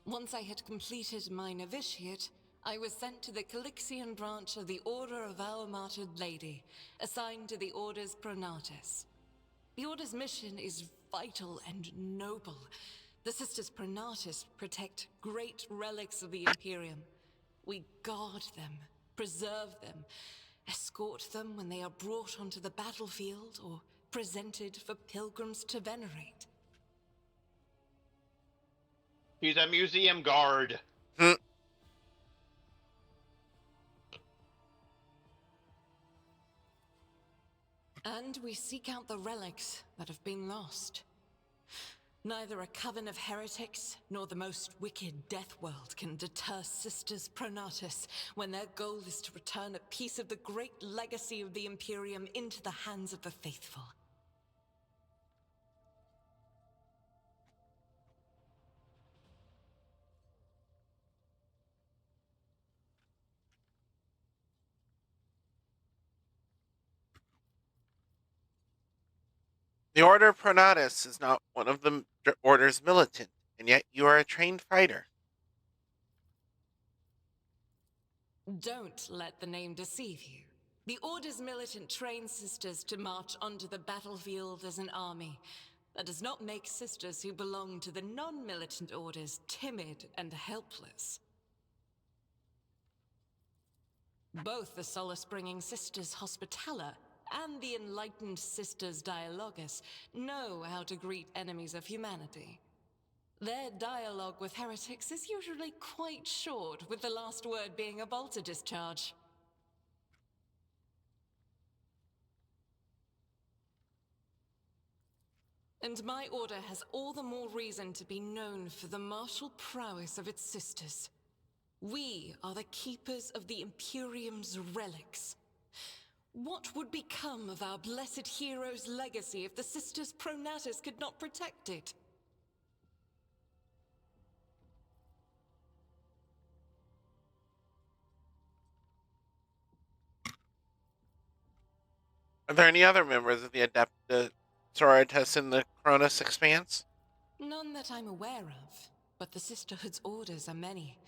Once I had completed my novitiate, I was sent to the Calixian branch of the Order of Our Martyred Lady, assigned to the Orders Pronatus. The Order's mission is vital and noble. The Sisters Pronatus protect great relics of the Imperium. We guard them, preserve them, escort them when they are brought onto the battlefield or presented for pilgrims to venerate. He's a museum guard. And we seek out the relics that have been lost. Neither a coven of heretics nor the most wicked death world can deter Sisters Pronatus when their goal is to return a piece of the great legacy of the Imperium into the hands of the faithful. The Order Pronatus is not one of the Order's militant, and yet you are a trained fighter. Don't let the name deceive you. The Order's militant trains sisters to march onto the battlefield as an army. That does not make sisters who belong to the non-militant orders timid and helpless. Both the solace-bringing Sisters Hospitaller and the enlightened Sisters Dialogus know how to greet enemies of humanity. Their dialogue with heretics is usually quite short, with the last word being a bolter discharge. And my order has all the more reason to be known for the martial prowess of its sisters. We are the keepers of the Imperium's relics. What would become of our blessed hero's legacy if the Sisters Pronatus could not protect it? Are there any other members of the Adepta Sororitas in the Cronus Expanse? None that I'm aware of, but the Sisterhood's orders are many,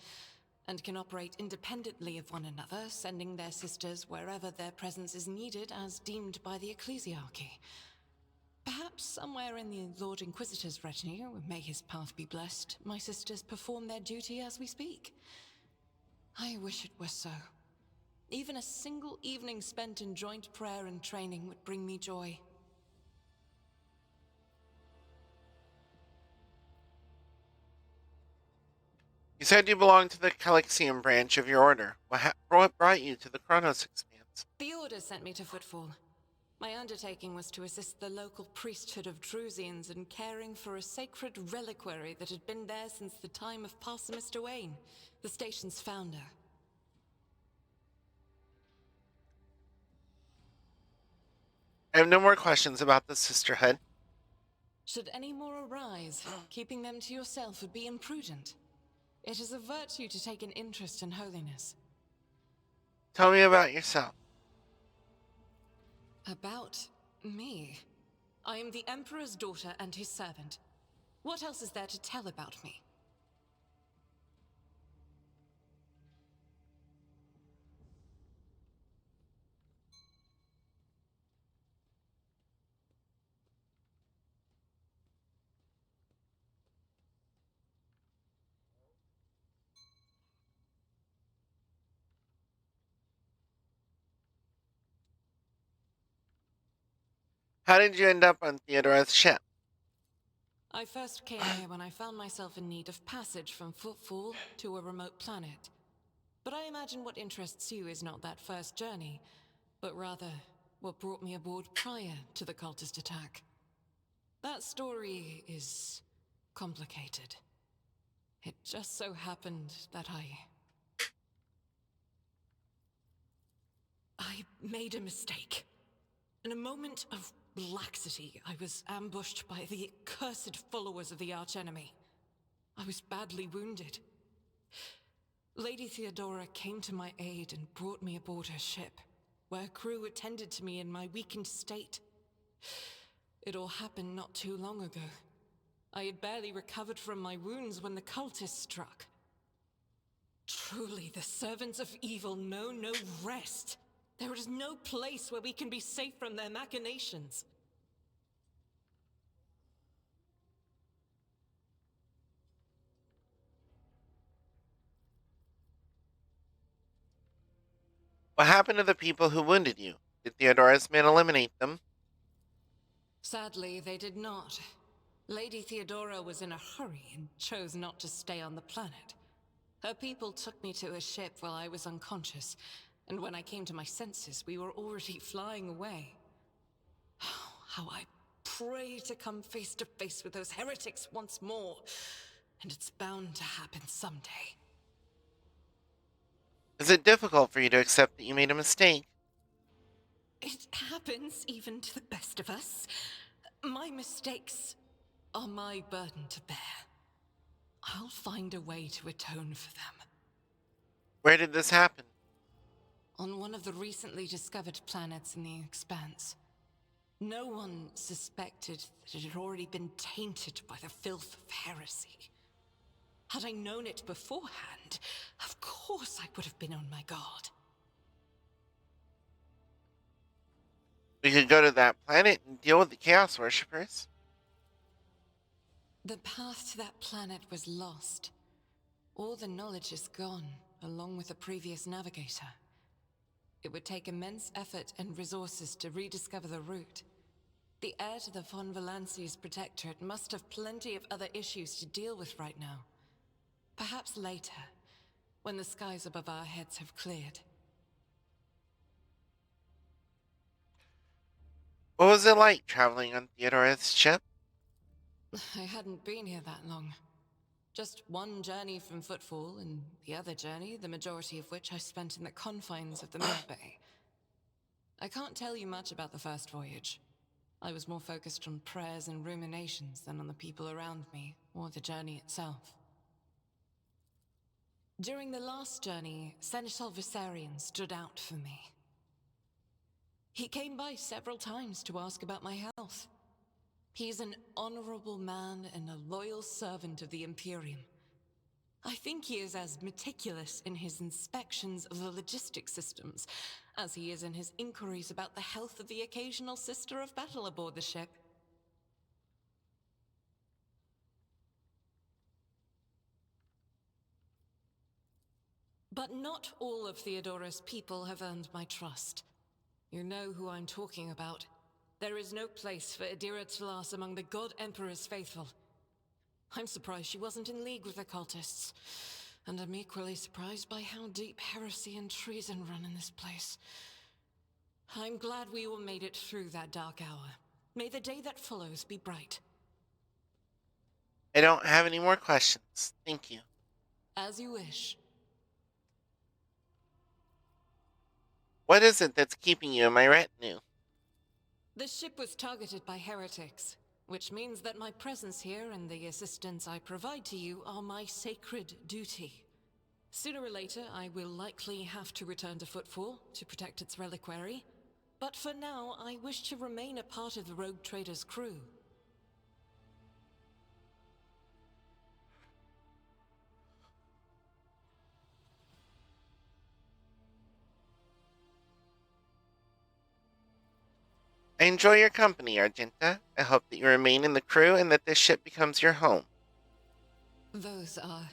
and can operate independently of one another, sending their sisters wherever their presence is needed as deemed by the Ecclesiarchy. Perhaps somewhere in the Lord Inquisitor's retinue, may his path be blessed, my sisters perform their duty as we speak. I wish it were so. Even a single evening spent in joint prayer and training would bring me joy. You said you belonged to the Calixian branch of your order. What brought you to the Chronos Expanse? The Order sent me to Footfall. My undertaking was to assist the local priesthood of Drusians in caring for a sacred reliquary that had been there since the time of Parson Mr. Wayne, the station's founder. I have no more questions about the Sisterhood. Should any more arise, keeping them to yourself would be imprudent. It is a virtue to take an interest in holiness. Tell me about yourself. About me? I am the Emperor's daughter and his servant. What else is there to tell about me? How did you end up on Theodora's ship? I first came here when I found myself in need of passage from Footfall to a remote planet. But I imagine what interests you is not that first journey, but rather what brought me aboard prior to the cultist attack. That story is complicated. It just so happened that I made a mistake. In a moment of laxity, I was ambushed by the accursed followers of the archenemy. I was badly wounded. Lady Theodora came to my aid and brought me aboard her ship, where crew attended to me in my weakened state. It all happened not too long ago. I had barely recovered from my wounds when the cultists struck. Truly, the servants of evil know no rest. There is no place where we can be safe from their machinations. What happened to the people who wounded you? Did Theodora's men eliminate them? Sadly, they did not. Lady Theodora was in a hurry and chose not to stay on the planet. Her people took me to a ship while I was unconscious, and when I came to my senses, we were already flying away. How I pray to come face to face with those heretics once more, and it's bound to happen someday. Is it difficult for you to accept that you made a mistake? It happens even to the best of us. My mistakes are my burden to bear. I'll find a way to atone for them. Where did this happen? On one of the recently discovered planets in the Expanse. No one suspected that it had already been tainted by the filth of heresy. Had I known it beforehand, of course I would have been on my guard. We could go to that planet and deal with the Chaos Worshippers. The path to that planet was lost. All the knowledge is gone, along with the previous navigator. It would take immense effort and resources to rediscover the route. The heir to the von Valanci's protectorate must have plenty of other issues to deal with right now. Perhaps later, when the skies above our heads have cleared. What was it like traveling on Theodora's ship? I hadn't been here that long. Just one journey from Footfall, and the other journey, the majority of which I spent in the confines of the Mid Bay. I can't tell you much about the first voyage. I was more focused on prayers and ruminations than on the people around me, or the journey itself. During the last journey, Seneschal Viserion stood out for me. He came by several times to ask about my health. He's an honorable man and a loyal servant of the Imperium. I think he is as meticulous in his inspections of the logistics systems as he is in his inquiries about the health of the occasional sister of battle aboard the ship. But not all of Theodora's people have earned my trust. You know who I'm talking about. There is no place for Adira Tlas among the God Emperor's faithful. I'm surprised she wasn't in league with the cultists. And I'm equally surprised by how deep heresy and treason run in this place. I'm glad we all made it through that dark hour. May the day that follows be bright. I don't have any more questions. Thank you. As you wish. What is it that's keeping you in my retinue? The ship was targeted by heretics, which means that my presence here and the assistance I provide to you are my sacred duty. Sooner or later, I will likely have to return to Footfall to protect its reliquary. But for now, I wish to remain a part of the Rogue Trader's crew. I enjoy your company, Argenta. I hope that you remain in the crew and that this ship becomes your home. Those are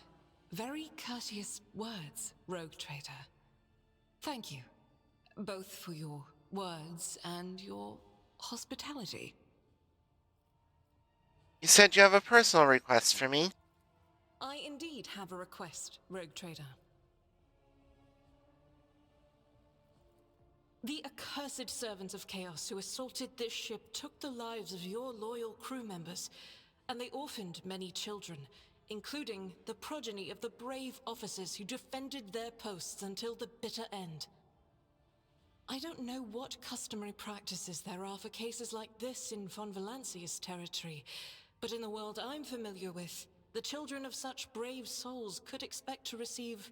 very courteous words, Rogue Trader. Thank you, both for your words and your hospitality. You said you have a personal request for me. I indeed have a request, Rogue Trader. The accursed servants of Chaos who assaulted this ship took the lives of your loyal crew members, and they orphaned many children, including the progeny of the brave officers who defended their posts until the bitter end. I don't know what customary practices there are for cases like this in Von Valancia's territory, but in the world I'm familiar with, the children of such brave souls could expect to receive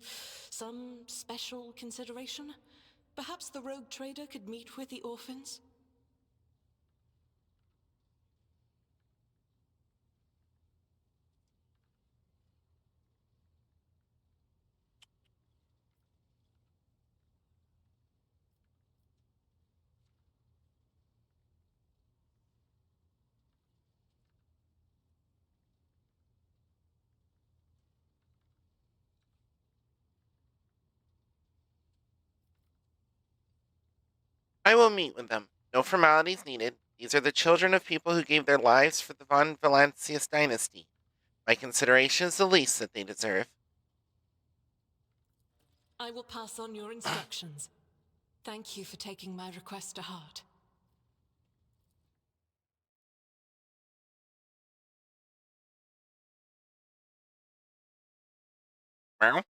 some special consideration. Perhaps the Rogue Trader could meet with the orphans? I will meet with them. No formalities needed. These are the children of people who gave their lives for the Von Valancius dynasty. My consideration is the least that they deserve. I will pass on your instructions. Thank you for taking my request to heart. Well,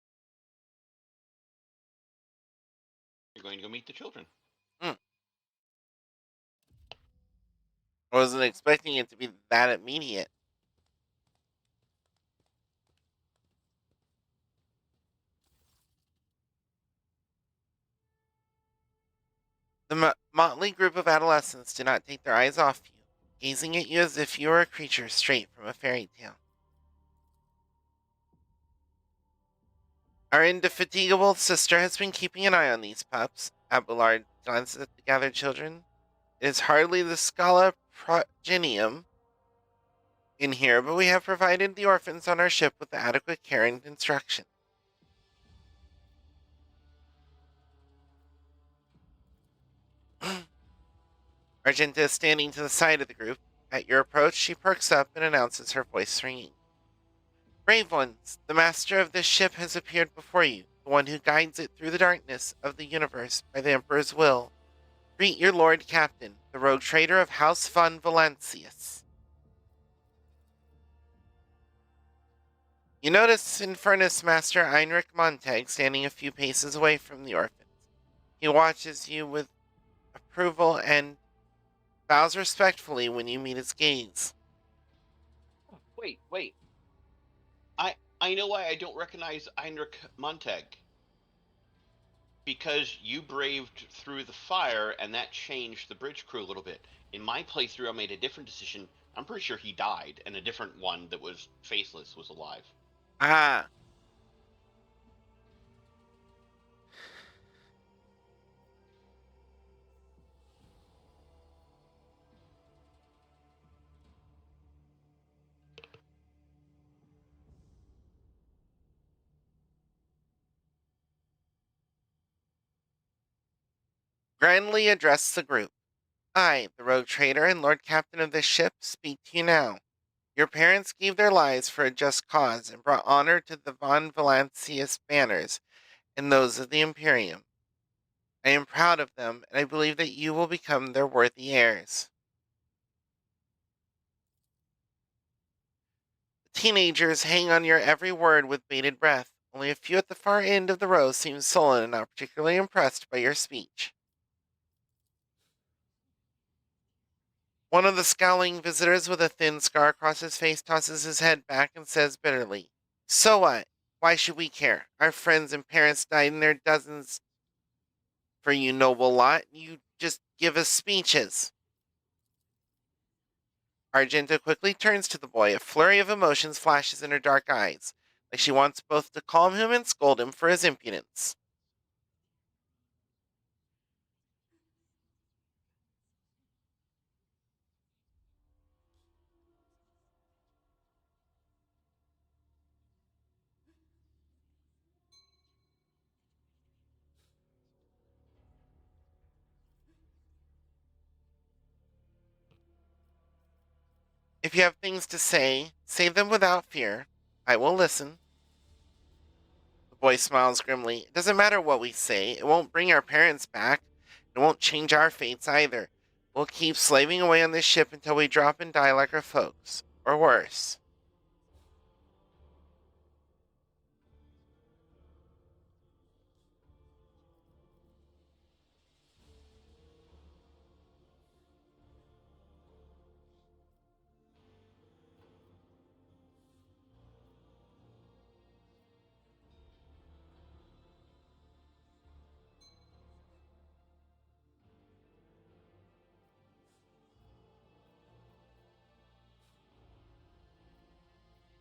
You're going to go meet the children. I wasn't expecting it to be that immediate. The motley group of adolescents do not take their eyes off you, gazing at you as if you were a creature straight from a fairy tale. Our indefatigable sister has been keeping an eye on these pups. Abelard glanced at the gathered children. It is hardly the Scala Progenium in here, but we have provided the orphans on our ship with adequate care and instruction. Argenta is standing to the side of the group. At your approach, she perks up and announces, her voice ringing. Brave ones, the master of this ship has appeared before you, the one who guides it through the darkness of the universe by the Emperor's will. Greet your Lord Captain, the rogue trader of House Von Valancius. You notice Infernus Master Heinrich Montag standing a few paces away from the orphans. He watches you with approval and bows respectfully when you meet his gaze. Wait. I know why I don't recognize Heinrich Montag. Because you braved through the fire, and that changed the bridge crew a little bit. In my playthrough, I made a different decision. I'm pretty sure he died, and a different one that was faceless was alive. Ah. Grandly addressed the group. I, the rogue trader and lord captain of this ship, speak to you now. Your parents gave their lives for a just cause and brought honor to the Von Valancius banners and those of the Imperium. I am proud of them, and I believe that you will become their worthy heirs. The teenagers hang on your every word with bated breath. Only a few at the far end of the row seem sullen and not particularly impressed by your speech. One of the scowling visitors with a thin scar across his face tosses his head back and says bitterly, So what? Why should we care? Our friends and parents died in their dozens for you noble lot. You just give us speeches. Argenta quickly turns to the boy. A flurry of emotions flashes in her dark eyes, like she wants both to calm him and scold him for his impudence. If you have things to say them without fear. I will listen. The boy smiles grimly. It doesn't matter what we say. It won't bring our parents back. It won't change our fates either. We'll keep slaving away on this ship until we drop and die like our folks. Or worse.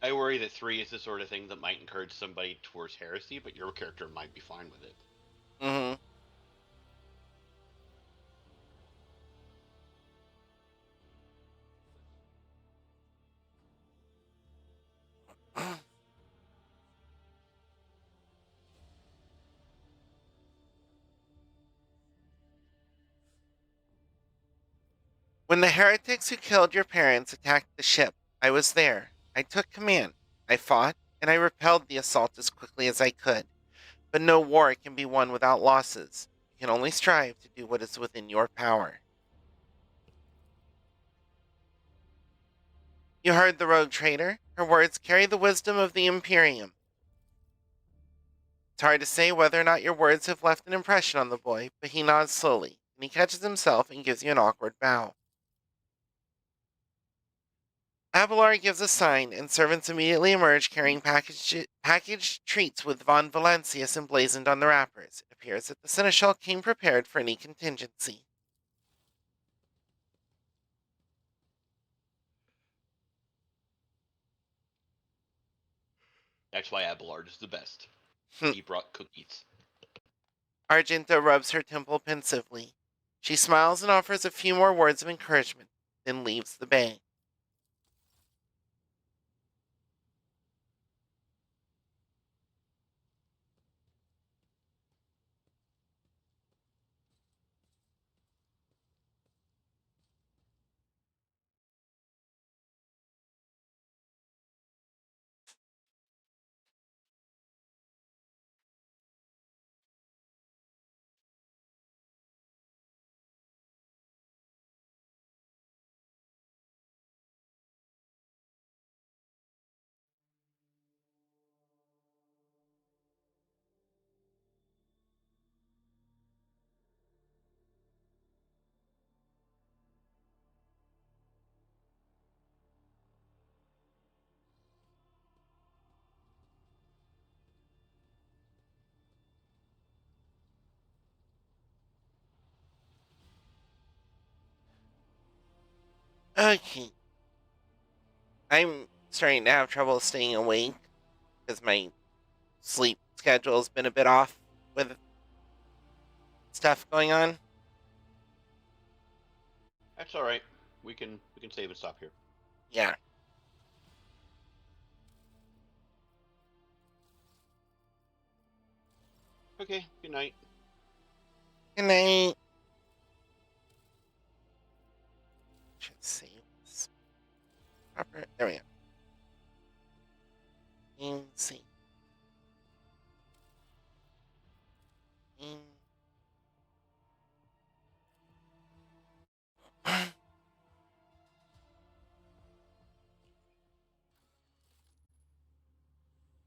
I worry that 3 is the sort of thing that might encourage somebody towards heresy, but your character might be fine with it. Mm-hmm. When the heretics who killed your parents attacked the ship, I was there. I took command. I fought, and I repelled the assault as quickly as I could. But no war can be won without losses. You can only strive to do what is within your power. You heard the rogue trader. Her words carry the wisdom of the Imperium. It's hard to say whether or not your words have left an impression on the boy, but he nods slowly, and he catches himself and gives you an awkward bow. Abelard gives a sign, and servants immediately emerge carrying packaged treats with Von Valentius emblazoned on the wrappers. It appears that the Seneschal came prepared for any contingency. That's why Abelard is the best. He brought cookies. Argenta rubs her temple pensively. She smiles and offers a few more words of encouragement, then leaves the bay. Okay. I'm starting to have trouble staying awake because my sleep schedule has been a bit off with stuff going on. That's all right. We can save and stop here. Yeah. Okay. Good night. Good night. Should save this. Proper. There we go. See.